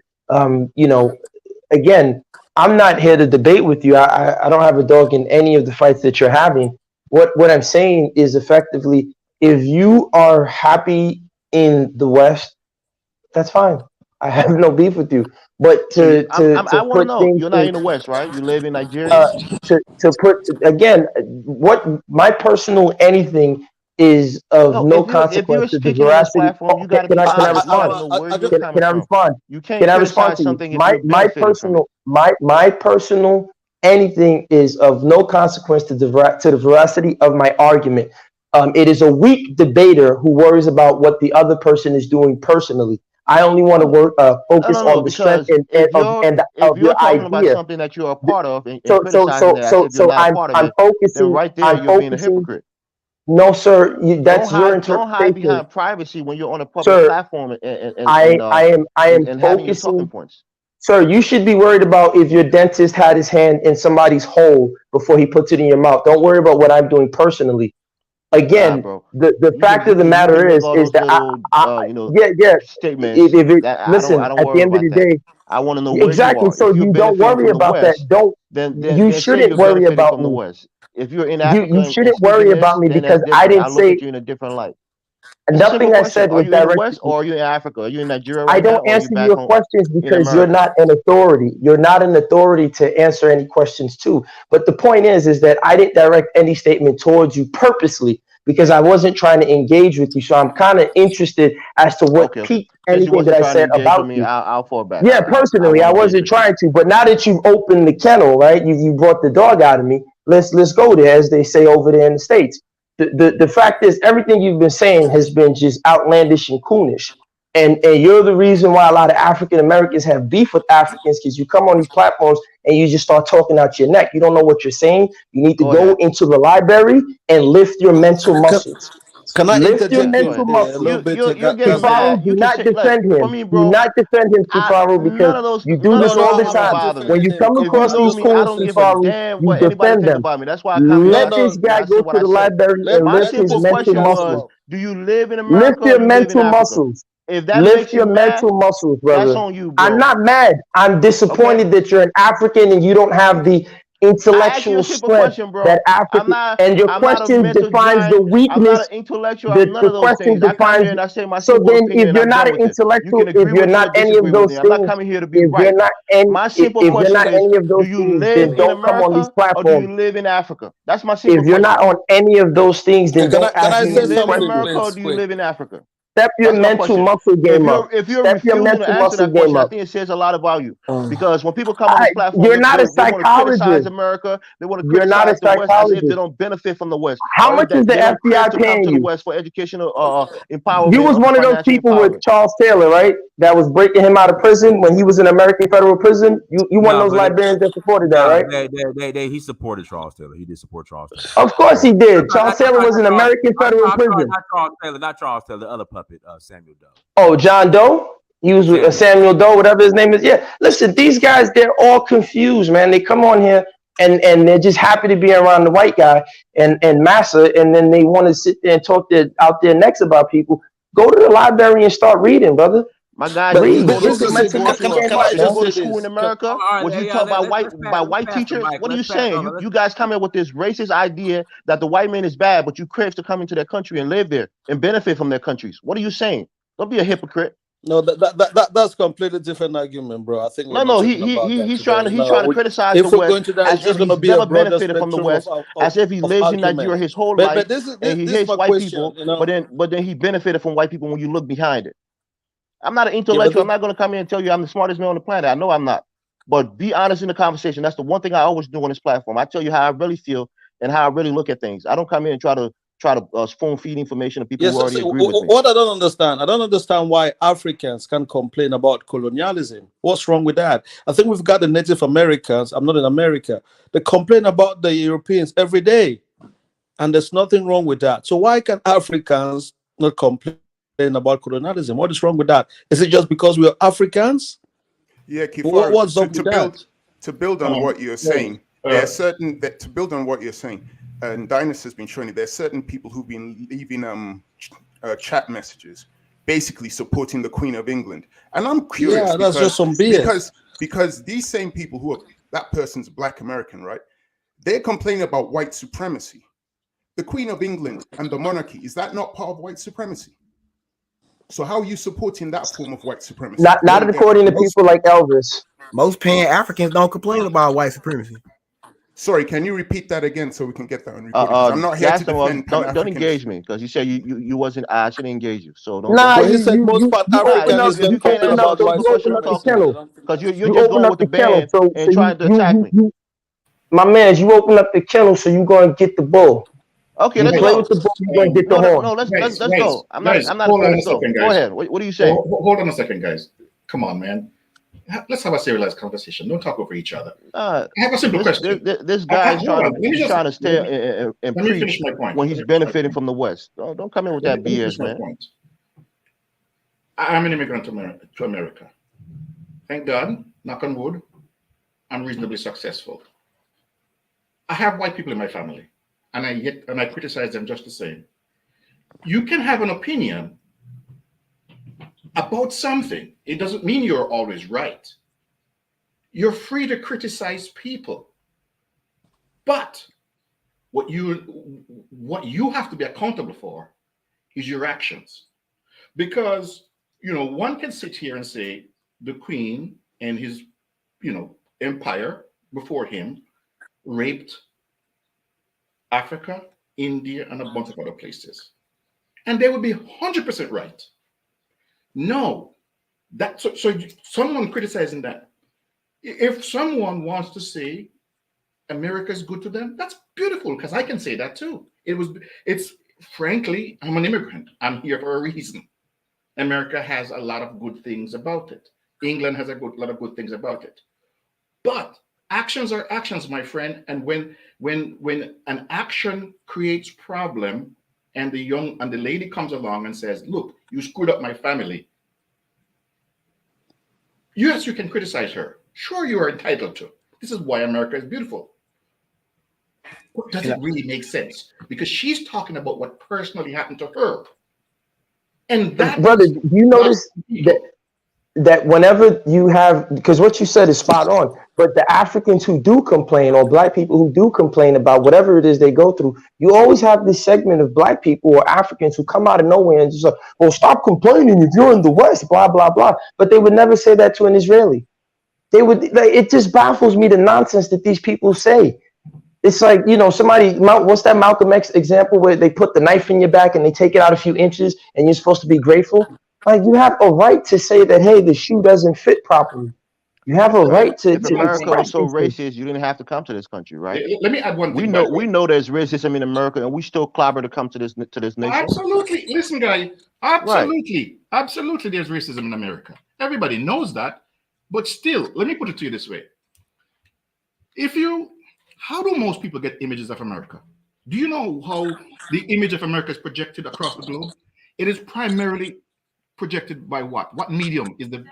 Again, I'm not here to debate with you. I don't have a dog in any of the fights that you're having. What I'm saying is effectively, if you are happy in the West, that's fine. I have no beef with you. But So you, to I want to put know. things You're not in in the West, right? You live in Nigeria. uh, to put again what my personal anything is of No, no if you're consequence to the speaking on this veracity. platform, Oh, you got to be can I honest. I respond? want to know where you're Can coming I from. respond? You Can can't I respond criticize to you? something if you're My benefiting from it. personal my personal anything is of no consequence to the veracity of my argument. It is a weak debater who worries about what the other person is doing personally. I only want to focus No, on the strength because if of you're your talking about idea. something that you're a part of and So so criticizing so it as so if you're so not a part of I'm it, then focusing. right there I'm you're being a focusing. hypocrite. No, sir, Don't that's your hide interpretation, behind privacy when you're on a public sir. platform and having your talking Focusing, points. sir. You should be worried about if your dentist had his hand in somebody's hole before he puts it in your mouth. Don't worry about what I'm doing personally. Nah, Again, bro. the You can fact you of the can you can matter make all is those that little yeah. statements If it that I listen don't at worry the end of about the that. day, I want to know where you exactly. are. So If you're you don't benefiting worry from the about that. West, Don't then you say shouldn't you're worry benefiting about from the me. West. If you're in You Africa and shouldn't speaking worry about this, me then that's because I different. I didn't look at say you in a different light. It's a simple nothing I question. said Are was you in the directed. West or are you in Africa? Are you in Nigeria I right now don't or are you answer back your home questions in because you're America? not an authority. You're not an authority to answer any questions too. But the point is that I didn't direct any statement towards you purposely because I wasn't trying to engage with you. So I'm kind of interested as to what Okay. piqued Since you anything that wasn't I trying to said engage with about me, you. I'll fall back. Yeah, I personally, won't I engage wasn't with you. trying to. But now that you've opened the kennel, right? You brought the dog out of me. Let's go there, as they say over there in the States. The fact is, everything you've been saying has been just outlandish and coonish. And you're the reason why a lot of African Americans have beef with Africans because you come on these platforms and you just start talking out your neck. You don't know what you're saying. You need to Go go ahead. into the library and lift your mental Can, muscles. can I Lift your interject Go mental ahead. a muscles. little bit? You're getting Tufaru, mad. do You can not say like defend for him. me, Do bro. not defend him, Tufaru, because you do None No, of this those all no, the things I'm are not time. bothering me. When you defending him. come If you across know these me, I coons, don't give a Tufaru, damn you what anybody defend think them. about me. That's why I come No, Let here no. this and guy I say go what to I the say. library Let and My lift let his simple me mental question finish, was, muscles. bro. do you live in Lift America or your you live in mental Africa? muscles. If that Lift makes you your mad, mental muscles, that's brother. on you, I'm bro. not mad. I'm Okay? disappointed that you're an African and you don't have the I asked you a intellectual simple strength question, that bro. African and your I'm not a question mental defines the giant. I'm not weakness. an intellectual. I'm none The of those question things. I come defines. here and I say my So simple then, opinion if and you're I'm not done an with it. You intellectual, can if agree you're with me not or any of disagree with me. those I'm not things, coming here to be if you're right. not any, My simple if you're question not is, any of do those you things, live then in don't come on these America or do platforms. you live in Africa? That's my simple If you're not question. on any of those things, then don't Can ask I Do me you say any live in something, questions. America or please, do you quick? live in Africa? Step your That's my mental question. muscle game up. If you're Step your refusing to mental answer muscle that game question, I up. think it says a lot about you. Because when people come on this platform, You're not a they want to criticize psychologist. America. They want to You're not a criticize the West as if they psychologist. don't benefit from the West How or if much is the they don't crave FBI to come paying to the you? West for educational You empowerment was or one of those financial people with empowerment. Charles Taylor, right? That was breaking him out of prison when he was in American federal prison. You one of No, those but librarians that supported that, no, right? he supported Charles Taylor. He did support Charles Taylor. Of course he No, did. no, Charles Taylor was in American federal prison. not Charles Taylor, not Charles Taylor, the other puppet, Samuel Doe. Oh, John Doe. He was with Samuel. Samuel Doe, whatever his name is. Yeah. Listen, these guys, they're all confused, man. They come on here and they're just happy to be around the white guy and Massa, and then they want to sit there and talk out their necks about people. Go to the library and start reading, brother. My guy, But Read. Get your business. mental muscle game Can up, I did you man. just go say to school in this? America? All right, Was you yeah, taught by let's white pass the teachers? mic. What are you Let's pass. saying? Hold on, You guys come in with this racist idea that the white man is bad, but you crave to come into their country and live there and benefit from their countries. What are you saying? Don't be a hypocrite. No, that's completely different argument, bro. I think we're No, not no, talking about that he's today. trying to criticize the If we're West going to that, it's as just if going to he's be a never broader benefited from the spectrum West, as if he of lives in Nigeria argument. his whole But life this is and he this is hates my white question. people, but then he benefited from white people when you look behind it. I'm not an Yeah, but intellectual. I'm not going to come here and tell you I'm the smartest man on the planet. I know I'm not. but be honest in the conversation. That's the one thing I always do on this platform. I tell you how I really feel and how I really look at things. I don't come in and try to spoon feed information to people Yes, who already agree with me. what I don't understand why Africans can complain about colonialism. What's wrong with that? I think we've got the Native Americans. I'm not in America. They complain about the Europeans every day, and there's nothing wrong with that. So why can Africans not complain about colonialism? What is wrong with that? Is it just because we are Africans? Yeah, Kifar, What's up with that? To build on what you're saying, there are certain that to build on what you're saying, and Dynast has been showing you, there's certain people who've been leaving chat messages, basically supporting the Queen of England, and I'm curious. Yeah, that's just some BS. Because these same people who are, that person's Black American, right? They're complaining about white supremacy. The Queen of England and the monarchy, is that not part of white supremacy? So how are you supporting that form of white supremacy? Not according to people like Elvis. Most Pan-Africans don't complain about white supremacy. Sorry, can you repeat that again so we can get that on record? I'm not here to defend don't engage me, because you said you wasn't. I shouldn't engage you. So don't. Nah, he said most Pan-Africans you can't about white supremacy because you're just going with the band and trying to attack me. My man, you open up the kennel, so you gonna get the bull. Okay, let's play go. with the bull, you gonna get the horn. No, let's go. I'm not. Hold on a second, guys. Go ahead. What are you saying? Hold on a second, guys. Come on, man. Let's have a serialized conversation. Don't talk over each other. I have a simple question. This guy's trying to stay and preach when he's benefiting from the West. Don't come in with that BS, man. I'm an immigrant to America. Thank God, knock on wood, I'm reasonably successful. I have white people in my family, and I criticize them just the same. You can have an opinion about something. It doesn't mean you're always right. You're free to criticize people. But what you have to be accountable for is your actions. Because, one can sit here and say the Queen and his, empire before him raped Africa, India, and a bunch of other places. And they would be 100% right. No, so someone criticizing that. If someone wants to say America is good to them, that's beautiful, because I can say that too. It's frankly, I'm an immigrant. I'm here for a reason. America has a lot of good things about it. England has a lot of good things about it. But actions are actions, my friend. And when an action creates problem, and the lady comes along and says, "Look, you screwed up my family." Yes, you can criticize her. Sure, you are entitled to. This is why America is beautiful. But does it really make sense? Because she's talking about what personally happened to her. And that, brother, do you notice that whenever you have, because what you said is spot on, but the Africans who do complain, or Black people who do complain about whatever it is they go through, you always have this segment of Black people or Africans who come out of nowhere and just like, well, stop complaining if you're in the West, blah, blah, blah. But they would never say that to an Israeli. They would, it just baffles me, the nonsense that these people say. It's like, what's that Malcolm X example where they put the knife in your back and they take it out a few inches and you're supposed to be grateful? Like, you have a right to say that, hey, the shoe doesn't fit properly. You have a right to. If America was so racist, you didn't have to come to this country, right? Let me add one thing. We know there's racism in America, and we still clobber to come to this nation. Absolutely. Listen, guy. Absolutely. Right. Absolutely, there's racism in America. Everybody knows that. But still, let me put it to you this way. How do most people get images of America? Do you know how the image of America is projected across the globe? It is primarily projected by what? What medium is the?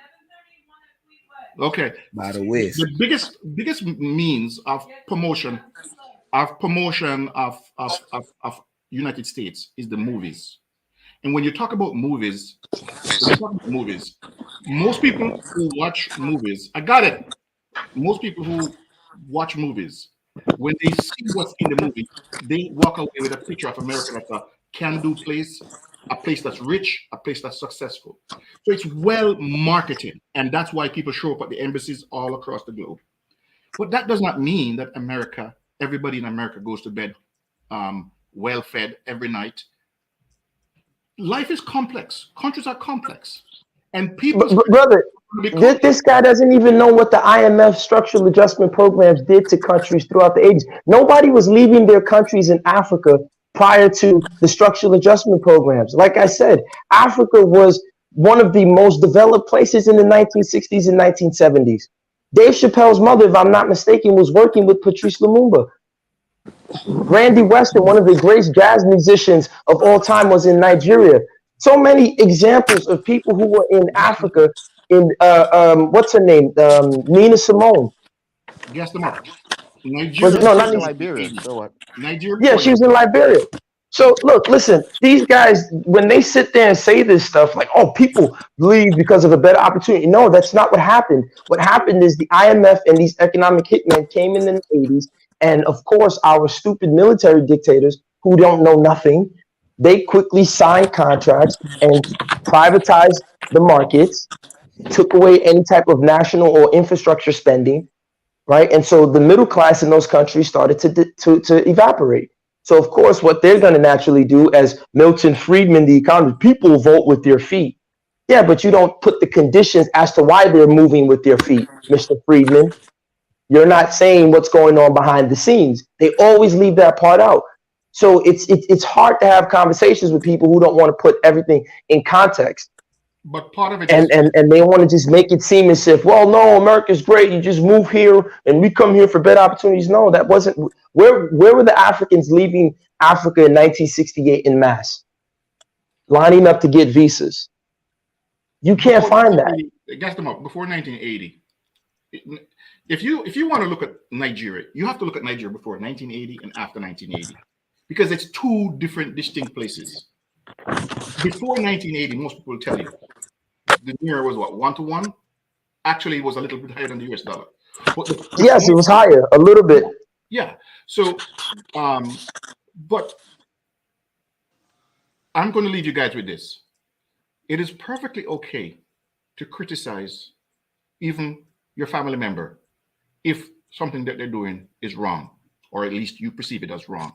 Okay. By the West. The biggest means of promotion of United States is the movies. And when you talk about movies, most people who watch movies, I got it. Most people who watch movies, when they see what's in the movie, they walk away with a picture of America that's a can-do place, a place that's rich, a place that's successful. So it's well marketed, and that's why people show up at the embassies all across the globe. But that does not mean that everybody in America goes to bed well-fed every night. Life is complex. Countries are complex. And people, brother, This guy doesn't even know what the IMF structural adjustment programs did to countries throughout the ages. Nobody was leaving their countries in Africa prior to the structural adjustment programs. Like I said, Africa was one of the most developed places in the 1960s and 1970s. Dave Chappelle's mother, if I'm not mistaken, was working with Patrice Lumumba. Randy Weston, one of the great jazz musicians of all time, was in Nigeria. So many examples of people who were in Africa. In what's her name? Nina Simone. Guess them up. Was Nigeria. it, no, She not was in Nina. Liberia. So what? Nigeria. Yeah, she was in Liberia. So look, listen, these guys, when they sit there and say this stuff like, oh, people leave because of a better opportunity. No, that's not what happened. What happened is the IMF and these economic hitmen came in the 80s. And of course, our stupid military dictators who don't know nothing, they quickly signed contracts and privatized the markets, took away any type of national or infrastructure spending, right? And so the middle class in those countries started to evaporate. So of course, what they're going to naturally do, as Milton Friedman, the economist, people vote with their feet. Yeah, but you don't put the conditions as to why they're moving with their feet, Mr. Friedman. You're not saying what's going on behind the scenes. They always leave that part out. So it's hard to have conversations with people who don't want to put everything in context. But part of it And is they want to just make it seem as if, well, no, America's great. You just move here and we come here for better opportunities. No, that wasn't. Where were the Africans leaving Africa in 1968 in mass, lining up to get visas? You can't find that. Guess them up before 1980. If you want to look at Nigeria, you have to look at Nigeria before 1980 and after 1980, because it's two different distinct places. Before 1980, most people will tell you the Naira was what, 1-to-1? Actually, it was a little bit higher than the US dollar. Yes, it was higher, a little bit. Yeah. So, but I'm going to leave you guys with this. It is perfectly okay to criticize even your family member if something that they're doing is wrong, or at least you perceive it as wrong.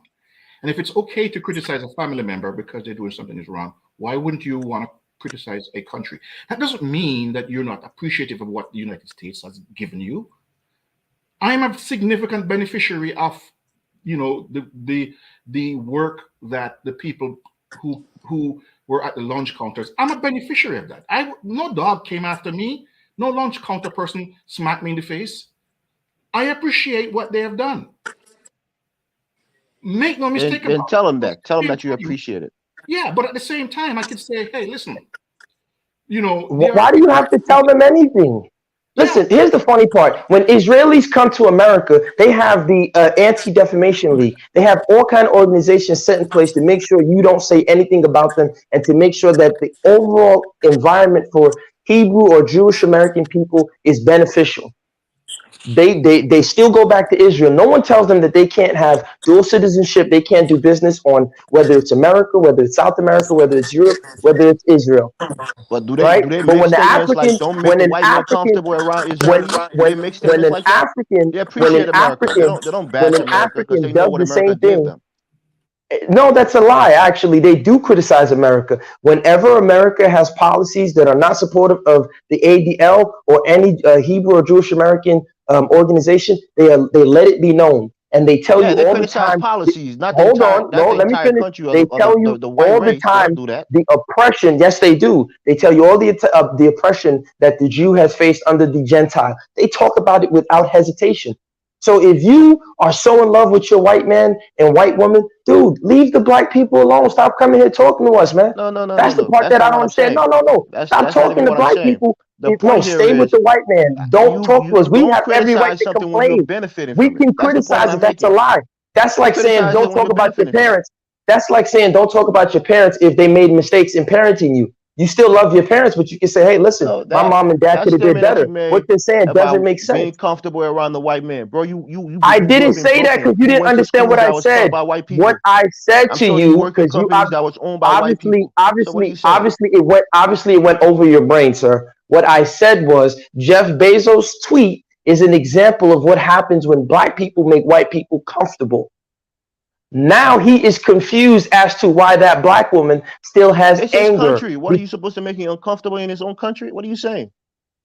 And if it's okay to criticize a family member because they're doing something is wrong, why wouldn't you want to criticize a country? That doesn't mean that you're not appreciative of what the United States has given you. I'm a significant beneficiary of, the work that the people who were at the lunch counters. I'm a beneficiary of that. No dog came after me. No lunch counter person smacked me in the face. I appreciate what they have done. Make no mistake about it. Tell them that. Tell them that you appreciate it. Yeah, but at the same time, I could say, hey, listen, why do you have to tell them anything? Listen, here's the funny part. When Israelis come to America, they have the Anti-Defamation League. They have all kind of organizations set in place to make sure you don't say anything about them and to make sure that the overall environment for Hebrew or Jewish American people is beneficial. They still go back to Israel. No one tells them that they can't have dual citizenship. They can't do business on whether it's America, whether it's South America, whether it's Europe, whether it's Israel. But do they make statements like don't make the white man comfortable around Israel? Do they make statements like that? They appreciate America. They don't bash America because they know what America gave them. No, that's a lie. Actually, they do criticize America. Whenever America has policies that are not supportive of the ADL or any Hebrew or Jewish American organization, they let it be known. And they tell you all the time. Policies, not hold on, no, let me finish. They tell you all the time the oppression. Yes, they do. They tell you all the oppression that the Jew has faced under the Gentile. They talk about it without hesitation. So if you are so in love with your white man and white woman, dude, leave the black people alone. Stop coming here talking to us, man. No. That's the part that I don't understand. No. Stop talking to black people. No, stay with the white man. Don't talk to us. We have every right to complain. We can criticize it. That's a lie. That's like saying don't talk about your parents. That's like saying don't talk about your parents if they made mistakes in parenting you. You still love your parents, but you can say, hey, listen, my mom and dad could have did better. What you're saying doesn't make sense. Being comfortable around the white man. Bro, I didn't say that because you didn't understand what I said. What I said to you, because you obviously it went over your brain, sir. What I said was Jeff Bezos' tweet is an example of what happens when black people make white people comfortable. Now he is confused as to why that black woman still has it's anger. His country. What are you supposed to make him uncomfortable in his own country? What are you saying?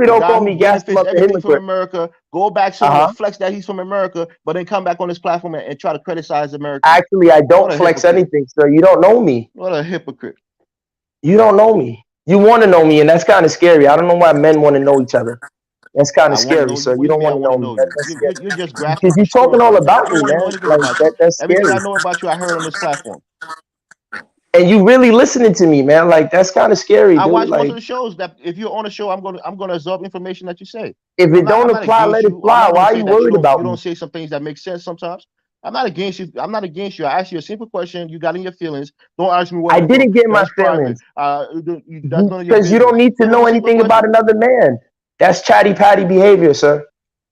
definitely The don't guy call who me gassed him benefits up a everything from hypocrite. America, go back somewhere, flex that he's from America, but then come back on this platform and try to criticize America. Actually, I don't What a flex hypocrite. anything, sir. You don't know me. What a hypocrite. You don't know me. You want to know me, and that's kind of scary. I don't know why men want to know each other. That's kind I of want to scary, know you. sir. What You do you don't mean I want to want know to me. know you? That's scary. You're just grasping Because for you're talking straws all right now. about I don't me, want to know man. anything Like about you. that's Everything scary. I know about you, I heard on this platform. And you really listening to me, man. Like that's kind of scary, I dude. watch most of Like the shows that if you're on a show, I'm gonna absorb information that you say. if it don't I'm not apply, against let it you. I'm fly. not Why gonna are say you that worried you about don't me? say some things that make sense sometimes. I'm not against you. I'm not against you. I asked you a simple question. You got in your feelings. Don't ask me where I I'm from. didn't get my That's private. feelings That's none of your because you business. don't need to It was know a simple anything about question. another man. That's chatty patty behavior, sir.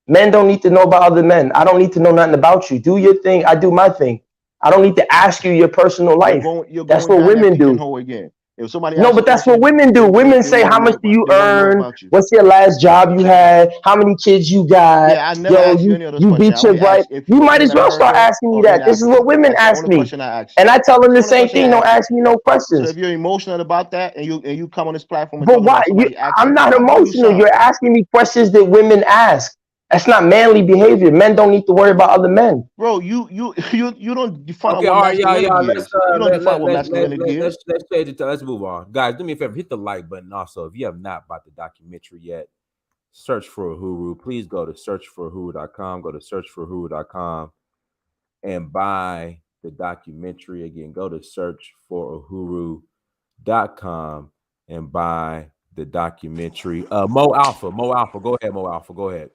Men don't need to know about other men. I don't need to know nothing about you. Do your thing. I do my thing. I don't need to ask you your personal life. You're That's going what down that women do. pigeonhole again. If somebody No, asks a but that's what question, women do. Women say, want how to much know do you they want to know earn? about you. What's your last job you had? How many kids you got? Yeah, I never Yo, asked you any of those you questions. I beat your only wife. asked if You you were might in as well start America asking me or in that. This is Africa. what women That's the ask only me. question I asked you. And I tell them the That's the only same question I thing. Don't asked you. ask me no So questions. if you're emotional about that and you come on this platform and But talking why? about somebody I'm accent, not how dumb you emotional. sound. You're asking me questions that women ask. That's not manly behavior. Men don't need to worry about other men. Bro, you don't define Okay, what all right, y'all. masculinity is. You don't define what masculinity is. Let's change it. Let's move on, guys. Do me a favor, hit the like button. Also, if you have not bought the documentary yet, Search for Uhuru. Please go to searchforuhuru.com. Go to searchforuhuru.com and buy the documentary. Again, go to searchforuhuru.com and buy the documentary. Mo Alpha, go ahead, Mo Alpha, go ahead.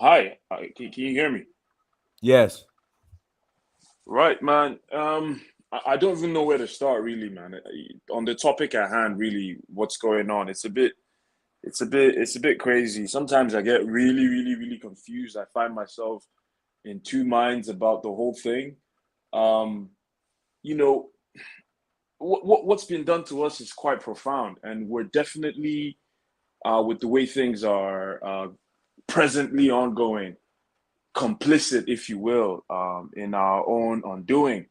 Hi, can you hear me? Yes. Right, man. I don't even know where to start, really, man. On the topic at hand, really, what's going on? It's a bit crazy. Sometimes I get really, really, really confused. I find myself in two minds about the whole thing. You know, what's been done to us is quite profound, and we're definitely, with the way things are presently ongoing, complicit, if you will, in our own undoing.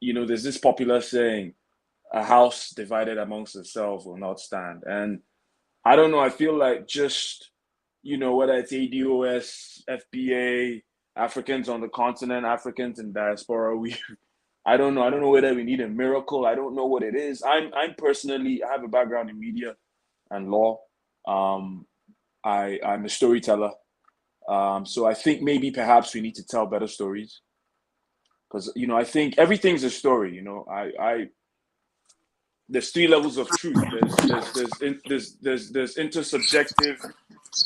There's this popular saying, a house divided amongst itself will not stand. And I don't know, I feel like just, whether it's ADOS, FBA, Africans on the continent, Africans in diaspora, I don't know whether we need a miracle. I don't know what it is. I'm personally, I have a background in media and law. I'm a storyteller. So I think maybe perhaps we need to tell better stories, because I think everything's a story. There's three levels of truth. There's intersubjective,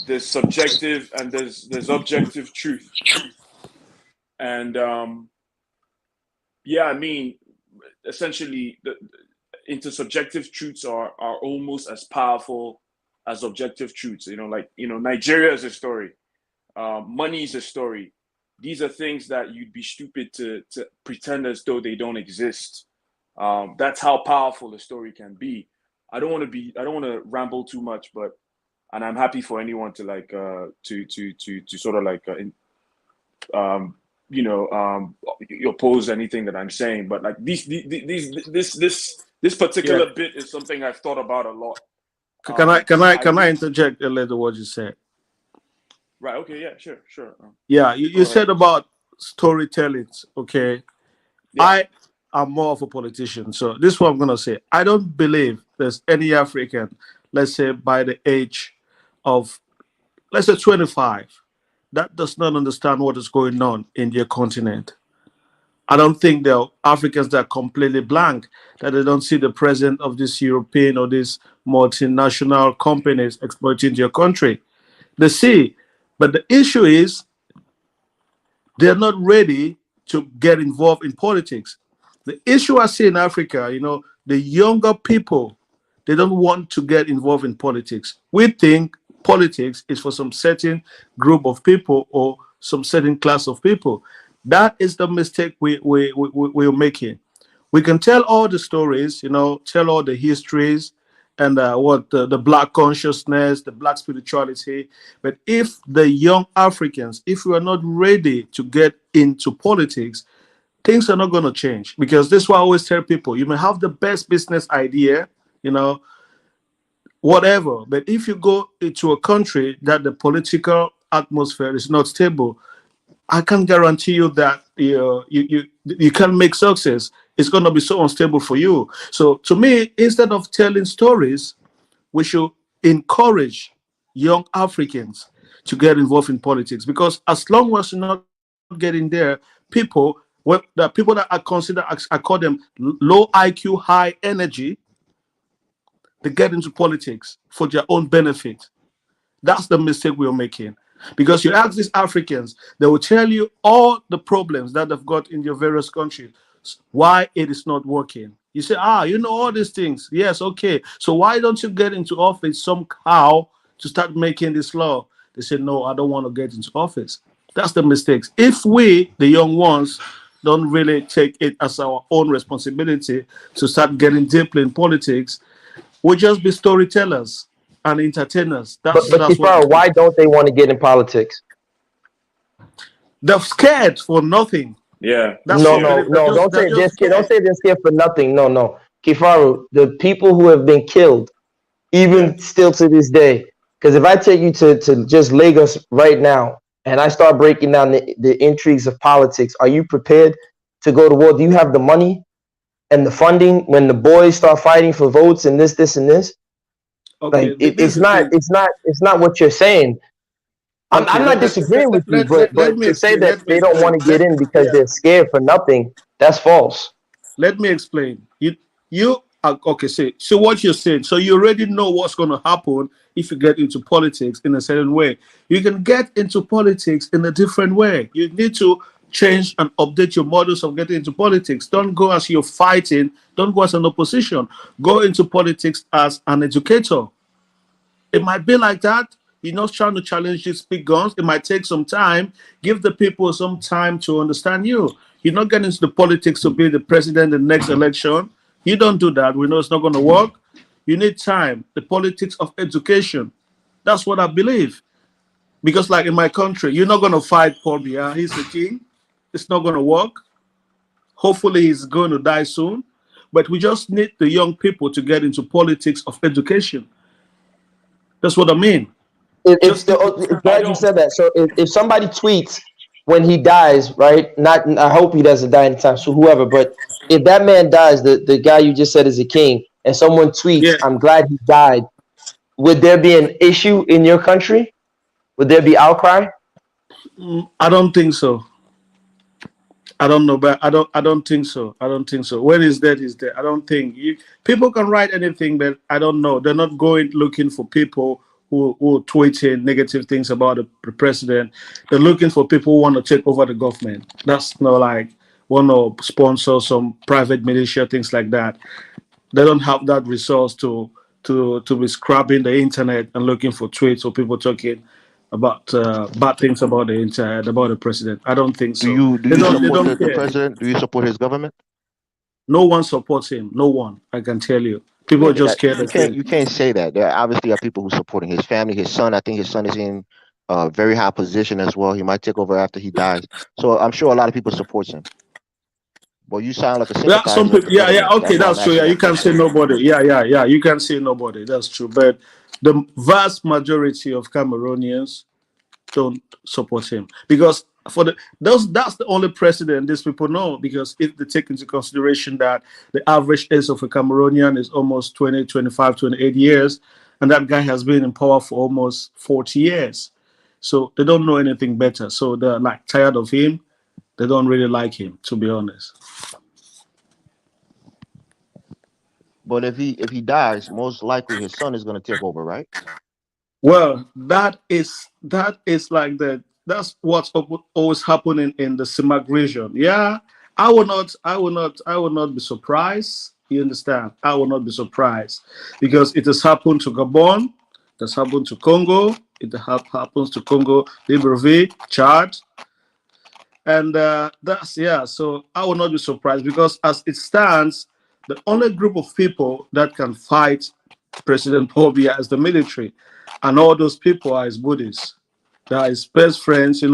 there's subjective, and there's objective truth. And yeah, I mean, essentially, the intersubjective truths are almost as powerful as objective truths. Nigeria is a story. Money is a story. These are things that you'd be stupid to pretend as though they don't exist. That's how powerful a story can be. I don't want to ramble too much, and I'm happy for anyone to to sort of oppose anything that I'm saying. But like this particular bit is something I've thought about a lot. Can I interject a little what you said? Right. Okay. Yeah. Sure. Yeah, you said about storytelling. Okay, yeah. I am more of a politician, so this is what I'm gonna say. I don't believe there's any African, let's say by the age of, let's say 25, that does not understand what is going on in their continent. I don't think there are Africans that are completely blank, that they don't see the presence of this European or these multinational companies exploiting their country. They see, but the issue is they're not ready to get involved in politics. The issue I see in Africa, the younger people, they don't want to get involved in politics. We think politics is for some certain group of people or some certain class of people. That is the mistake we're making. We can tell all the stories, tell all the histories, and what the black consciousness, the black spirituality. But if the young Africans, if we are not ready to get into politics, things are not going to change. Because this is why I always tell people, you may have the best business idea, whatever. But if you go into a country that the political atmosphere is not stable, I can guarantee you that you can make success. It's going to be so unstable for you. So to me, instead of telling stories, we should encourage young Africans to get involved in politics, because as long as you're not getting there, the people that are considered, I call them low IQ, high energy, they get into politics for their own benefit. That's the mistake we're making. Because you ask these Africans, they will tell you all the problems that they've got in your various countries, why it is not working. You say, you know all these things. Yes, okay. So why don't you get into office somehow to start making this law? They say, no, I don't want to get into office. That's the mistakes. If we, the young ones, don't really take it as our own responsibility to start getting deeply in politics, we'll just be storytellers and entertainers. But That's what Kifara, why don't they want to get in politics? they're scared for nothing. Yeah. That's No, what no, it is. no. Don't They're say they're just scared. Don't scared. say they're scared for nothing. No, no. Kifaru, the people who have been killed, even still to this day. Because if I take you to just Lagos right now, and I start breaking down the intrigues of politics, are you prepared to go to war? Do you have the money and the funding when the boys start fighting for votes and this, and this? Okay, Like this is the it's not what you're saying. I'm okay. not disagreeing with you, Let but me to say explain. that Let me they don't explain. want to get in because they're scared for nothing, that's false. Let me explain. You okay? So what you're saying. So you already know what's going to happen if you get into politics in a certain way. You can get into politics in a different way. You need to change and update your models of getting into politics. Don't go as you're fighting. Don't go as an opposition. Go into politics as an educator. It might be like that. You're not trying to challenge these big guns. It might take some time. Give the people some time to understand you. You're not getting into the politics to be the president in the next election. You don't do that. We know it's not going to work. You need time. The politics of education. That's what I believe. Because, like in my country, you're not going to fight Paul Biya. He's the king. It's not going to work. Hopefully, he's going to die soon. But we just need the young people to get into politics of education. That's what I mean. Glad you said that. So if somebody tweets when he dies, right? Not I hope he doesn't die anytime. So whoever, but if that man dies, the guy you just said is a king, and someone tweets, "I'm glad he died," would there be an issue in your country? Would there be outcry? I don't think so. I don't know, but I don't think so. I don't think so. When he's dead, he's dead. I don't think people can write anything, but I don't know. They're not going looking for people who tweeting negative things about the president. They're looking for people who want to take over the government. That's not like want to sponsor some private militia, things like that. They don't have that resource to be scrubbing the internet and looking for tweets or people talking about bad things about the internet, about the president. I don't think so. Do They you don't support the care. president? Do you support his government? No one supports him. No one. I can tell you. People Yeah, just care. you can't say that. There obviously are people who supporting his family, his son. I think his son is in a very high position as well. He might take over after he dies. So I'm sure a lot of people supports him. Well, you sound like a Yeah, some sympathizer of people. the government. Okay, That's why I'm that's true. Yeah, asking you that can say question. nobody. Yeah. You can say nobody. That's true. But the vast majority of Cameroonians don't support him because that's the only precedent these people know. Because if they take into consideration that the average age of a Cameroonian is almost 20, 25, 28 years, and that guy has been in power for almost 40 years, so they don't know anything better. So they're like tired of him. They don't really like him, to be honest. But if he dies, most likely his son is going to take over, right? Well, that is like the that's what's always happening in the CIMAC region. Yeah, I will not be surprised. You understand? I will not be surprised because it has happened to Gabon, it has happened to Congo, it happens to Congo, Libreville, Chad, and that's yeah. So I will not be surprised because as it stands, the only group of people that can fight President Paul Biya is the military, and all those people are his buddies. They are his best friends. They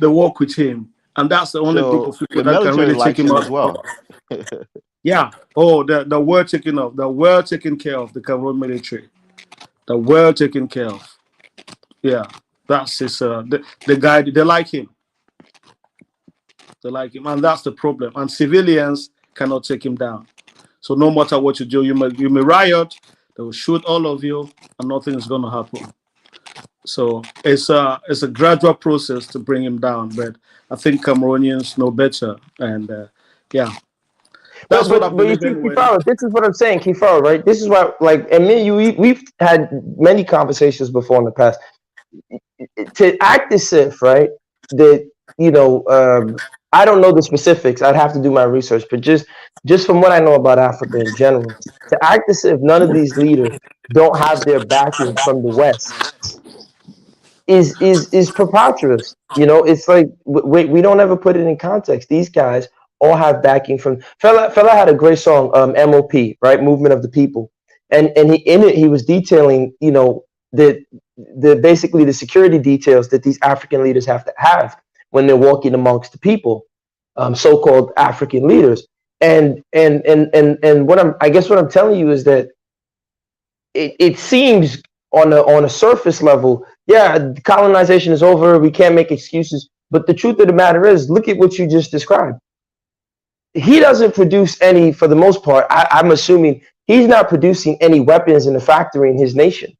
work with him, and that's the only group So of people the that can military really take likes him him out. as well. Yeah. Oh, the well taken off. The well taken care of the Cameroon military. The well taken care of. Yeah. That's his. The guy. They like him. They like him, and that's the problem. And civilians cannot take him down. So no matter what you do, you may riot. They will shoot all of you, and nothing is going to happen. So it's a gradual process to bring him down. But I think Cameroonians know better, and yeah, that's what I But you believe see, anyway. Kifara, this is what I'm saying, Kifara, right? This is why, like, and me and you, we've had many conversations before in the past. to act as if, right, that, I don't know the specifics. I'd have to do my research, but just from what I know about Africa in general, to act as if none of these leaders don't have their backing from the West is preposterous. It's like we don't ever put it in context. These guys all have backing from fella had a great song, MOP, right, Movement of the People, and he in it he was detailing, the basically the security details that these African leaders have to have when they're walking amongst the people, so-called African leaders. And what I'm telling you is that it seems on a surface level, yeah, colonization is over. We can't make excuses. But the truth of the matter is, look at what you just described. He doesn't produce any, for the most part. I'm assuming he's not producing any weapons in the factory in his nation.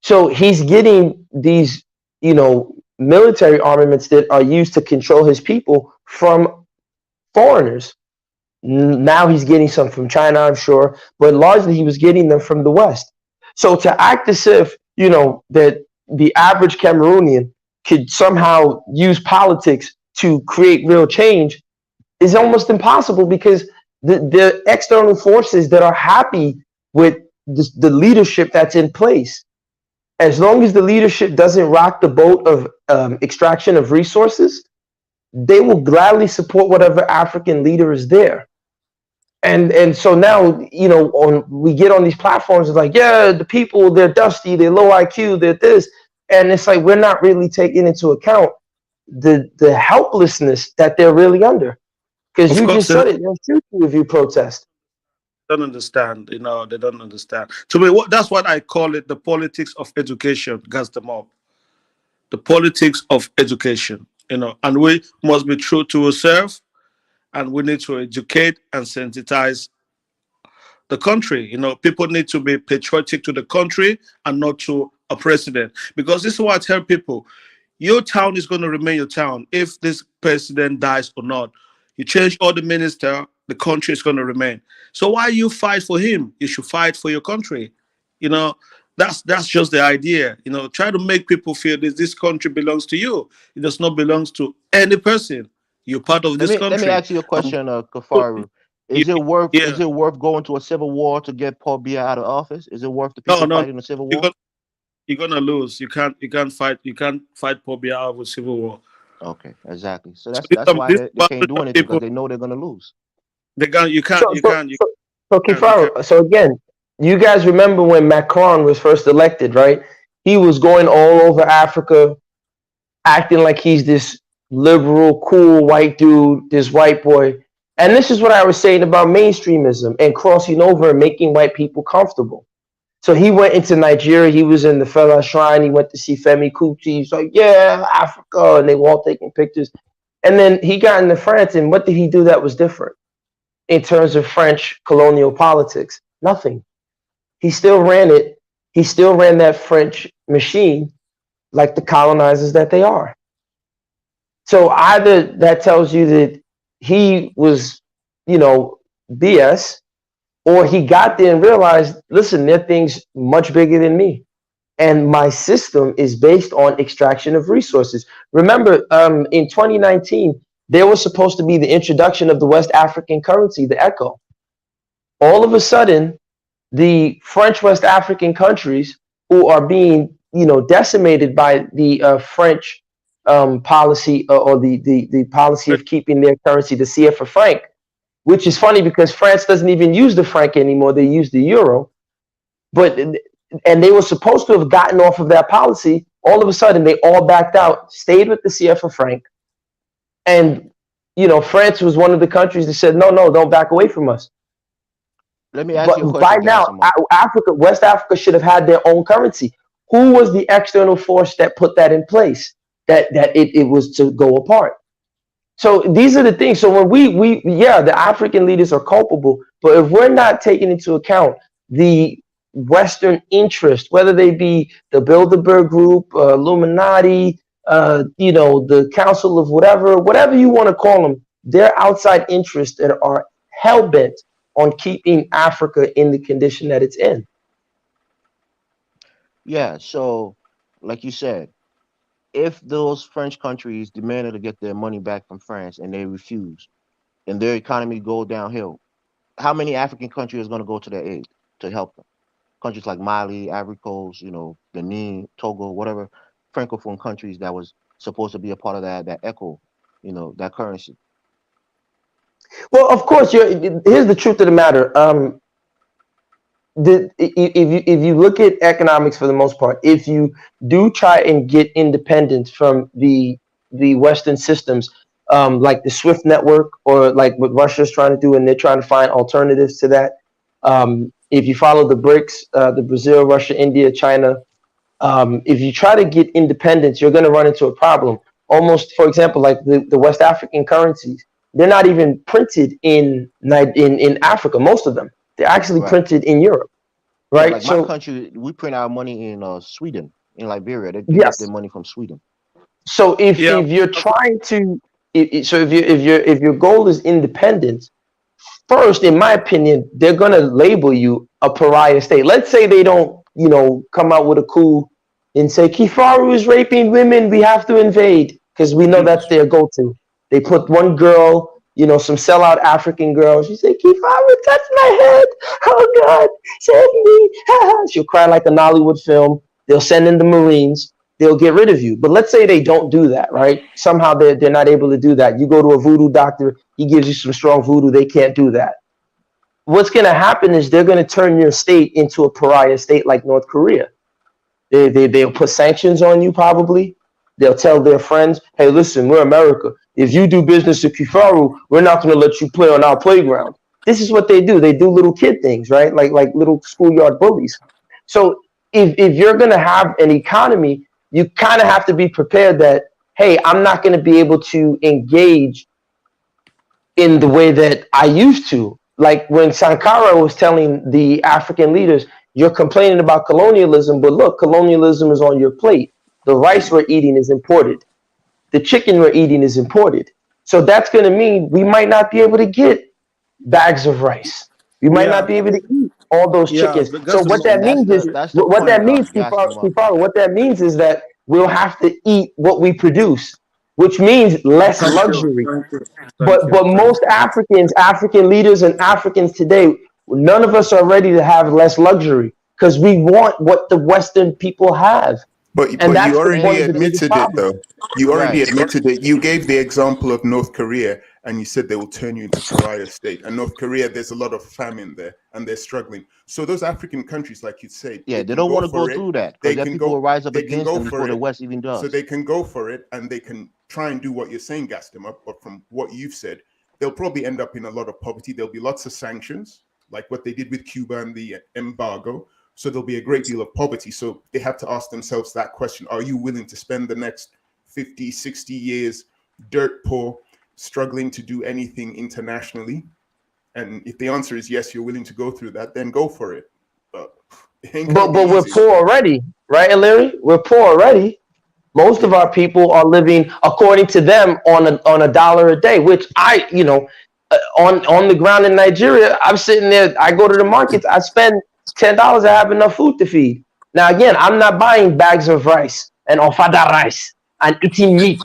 So he's getting these, military armaments that are used to control his people from foreigners. Now he's getting some from China, I'm sure, but largely he was getting them from the West. So to act as if, that the average Cameroonian could somehow use politics to create real change is almost impossible, because the external forces that are happy with the leadership that's in place, as long as the leadership doesn't rock the boat of extraction of resources, they will gladly support whatever African leader is there. And so now, we get on these platforms, it's like, yeah, the people, they're dusty, they're low IQ, they're this. And it's like, we're not really taking into account the helplessness that they're really under. Because you just said it, they'll shoot you if you protest. Don't understand, they don't understand. To me, that's what I call it, the politics of education, gas them up. The politics of education, and we must be true to ourselves, and we need to educate and sensitize the country. People need to be patriotic to the country and not to a president. Because this is what I tell people: your town is going to remain your town if this president dies or not. You change all the minister, the country is going to remain. So why you fight for him? You should fight for your country. That's just the idea. Try to make people feel this country belongs to you. It does not belong to any person. You're part of this country. Let me ask you a question, Kafaru. Is it worth going to a civil war to get Paul Biya out of office? Is it worth the people fighting a civil war? You're gonna lose. You can't fight Paul Biya out of a civil war. Okay, exactly. So that's why they can't do anything, because they know they're gonna lose. You can't. So Kifaru, so again, you guys remember when Macron was first elected, right? He was going all over Africa, acting like he's this liberal, cool white dude, this white boy. And this is what I was saying about mainstreamism and crossing over and making white people comfortable. So he went into Nigeria. He was in the Fela Shrine. He went to see Femi Kuti. He's like, yeah, Africa. And they were all taking pictures. And then he got into France. And what did he do that was different in terms of French colonial politics? Nothing. He still ran it. He still ran that French machine like the colonizers that they are. So either that tells you that he was, BS, or he got there and realized, listen, there are things much bigger than me. And my system is based on extraction of resources. Remember, in 2019, there was supposed to be the introduction of the West African currency, the ECHO. All of a sudden, the French West African countries who are being, decimated by the French policy or the policy of keeping their currency, the CFA franc, which is funny because France doesn't even use the franc anymore. They use the euro. And they were supposed to have gotten off of that policy. All of a sudden, they all backed out, stayed with the CFA franc. And, France was one of the countries that said, no, don't back away from us. Let me ask you a question. By now, West Africa should have had their own currency. Who was the external force that put that in place, that it was to go apart? So these are the things. So when the African leaders are culpable, but if we're not taking into account the Western interest, whether they be the Bilderberg Group, Illuminati, the Council of whatever you want to call them, their outside interests that are hell-bent on keeping Africa in the condition that it's in. Yeah, so like you said, if those French countries demanded to get their money back from France and they refuse, and their economy go downhill, how many African countries are going to go to their aid to help them? Countries like Mali, Ivory Coast, Benin, Togo, whatever francophone countries that was supposed to be a part of that echo, that currency. Well, of course, here's the truth of the matter. If you look at economics for the most part, if you do try and get independence from the Western systems, like the SWIFT network, or like what Russia's trying to do, and they're trying to find alternatives to that. If you follow the BRICS, the Brazil, Russia, India, China, if you try to get independence, you're going to run into a problem. Almost, for example, like the West African currencies, they're not even printed in Africa. Most of them, they're actually Right. printed in Europe, Yeah, right? like my country, we print our money in Sweden, in Liberia. They get their Yes. money from Sweden. So if you're trying to, if your goal is independence, first, in my opinion, they're gonna label you a pariah state. Let's say they don't, come out with a coup and say Kifaru is raping women, we have to invade, because we know that's their go-to. They put one girl, some sellout African girl. She say, Kifaru, touch my head. Oh God, save me. She'll cry like a Nollywood film. They'll send in the Marines. They'll get rid of you. But let's say they don't do that, right? Somehow they're not able to do that. You go to a voodoo doctor, he gives you some strong voodoo. They can't do that. What's going to happen is they're going to turn your state into a pariah state like North Korea. They'll put sanctions on you probably. They'll tell their friends, hey, listen, we're America. If you do business with Kifaru, we're not going to let you play on our playground. This is what they do. They do little kid things, right? Like little schoolyard bullies. So if you're going to have an economy, you kind of have to be prepared that, hey, I'm not going to be able to engage in the way that I used to. Like when Sankara was telling the African leaders, you're complaining about colonialism, but look, colonialism is on your plate. The rice we're eating is imported. The chicken we're eating is imported. So that's going to mean we might not be able to get bags of rice. We might not be able to eat all those chickens. So what that means is, what that means, Kifaro, what that means is that we'll have to eat what we produce, which means less luxury. But most African leaders and Africans today, none of us are ready to have less luxury because we want what the Western people have. But that's you already one of the biggest admitted it, problems. though. You already admitted it. You gave the example of North Korea, and you said they will turn you into pariah state. And North Korea, there's a lot of famine there, and they're struggling. So those African countries, like you said, they don't want to go through that because their people will rise up against them before the West even does. So they can go for it, and they can try and do what you're saying, Gaston. But from what you've said, they'll probably end up in a lot of poverty. There'll be lots of sanctions, like what they did with Cuba and the embargo. So there'll be a great deal of poverty. So they have to ask themselves that question. Are you willing to spend the next 50, 60 years dirt poor, struggling to do anything internationally? And if the answer is yes, you're willing to go through that, then go for it. But we're poor already, right, Larry? We're poor already. Most of our people are living, according to them, on a dollar a day, which on the ground in Nigeria, I'm sitting there, I go to the markets, I spend $10, I have enough food to feed. Now, again, I'm not buying bags of rice and ofada rice and eating meat.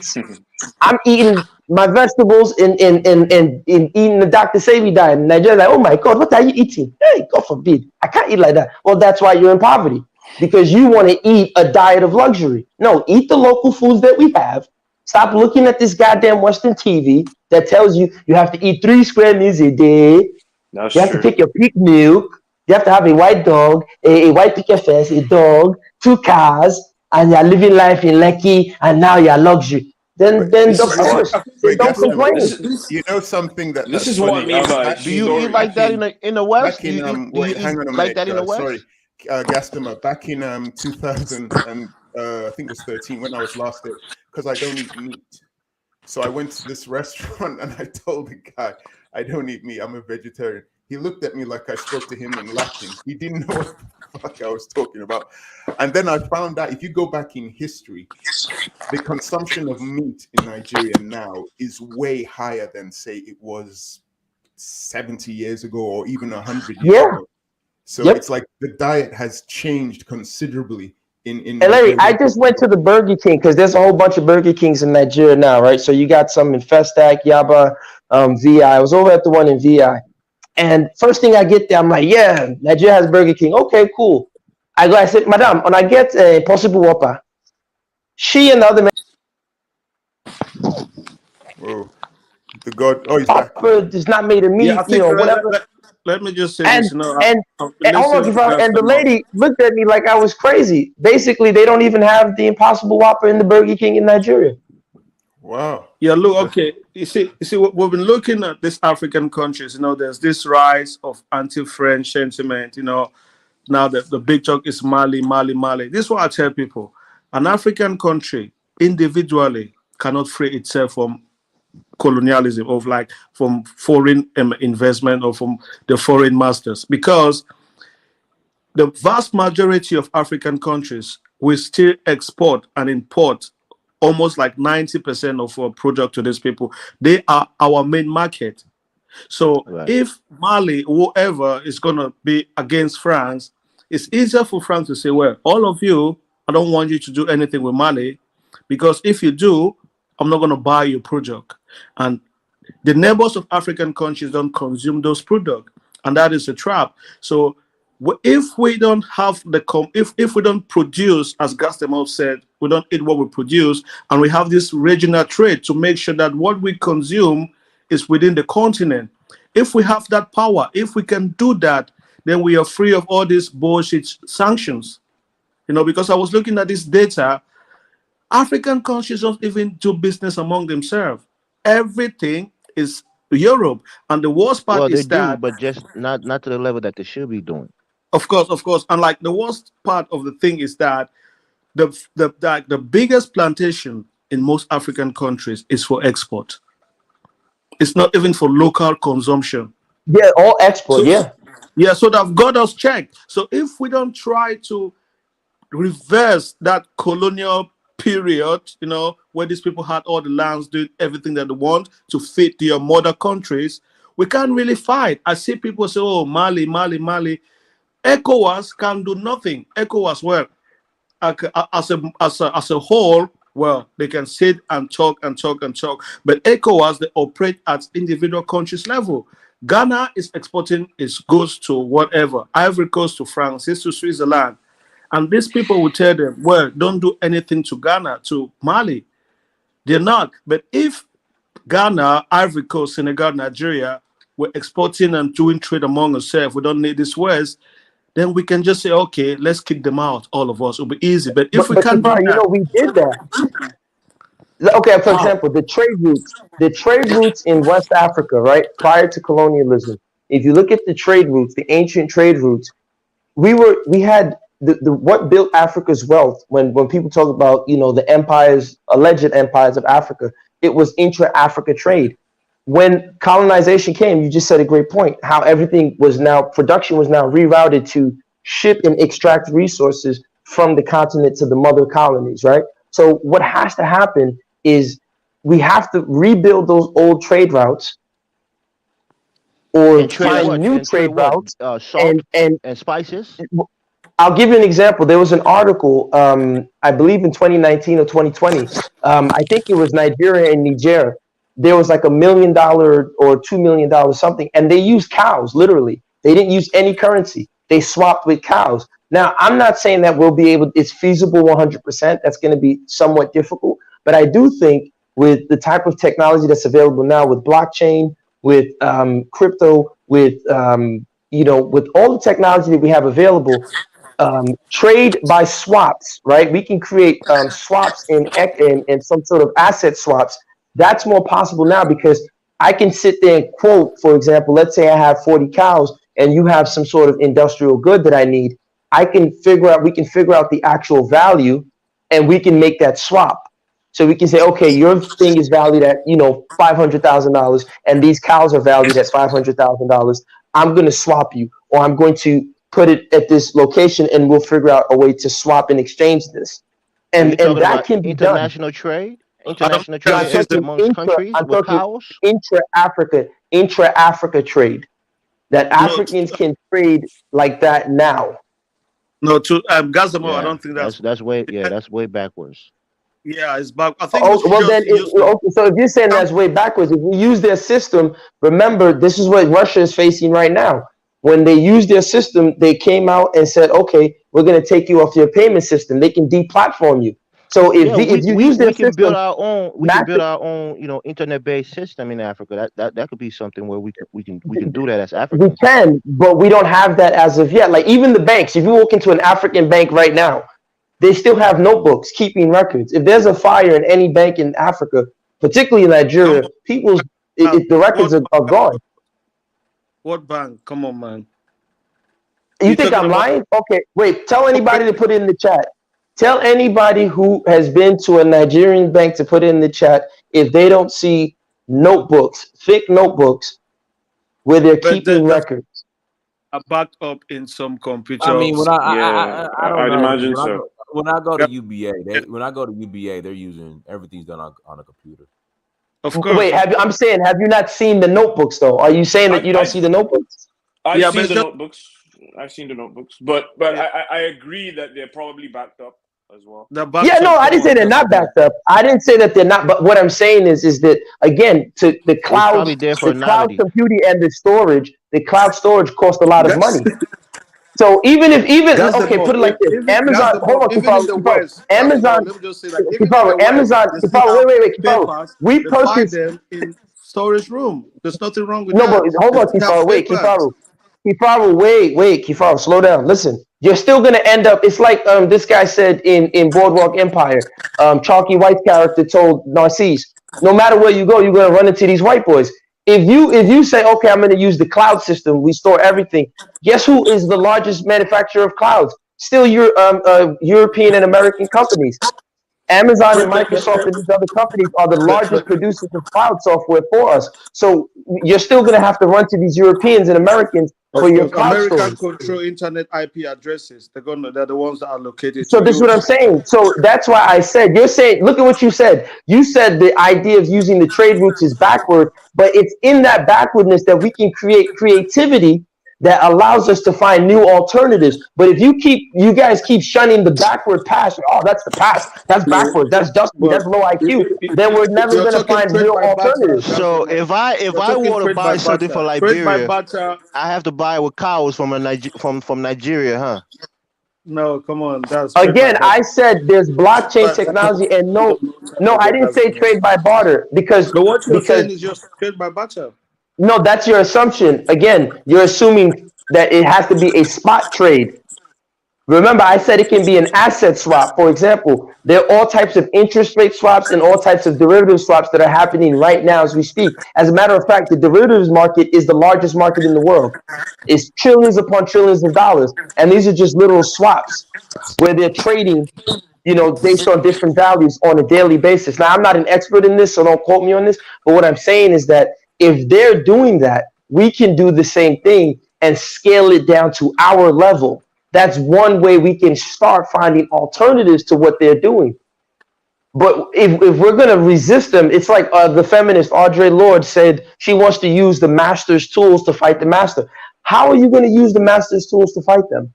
I'm eating my vegetables and eating the Dr. Sebi diet. And Nigeria's like, oh my God, what are you eating? Hey, God forbid. I can't eat like that. Well, that's why you're in poverty, because you want to eat a diet of luxury. No, eat the local foods that we have. Stop looking at this goddamn Western TV that tells you you have to eat 3 square meals a day. That's you have to take your pig milk. You have to have a white dog, a white picket fence, a dog, 2 cars, and you're living life in Lekki, and now you're luxury. Then of course, don't complain. You know something that this is what I mean by do you eat like that in the West? Back in, wait, hang on a minute, like that in the West? Sorry, Gastama, back in 2000 and I think it was 13 when I was last there, because I don't eat meat. So I went to this restaurant and I told the guy, I don't eat meat, I'm a vegetarian. He looked at me like I spoke to him in Latin. He didn't know what the fuck I was talking about. And then I found out, if you go back in history, the consumption of meat in Nigeria now is way higher than, say, it was 70 years ago or even 100 years ago. So it's like the diet has changed considerably in Hey Larry, I Nigeria. just went to the Burger King because there's a whole bunch of Burger Kings in Nigeria now, right? So you got some in Festac, Yaba, VI. I was over at the one in VI. And first thing I get there, I'm like, yeah, Nigeria has Burger King. Okay, cool. I said, Madam, when I get a possible Whopper, she and the other man, Whoa, the God. Oh, he's back. Whopper is not made of Yeah, I meat, think whatever. let me just say And this. You know, and I've been and hold on, listening to you guys and so the much. lady looked at me like I was crazy. Basically, they don't even have the Impossible Whopper in the Burger King in Nigeria. Wow. Yeah, look, okay. You see, we've been looking at these African countries. You know, there's this rise of anti-French sentiment. You know, now the big talk is Mali, Mali, Mali. This is what I tell people: an African country individually cannot free itself from colonialism, of like from foreign investment or from the foreign masters, because the vast majority of African countries will still export and import almost like 90% of our product to these people. They are our main market. So Right. if Mali, whoever is going to be against France, it's easier for France to say, well, all of you, I don't want you to do anything with Mali, because if you do, I'm not going to buy your product. And the neighbors of African countries don't consume those products, and that is a trap. So if we don't have if we don't produce, as Gastemov said, we don't eat what we produce, and we have this regional trade to make sure that what we consume is within the continent. If we have that power, if we can do that, then we are free of all these bullshit sanctions. You know, because I was looking at this data, African countries don't even do business among themselves. Everything is Europe, and the worst part Well, they is do, that, but just not to the level that they should be doing. of course, and like the worst part of the thing is that the biggest plantation in most African countries is for export. It's not even for local consumption. Yeah, all export. So Yeah. yeah, so they've got us checked. So if we don't try to reverse that colonial period, you know, where these people had all the lands, doing everything that they want to fit their mother countries, we can't really fight. I see people say, oh, Mali, Mali, Mali. ECOWAS can do nothing. ECOWAS, well, as a whole, well, they can sit and talk and talk and talk. But ECOWAS, they operate at individual countries level. Ghana is exporting its goods to whatever. Ivory Coast to France, it's to Switzerland. And these people will tell them, well, don't do anything to Ghana, to Mali. They're not. But if Ghana, Ivory Coast, Senegal, Nigeria were exporting and doing trade among ourselves, we don't need this West, then we can just say, okay, let's kick them out, all of us. It'll be easy. But if we But can't do Safar, that, we did that. Okay, for how? example, the trade routes in West Africa, right, prior to colonialism. If you look at the trade routes, the ancient trade routes, we had the what built Africa's wealth. When people talk about the empires, alleged empires of Africa, it was intra-Africa trade. When colonization came, you just said a great point, how everything was now, production was now rerouted to ship and extract resources from the continent to the mother colonies, right? So what has to happen is we have to rebuild those old trade routes or And trade find what? new And trade trade what? routes. Salt And and spices. I'll give you an example. There was an article, I believe in 2019 or 2020. I think it was Nigeria and Niger. There was like $1 million or $2 million something, and they used cows, literally. They didn't use any currency. They swapped with cows. Now, I'm not saying that it's feasible 100%. That's going to be somewhat difficult. But I do think with the type of technology that's available now with blockchain, with crypto, with with all the technology that we have available, trade by swaps, right? We can create swaps in some sort of asset swaps. That's more possible now because I can sit there and quote, for example, let's say I have 40 cows and you have some sort of industrial good that I need. We can figure out the actual value and we can make that swap. So we can say, okay, your thing is valued at, $500,000 and these cows are valued at $500,000. I'm going to swap you, or I'm going to put it at this location and we'll figure out a way to swap and exchange this. So you're And talking that about can be done. international trade, Adam, international No, can I I'm trade say talking amongst countries I'm with talking cows. intra-Africa trade. That no, Africans can trade like that now. No, to Gazamo, I Yeah, don't think that's that's way backwards. yeah, it's back. I think Oh, well then, Houston. okay, so if you're saying that's way backwards, if you use their system, remember, this is what Russia is facing right now. When they used their system, they came out and said, okay, we're going to take you off your payment system. They can deplatform you. So if you use their we can system, build our own internet-based system in Africa. That could be something where we can do that as we Africans. can, but we don't have that as of yet. Like even the banks, if you walk into an African bank right now, they still have notebooks keeping records. If there's a fire in any bank in Africa, particularly in Nigeria, the records are gone. What bank? Come on, man. You think I'm lying? Okay, wait. Tell anybody to put it in the chat. Tell anybody who has been to a Nigerian bank to put it in the chat if they don't see notebooks, thick notebooks, where they're keeping records. Are backed up in some computer. I mean, when Yeah, I don't I'd know. imagine so. When I go to UBA, they're using everything's done on a computer. Of course. Wait, I'm saying, have you not seen the notebooks though? Are you saying that you don't see the notebooks? I've seen the notebooks. I've seen the notebooks, but I agree that they're probably backed up as well. Yeah, no, I didn't say they're not backed up. I didn't say that they're not. But what I'm saying is that again, to the cloud computing and the cloud storage cost a lot of money. So even okay, put it like this: Amazon. Hold on, Amazon. Let me just say that. Amazon. Wait. We purchased them in storage room. There's nothing wrong with no, that. but hold on, Kifaru. Wait, Kifaru. Slow down. Listen, you're still gonna end up. It's like this guy said in Boardwalk Empire. Chalky White's character told Narcisse, no matter where you go, you're gonna run into these white boys. If you say, okay, I'm going to use the cloud system, we store everything. Guess who is the largest manufacturer of clouds? Still European and American companies. Amazon and Microsoft and these other companies are the largest producers of cloud software for us. So you're still going to have to run to these Europeans and Americans for your cloud American storage. control internet IP addresses. They're the ones that are located. So this is what I'm saying. So that's why I said, you're saying, look at what you said. You said the idea of using the trade routes is backward, but it's in that backwardness that we can create creativity that allows us to find new alternatives. But if you guys keep shunning the backward past, oh, that's the past, that's backwards, that's dusty, that's low IQ, then we're never going to find real alternatives. So if I want to buy something for Liberia, I have to buy it with cows from Nigeria, huh? No, come on. That's again, I said there's blockchain technology, and no, I didn't say trade by barter because what you're saying is just trade by barter. No, that's your assumption. Again, you're assuming that it has to be a spot trade. Remember, I said it can be an asset swap. For example, there are all types of interest rate swaps and all types of derivative swaps that are happening right now as we speak. As a matter of fact, the derivatives market is the largest market in the world. It's trillions upon trillions of dollars. And these are just little swaps where they're trading, based on different values on a daily basis. Now, I'm not an expert in this, so don't quote me on this. But what I'm saying is that if they're doing that, we can do the same thing and scale it down to our level. That's one way we can start finding alternatives to what they're doing. But if we're going to resist them, it's like the feminist Audre Lorde said she wants to use the master's tools to fight the master. How are you going to use the master's tools to fight them?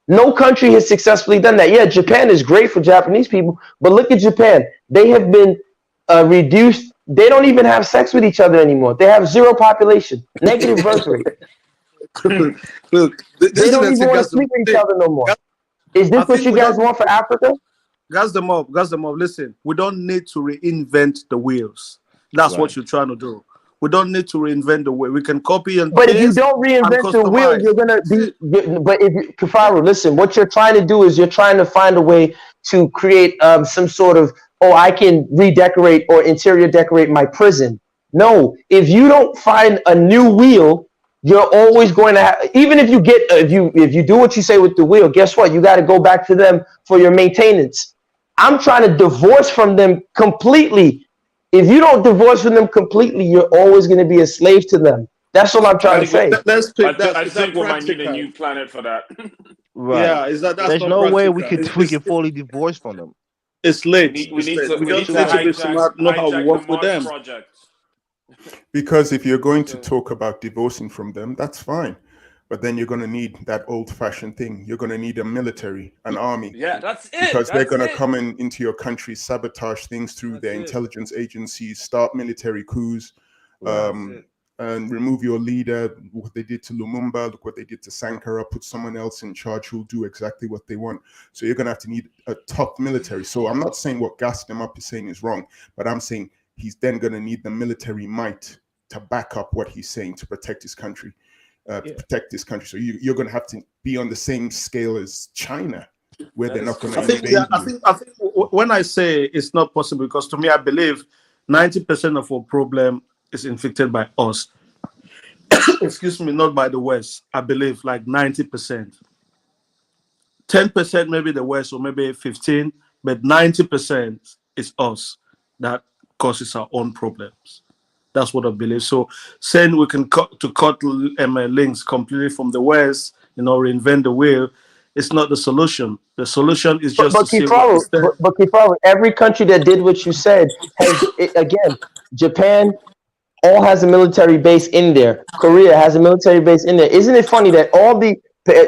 No country has successfully done that. Yeah, Japan is great for Japanese people, but look at Japan. They have been reduced. They don't even have sex with each other anymore. They have zero population, negative birth rate. Look, they don't even want to sleep with each other no more. Is this what you guys want for Africa? Gas them up. Listen, we don't need to reinvent the wheels. That's what you're trying to do. We don't need to reinvent the wheel. We can copy and But if you don't reinvent the wheel, you're gonna be. But if Kafaru, listen, what you're trying to do is you're trying to find a way to create some sort of, I can redecorate or interior decorate my prison. No, if you don't find a new wheel, you're always going to have, even if you get, if you do what you say with the wheel, guess what? You got to go back to them for your maintenance. I'm trying to divorce from them completely. If you don't divorce from them completely, you're always going to be a slave to them. That's what I'm trying to say. I think we might need a new planet for that. Right. Yeah, there's no way we can fully divorce from them. It's late. We need to know how to work with them. Because if you're going to talk about divorcing from them, that's fine. but then you're going to need that old-fashioned thing. You're going to need a military, an army. Yeah, that's it. Because they're That's going to it. come into your country, sabotage things through their intelligence agencies, start military coups, and remove your leader. What they did to Lumumba, look what they did to Sankara, put someone else in charge who'll do exactly what they want. So you're going to have to need a tough military. So I'm not saying what gassed him up is saying is wrong, but I'm saying he's then going to need the military might to back up what he's saying to protect his country. To protect this country. So you're going to have to be on the same scale as China, where they're not going to invade you. I think when I say it's not possible, because to me, I believe 90% of our problem is inflicted by us. Excuse me, not by the West. I believe like 90%. 10% maybe the West, or maybe 15, but 90% is us that causes our own problems. That's what I believe. So saying we can cut links completely from the West, reinvent the wheel, it's not the solution. The solution is just to see what is there. But Kifaro, every country that did what you said has, again, Japan all has a military base in there. Korea has a military base in there. Isn't it funny that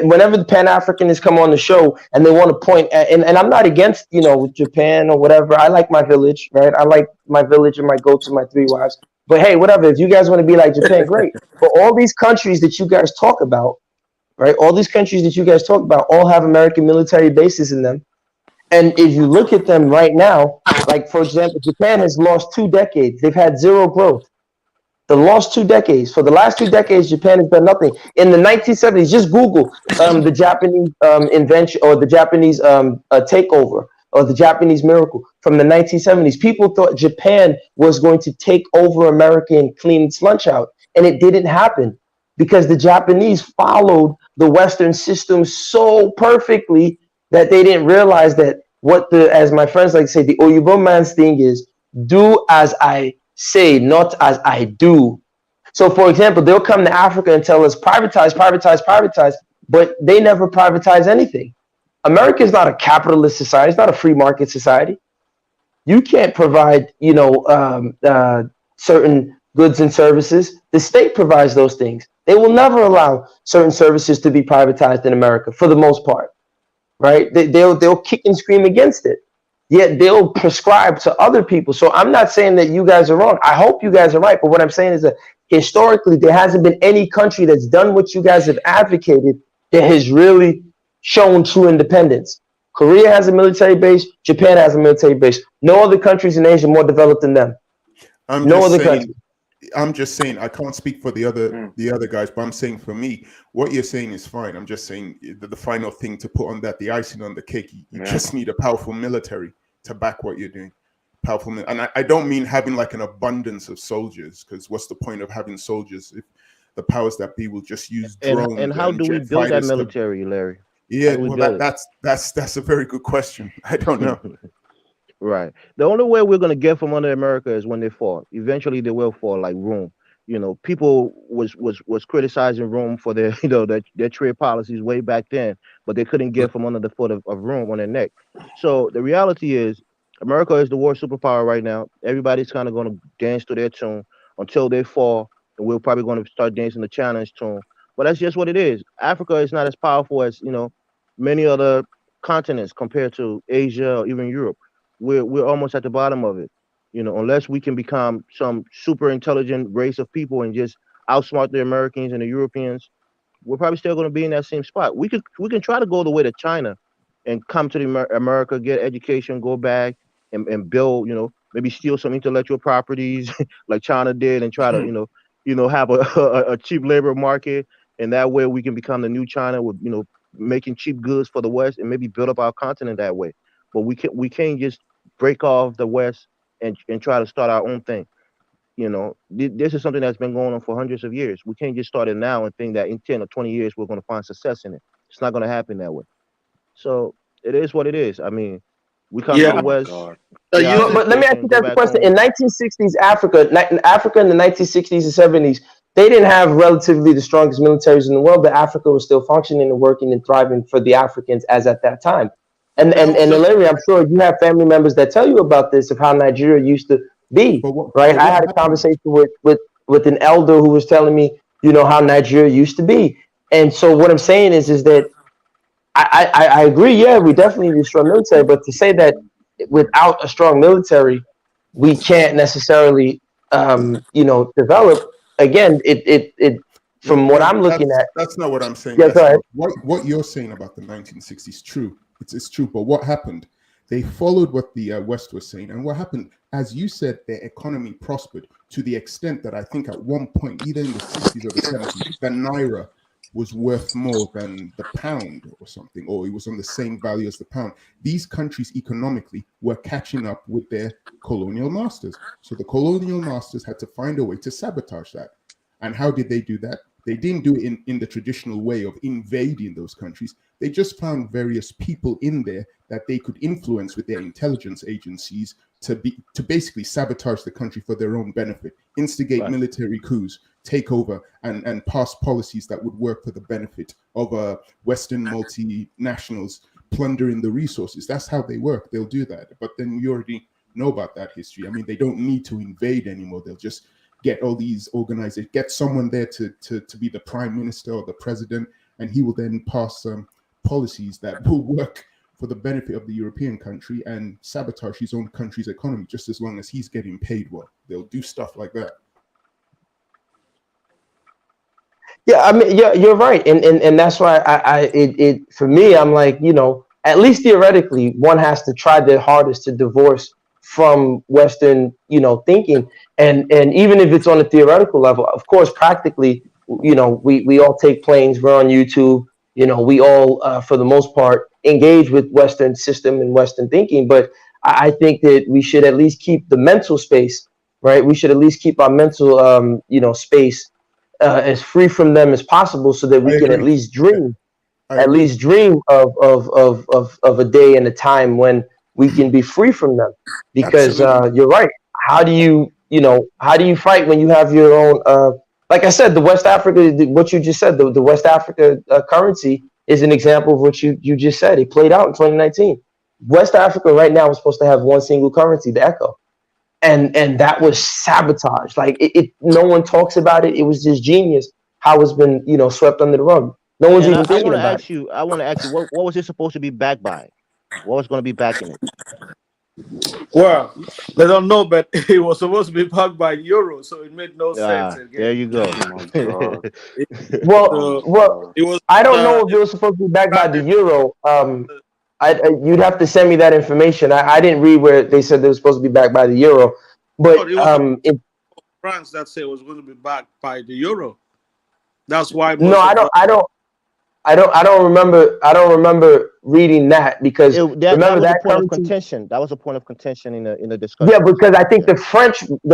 whenever the Pan-Africanists come on the show and they want to point at, and I'm not against, Japan or whatever. I like my village, right? I like my village and my goats and my 3 wives. But hey, whatever, if you guys want to be like Japan, great. But all these countries that you guys talk about, right? All these countries that you guys talk about all have American military bases in them. And if you look at them right now, like, for example, Japan has lost 2 decades. They've had zero growth. The last 2 decades. For the last 2 decades, Japan has done nothing. In the 1970s, just Google the Japanese invention, or the Japanese takeover, or the Japanese miracle from the 1970s. People thought Japan was going to take over America and clean its lunch out. And it didn't happen, because the Japanese followed the Western system so perfectly that they didn't realize that as my friends like to say, the Oyibo man's thing is, do as I say, not as I do. So, for example, they'll come to Africa and tell us privatize, privatize, privatize, but they never privatize anything. America is not a capitalist society. It's not a free market society. You can't provide, certain goods and services. The state provides those things. They will never allow certain services to be privatized in America, for the most part, right? They'll kick and scream against it. Yet they'll prescribe to other people. So I'm not saying that you guys are wrong. I hope you guys are right. But what I'm saying is that historically, there hasn't been any country that's done what you guys have advocated that has really shown true independence. Korea has a military base. Japan has a military base. No other countries in Asia more developed than them. I'm just saying, I can't speak for the other guys, but I'm saying for me, what you're saying is fine. I'm just saying the final thing to put on that, the icing on the cake, you just need a powerful military to back what you're doing. And I don't mean having like an abundance of soldiers, because what's the point of having soldiers if the powers that be will just use drones? And how do we build that military, Larry? Yeah, well, that's a very good question. I don't know. Right. The only way we're going to get from under America is when they fall. Eventually, they will fall, like Rome. People was criticizing Rome for their their trade policies way back then, but they couldn't get from under the foot of Rome on their neck. So the reality is, America is the world superpower right now. Everybody's kind of going to dance to their tune until they fall, and we're probably going to start dancing the challenge tune. But that's just what it is. Africa is not as powerful as many other continents compared to Asia or even Europe. We're almost at the bottom of it, unless we can become some super intelligent race of people and just outsmart the Americans and the Europeans. We're probably still going to be in that same spot. We can try to go the way to China and come to America, get education, go back and build, maybe steal some intellectual properties like China did, and try to, have a cheap labor market. And that way we can become the new China with, making cheap goods for the West, and maybe build up our continent that way. But we can't just break off the West and try to start our own thing. This is something that's been going on for hundreds of years. We can't just start it now and think that in 10 or 20 years we're going to find success in it. It's not going to happen that way. So it is what it is. I mean, we come to the West. But let me ask you guys a question. In 1960s Africa in the 1960s and 70s, they didn't have relatively the strongest militaries in the world, but Africa was still functioning and working and thriving for the Africans as at that time. And Larry, I'm sure you have family members that tell you about this, of how Nigeria used to be, right? I had a conversation with an elder who was telling me, how Nigeria used to be. And so what I'm saying is that I agree. Yeah, we definitely need a strong military, but to say that without a strong military, we can't necessarily, develop. Again, it No, from what no, I'm looking at. that's not what I'm saying. Yeah, That's go ahead. not what you're saying about the 1960s. True, it's true. But what happened? They followed what the West was saying, and what happened, as you said, their economy prospered to the extent that I think at one point, either in the 60s or the 70s, the naira was worth more than the pound or something, or it was on the same value as the pound. These countries economically were catching up with their colonial masters. So the colonial masters had to find a way to sabotage that. And how did they do that? They didn't do it in the traditional way of invading those countries. They just found various people in there that they could influence with their intelligence agencies to basically sabotage the country for their own benefit, instigate military coups, take over, and pass policies that would work for the benefit of Western multinationals plundering the resources. That's how they work. They'll do that. But then you already know about that history. I mean, they don't need to invade anymore. They'll just get all these organizations, get someone there to be the prime minister or the president, and he will then pass policies that will work for the benefit of the European country and sabotage his own country's economy, just as long as he's getting paid well. They'll do stuff like that. Yeah, I mean, yeah, you're right, and that's why it for me, I'm like, at least theoretically, one has to try their hardest to divorce from Western, thinking, and even if it's on a theoretical level, of course, practically, we all take planes, we're on YouTube, we all, for the most part, engage with Western system and Western thinking, but I think that we should at least keep the mental space, right? We should at least keep our mental, space as free from them as possible, so that we can at least dream, of a day and a time when we can be free from them. Because you're right. How do you fight when you have your own? Like I said, the West Africa, what you just said, the West Africa currency is an example of what you just said. It played out in 2019. West Africa right now is supposed to have one single currency, the Echo. And that was sabotage. Like no one talks about it. It was just genius how it's been, swept under the rug. No one's And even I thinking want to about it. ask you. I want to ask you. What was it supposed to be backed by? What was going to be backing it? Well, they don't know, but it was supposed to be backed by euro, so it made no sense. Again. There you go. Well, it was. I don't know if it was supposed to be backed by the euro. You'd have to send me that information. I didn't read where they said they were supposed to be backed by the euro, but it was France that said it was going to be backed by the euro. That's why. I don't remember reading that, because that remember was that a point of currency. contention. That was a point of contention in the discussion. Yeah, because I think the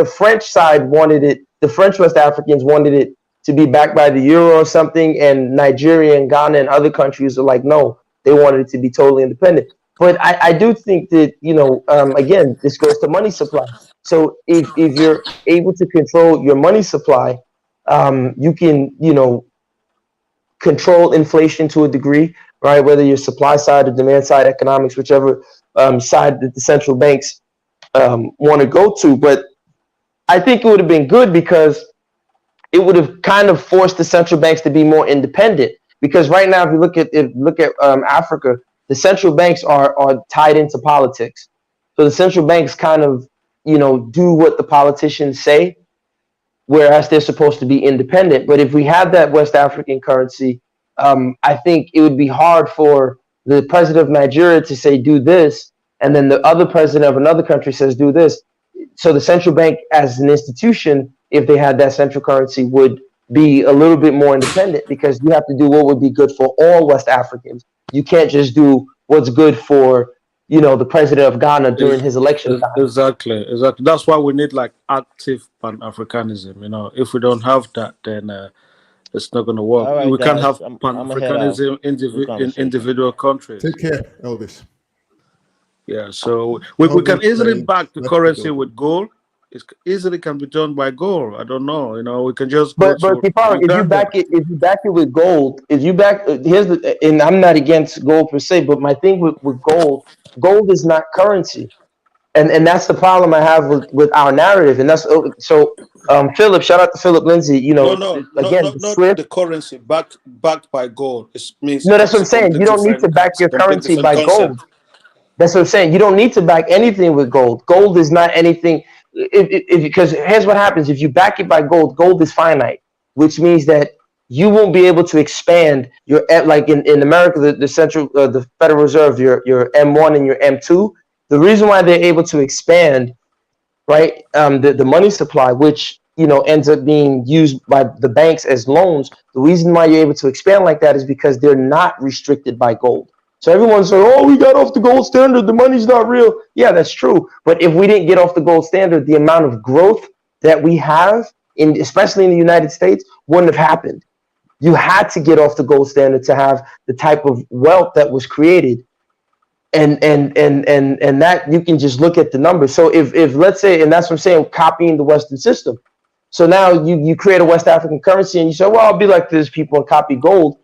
French side wanted it. The French West Africans wanted it to be backed by the euro or something, and Nigeria and Ghana and other countries are like, no, they wanted it to be totally independent. But I do think that, again, this goes to money supply. So if you're able to control your money supply, you can, control inflation to a degree, right? Whether you're supply side or demand side economics, whichever side that the central banks want to go to. But I think it would have been good, because it would have kind of forced the central banks to be more independent. Because right now, if you look at Africa, the central banks are tied into politics. So the central banks kind of, do what the politicians say, whereas they're supposed to be independent. But if we had that West African currency, I think it would be hard for the president of Nigeria to say, do this, and then the other president of another country says, do this. So the central bank as an institution, if they had that central currency, would be a little bit more independent, because you have to do what would be good for all West Africans. You can't just do what's good for, the president of Ghana during his election time. Exactly. That's why we need like active Pan-Africanism. If we don't have that, then it's not going to work. Right, we guys, can't have Pan-Africanism in individual countries. Take care, Elvis. Yeah, so we can easily back the currency with gold. It easily can be done by gold. I don't know. We can just. But Kipara, if you back it with gold, and I'm not against gold per se, but my thing with gold is not currency. And that's the problem I have with our narrative. And that's so. Philip, shout out to Philip Lindsay. You No, know, no, no, again, no, the not SWIFT. the currency backed by gold. It means No, that's what it's I'm a saying. You complete don't need to different, back it's a your complete currency different by concept. gold. That's what I'm saying. You don't need to back anything with gold. Gold is not anything. Because here's what happens: if you back it by gold, gold is finite, which means that you won't be able to expand your like in America, the Federal Reserve, your M1 and your M2. The reason why they're able to expand, right, the money supply, which ends up being used by the banks as loans. The reason why you're able to expand like that is because they're not restricted by gold. So everyone's saying, "Oh, we got off the gold standard. The money's not real." Yeah, that's true. But if we didn't get off the gold standard, the amount of growth that we have, especially in the United States, wouldn't have happened. You had to get off the gold standard to have the type of wealth that was created. And that you can just look at the numbers. So if let's say, and that's what I'm saying, copying the Western system. So now you create a West African currency and you say, well, I'll be like these people and copy gold.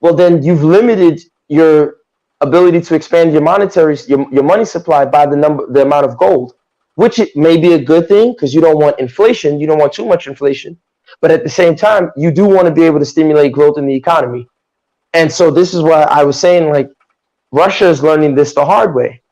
Well, then you've limited your ability to expand your your money supply by the amount of gold, which it may be a good thing because you don't want inflation. You don't want too much inflation. But at the same time, you do want to be able to stimulate growth in the economy. And so this is why I was saying, like, Russia is learning this the hard way.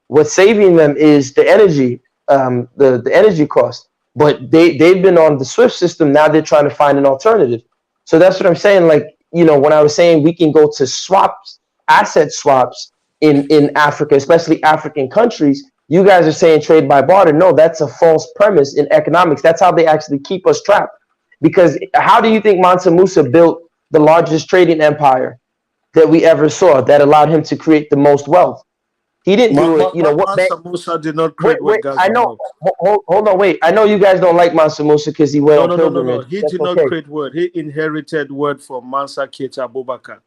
What's saving them is the energy, the energy cost. But they've been on the SWIFT system. Now they're trying to find an alternative. So that's what I'm saying. Like, when I was saying we can go to swaps, asset swaps in Africa, especially African countries, you guys are saying trade by barter. No, that's a false premise in economics. That's how they actually keep us trapped. Because how do you think Mansa Musa built the largest trading empire that we ever saw that allowed him to create the most wealth? He didn't do it. What bank? Mansa Musa did not Wait, create what wait. gas I the know. mob. Hold on. Wait. I know you guys don't like Mansa Musa because he went No, on no, no, no, no. pilgrimage. He That's did not okay. create word. He inherited word from Mansa Keita Abubakar.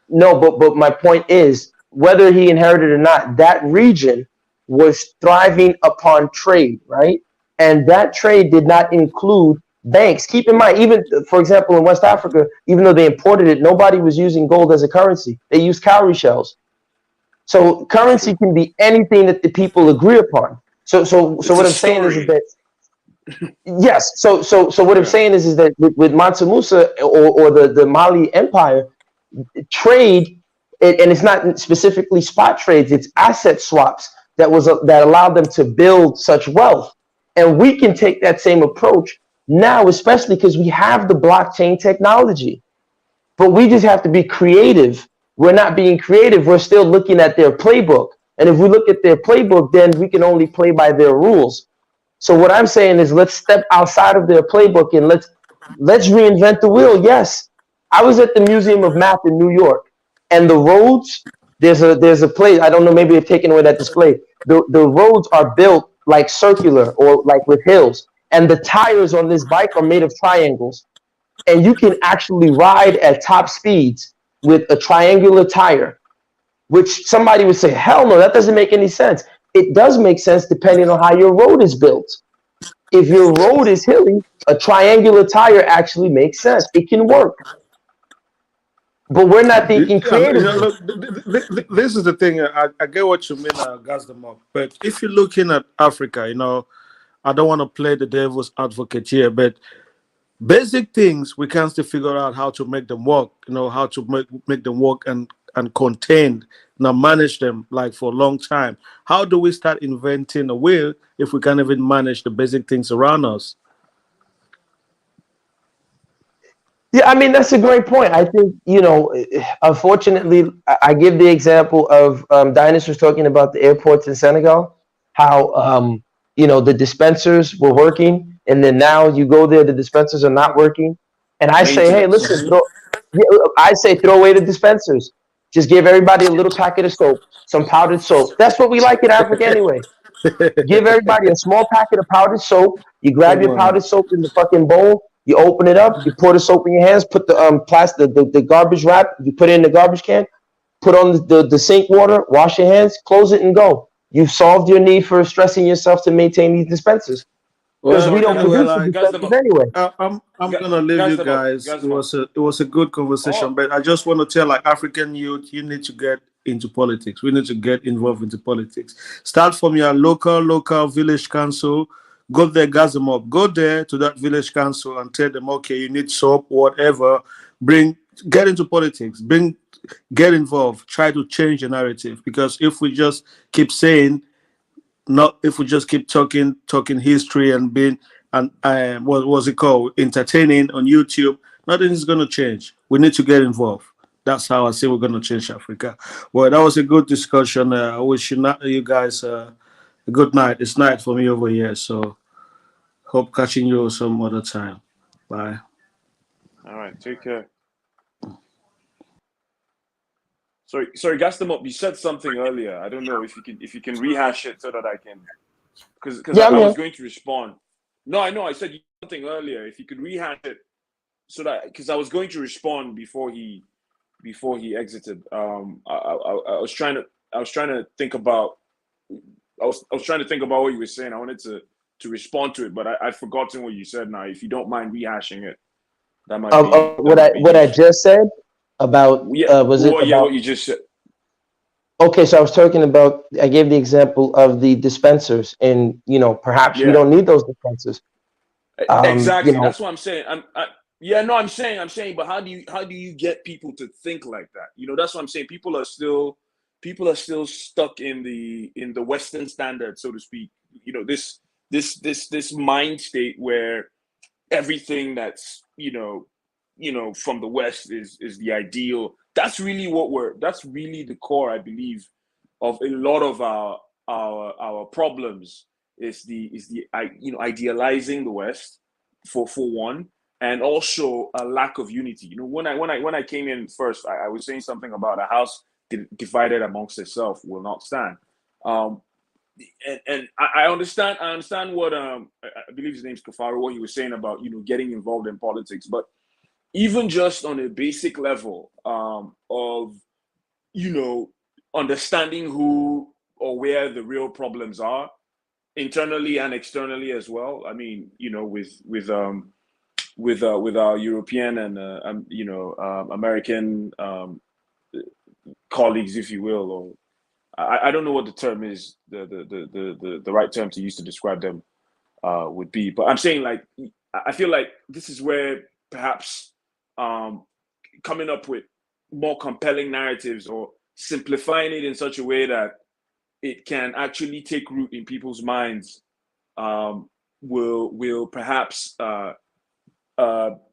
No, but my point is, whether he inherited or not, that region was thriving upon trade, right? And that trade did not include banks. Keep in mind, even for example, in West Africa, even though they imported it, nobody was using gold as a currency. They used cowrie shells. So currency can be anything that the people agree upon. So It's what a I'm saying is story. that yes. So what I'm saying is that with Mansa Musa or the Mali Empire, trade, and it's not specifically spot trades, it's asset swaps that allowed them to build such wealth. And we can take that same approach now, especially because we have the blockchain technology. But we just have to be creative. We're not being creative. We're still looking at their playbook. And if we look at their playbook, then we can only play by their rules. So what I'm saying is let's step outside of their playbook and let's reinvent the wheel. Yes. I was at the Museum of Math in New York, and the roads, there's a place, I don't know, maybe they've taken away that display. The roads are built like circular or like with hills, and the tires on this bike are made of triangles. And you can actually ride at top speeds with a triangular tire, which somebody would say, hell no, that doesn't make any sense. It does make sense depending on how your road is built. If your road is hilly, a triangular tire actually makes sense. It can work. But we're not thinking creatively. Look, this is the thing. I get what you mean, gas them up. But if you're looking at Africa, I don't want to play the devil's advocate here, but basic things we can still figure out how to make them work. How to make them work and contain, now manage them like for a long time. How do we start inventing a wheel if we can't even manage the basic things around us? Yeah, I mean, that's a great point. I think, unfortunately, I give the example of Dynas was talking about the airports in Senegal, how, the dispensers were working, and then now you go there, the dispensers are not working. And I say, hey, Maintenance. listen, I say throw away the dispensers. Just give everybody a little packet of soap, some powdered soap. That's what we like in Africa anyway. Give everybody a small packet of powdered soap. You grab Come your on now. powdered soap in the fucking bowl. You open it up. You pour the soap in your hands. Put the plastic, the garbage wrap. You put it in the garbage can. Put on the sink water. Wash your hands. Close it and go. You've solved your need for stressing yourself to maintain these dispensers. because we don't Anyway, produce the like Guys, them defensive up. anyway. I'm gonna leave Guys, you them up. guys. Guys, them up. It was a good conversation, Oh, but I just want to tell like African youth, you need to get into politics. We need to get involved into politics. Start from your local village council. Go there, gas them up. Go there to that village council and tell them, okay, you need soap, whatever. Get into politics. Get involved. Try to change the narrative, because if we just keep saying, not if we just keep talking history and being and what was it called, entertaining on YouTube, nothing is going to change. We need to get involved. That's how I say we're going to change Africa. Well, that was a good discussion. I wish you guys a good night. It's night for me over here, so hope catching you some other time. Bye. all right. Take care. Sorry, gas them up. You said something earlier. I don't know if you can rehash it so that I can, because Yeah, I I'm was here. going to respond. No, I know. I said something earlier. If you could rehash it so that, because I was going to respond before he exited. I was trying to think about I was trying to think about what you were saying. I wanted to respond to it, but I've forgotten what you said now. If you don't mind rehashing it, that might be What I useful. just said about Yeah, was it yeah, about? what you just said. Okay, so I was talking about. I gave the example of the dispensers, and perhaps we Yeah, don't need those dispensers. You exactly. know, That's what I'm saying. Yeah, no, I'm saying, but how do you get people to think like that? That's what I'm saying. People are still stuck in the Western standard, so to speak. This mind state where everything that's from the West is the ideal. That's really the core, I believe, of a lot of our problems, is the idealizing the West for one, and also a lack of unity. When I came in first, I was saying something about a house divided amongst itself will not stand. Um, and I understand what I believe his name's Kafaru, what he was saying about getting involved in politics, but even just on a basic level of understanding who or where the real problems are, internally and externally as well. I mean, with our European and American colleagues, if you will, or I don't know what the term is, the right term to use to describe them would be. But I'm saying, like, I feel like this is where perhaps coming up with more compelling narratives or simplifying it in such a way that it can actually take root in people's minds will perhaps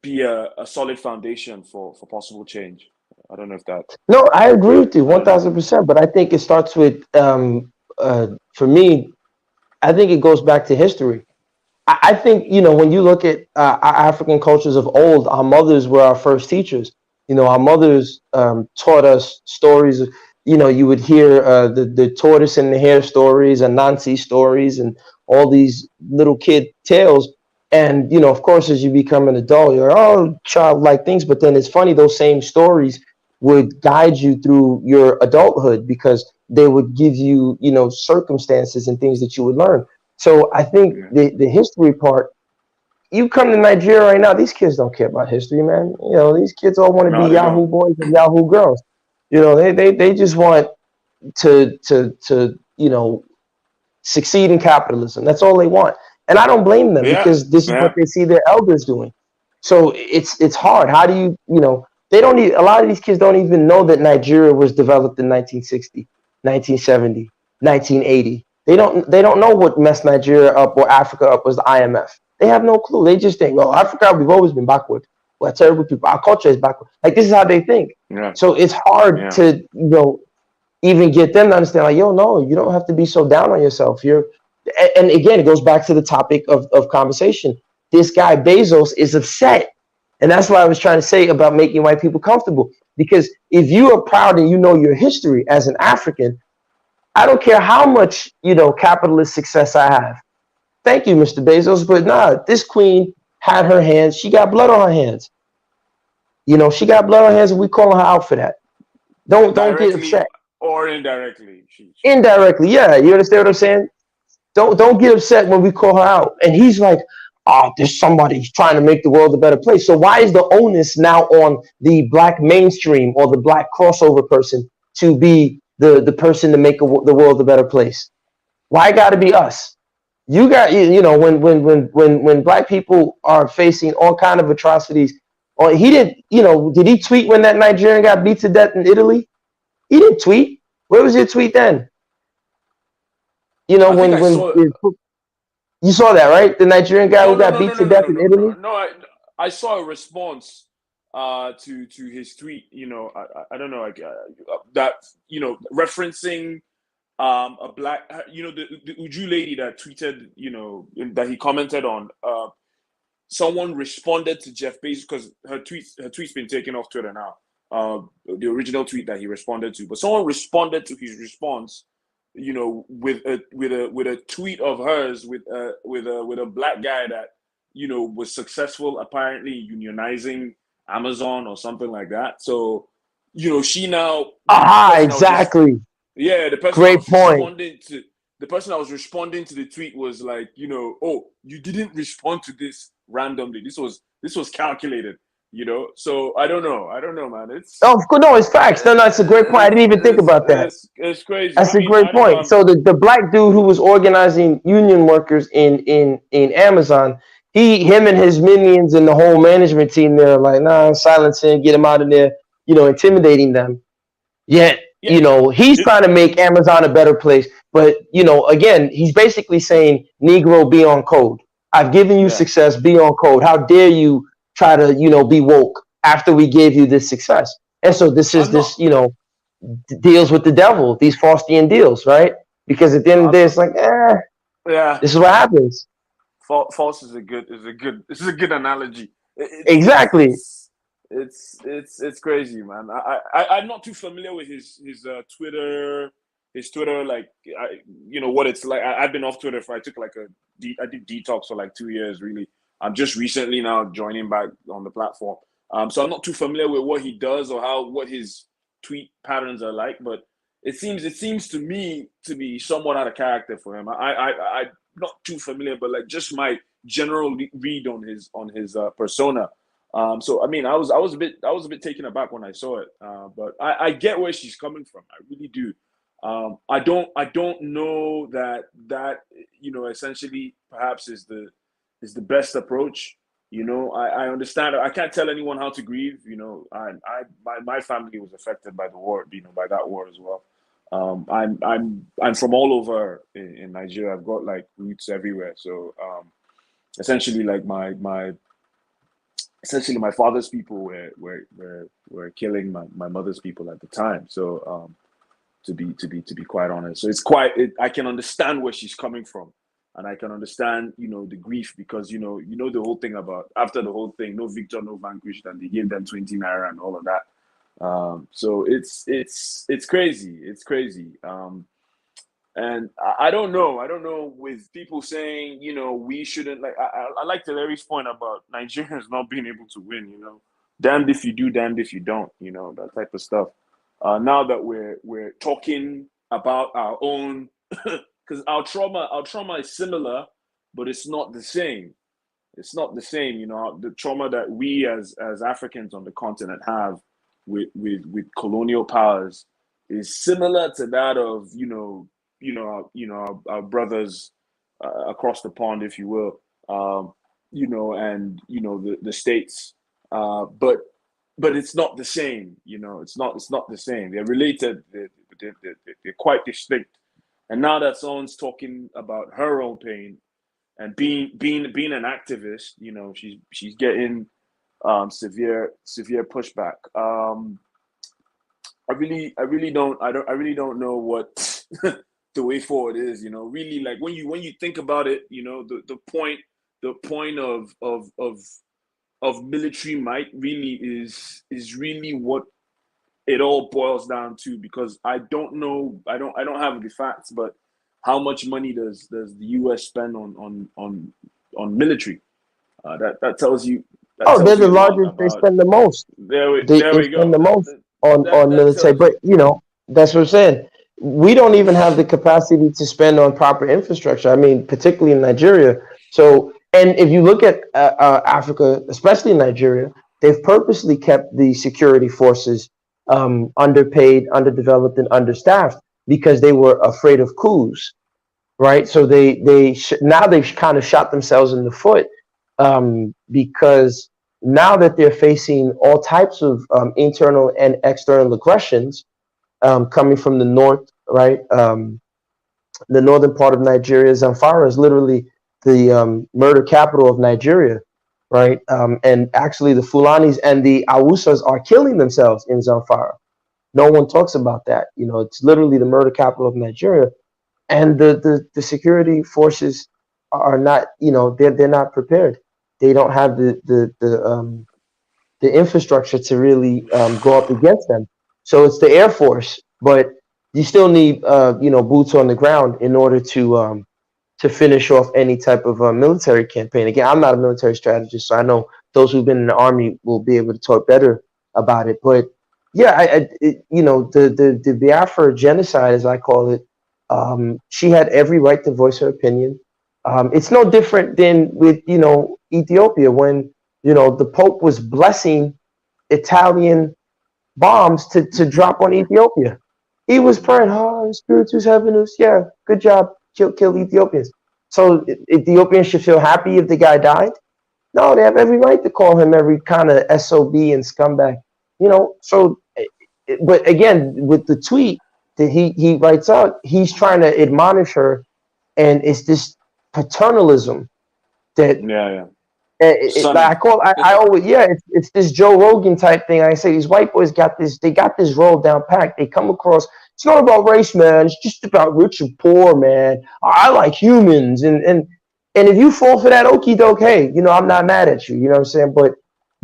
be a solid foundation for possible change. I don't know if that. no, I agree with you I don't know. 1000%. But I think it starts with, for me, I think it goes back to history. I think, when you look at our African cultures of old, our mothers were our first teachers. Our mothers taught us stories. You would hear the tortoise and the hare stories, and Nancy stories, and all these little kid tales. And of course, as you become an adult, you're childlike things. But then it's funny, those same stories would guide you through your adulthood, because they would give you, circumstances and things that you would learn. So I think Yeah. the history part, you come to Nigeria right now, these kids don't care about history, man. These kids all want to be No, they don't. Yahoo boys and Yahoo girls. They just want to succeed in capitalism. That's all they want. And I don't blame them, Yeah, because this is what yeah. they see their elders doing. So it's hard. How do they don't a lot of these kids don't even know that Nigeria was developed in 1960, 1970, 1980. They don't know what messed Nigeria up or Africa up was the IMF. They have no clue. They just think, oh, Africa, we've always been backward. We're terrible people. Our culture is backward. Like, this is how they think. Yeah, So it's hard yeah. to, even get them to understand, like, yo, no, you don't have to be so down on yourself. And again, it goes back to the topic of conversation. This guy Bezos is upset. And that's what I was trying to say about making white people comfortable. Because if you are proud and you know your history as an African, I don't care how much, capitalist success I have. Thank you, Mr. Bezos. But nah, this queen had her hands. She got blood on her hands. She got blood on her hands, and we calling her out for that. Don't get Directly upset. or indirectly. Indirectly, yeah. You understand what I'm saying? Don't get upset when we call her out. And he's like, oh, there's somebody trying to make the world a better place. So why is the onus now on the black mainstream or the black crossover person to be the person to make the world a better place? Why got to be us? You got, you know, when black people are facing all kind of atrocities, or he didn't, you know, did he tweet when that Nigerian got beat to death in Italy? He didn't tweet. Where was your tweet then? You know, I think I saw it. you saw that, right? The Nigerian guy No, who no, got no, beat no, to no, no, death no, in no, Italy. no. I saw a response to his tweet. You know, I don't know, like that. You know, referencing a black. You know, the Uju lady that tweeted. You know, that he commented on. Someone responded to Jeff Bezos because her tweet's been taken off Twitter now. The original tweet that he responded to, but someone responded to his response, you know, with a tweet of hers with a black guy that, you know, was successful apparently unionizing Amazon or something like that. So, you know, she now Exactly. the person I Great was point. responding to the person I was responding to the tweet was like, you know, oh, you didn't respond to this randomly. This was calculated, you know. So I don't know, man. It's No, it's facts. No, it's a great point. I didn't even think about that. it's crazy. That's I a mean, great I don't point. know. So the black dude who was organizing union workers in Amazon, him and his minions and the whole management team there are like, nah, silence him, get him out of there, you know, intimidating them. Yet, you know, he's trying to make Amazon a better place. But, you know, again, he's basically saying, Negro, be on code. I've given you success, be on code. How dare you try to, you know, be woke after we gave you this success? And so this is, you know, deals with the devil, these Faustian deals, right? Because at the end of the day, it's like, this is what happens. False is a good analogy. Exactly. It's crazy, man. I'm not too familiar with his Twitter, like, you know what it's like. I've been off Twitter I did detox for like 2 years really. I'm just recently now joining back on the platform. So I'm not too familiar with what he does or what his tweet patterns are like, but it seems to me to be somewhat out of character for him. I'm not too familiar, but like just my general read on his persona. So I mean, I was a bit taken aback when I saw it, but I get where she's coming from. I really do. I don't know that you know, essentially perhaps is the best approach. You know, I understand. I can't tell anyone how to grieve. You know, my family was affected by the war. You know, by that war as well. I'm from all over in Nigeria. I've got like roots everywhere. So essentially, like my father's people were killing my mother's people at the time. So to be quite honest, so I can understand where she's coming from, and I can understand, you know, the grief, because you know the whole thing about after the whole thing, no victor, no vanquished, and they gave them 20 naira and all of that. So it's crazy. It's crazy. And I don't know with people saying, you know, we shouldn't, like, I like Larry's point about Nigerians not being able to win, you know, damned if you do, damned if you don't, you know, that type of stuff. Now that we're talking about our own, because our trauma is similar, but it's not the same. It's not the same, you know, the trauma that we as Africans on the continent have with colonial powers is similar to that of, our brothers across the pond, if you will, you know, and you know the states, but it's not the same. You know, it's not the same. They're related. They're quite distinct. And now that someone's talking about her own pain and being an activist, you know, she's getting severe pushback. I really don't know what the way forward is. You know, really, like when you think about it, you know, the point of military might really is really what it all boils down to, because I don't know, I don't have the facts, but how much money does the US spend on military? That tells you. They're the largest. They spend the most. There we They go. spend the most on military. Tells you. But you know, that's what I'm saying. we don't even have the capacity to spend on proper infrastructure. I mean, particularly in Nigeria. So, and if you look at Africa, especially Nigeria, they've purposely kept the security forces underpaid, underdeveloped, and understaffed because they were afraid of coups, right? So now they've kind of shot themselves in the foot because now that they're facing all types of internal and external aggressions coming from the north, right? The northern part of Nigeria, Zamfara is literally the murder capital of Nigeria, right? And actually, the Fulanis and the Awusas are killing themselves in Zamfara. No one talks about that. You know, it's literally the murder capital of Nigeria, and the security forces are not. You know, they're not prepared. They don't have the infrastructure to really go up against them. So it's the Air Force, but you still need boots on the ground in order to finish off any type of military campaign. Again, I'm not a military strategist, so I know those who've been in the army will be able to talk better about it. But yeah, the Biafra genocide, as I call it, she had every right to voice her opinion. It's no different than with Ethiopia when the Pope was blessing Italian bombs to drop on Ethiopia. He was praying, "Oh, Spiritus Heavenus, yeah, good job, kill Ethiopians." So Ethiopians should feel happy if the guy died. No, they have every right to call him every kind of SOB and scumbag. So, but again, with the tweet that he writes out, he's trying to admonish her, and it's this paternalism that Yeah. like I always it's this Joe Rogan type thing. I say these white boys got this role down packed. They come across, it's not about race, man. It's just about rich and poor, man. I like humans, and if you fall for that, okie doke, hey, I'm not mad at you. You know what I'm saying? But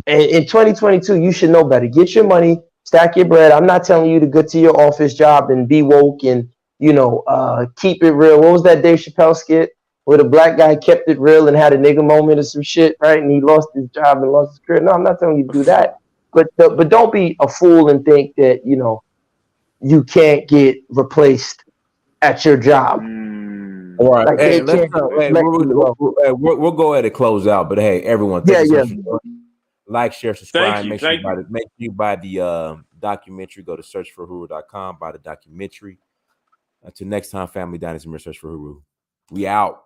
in 2022, you should know better. Get your money, stack your bread. I'm not telling you to go to your office job and be woke and keep it real. What was that Dave Chappelle skit where the black guy kept it real and had a nigga moment or some shit, right? And he lost his job and lost his career. No, I'm not telling you to do that. But don't be a fool and think that you can't get replaced at your job. All right. Like Hey, they can't we'll go ahead and close out. But hey, everyone, thank you so much for joining. Like, share, subscribe. Make sure you buy the documentary. Go to searchforuhuru.com. Buy the documentary. Until next time, family, Dynasty Mirror, Search for Uhuru. We out.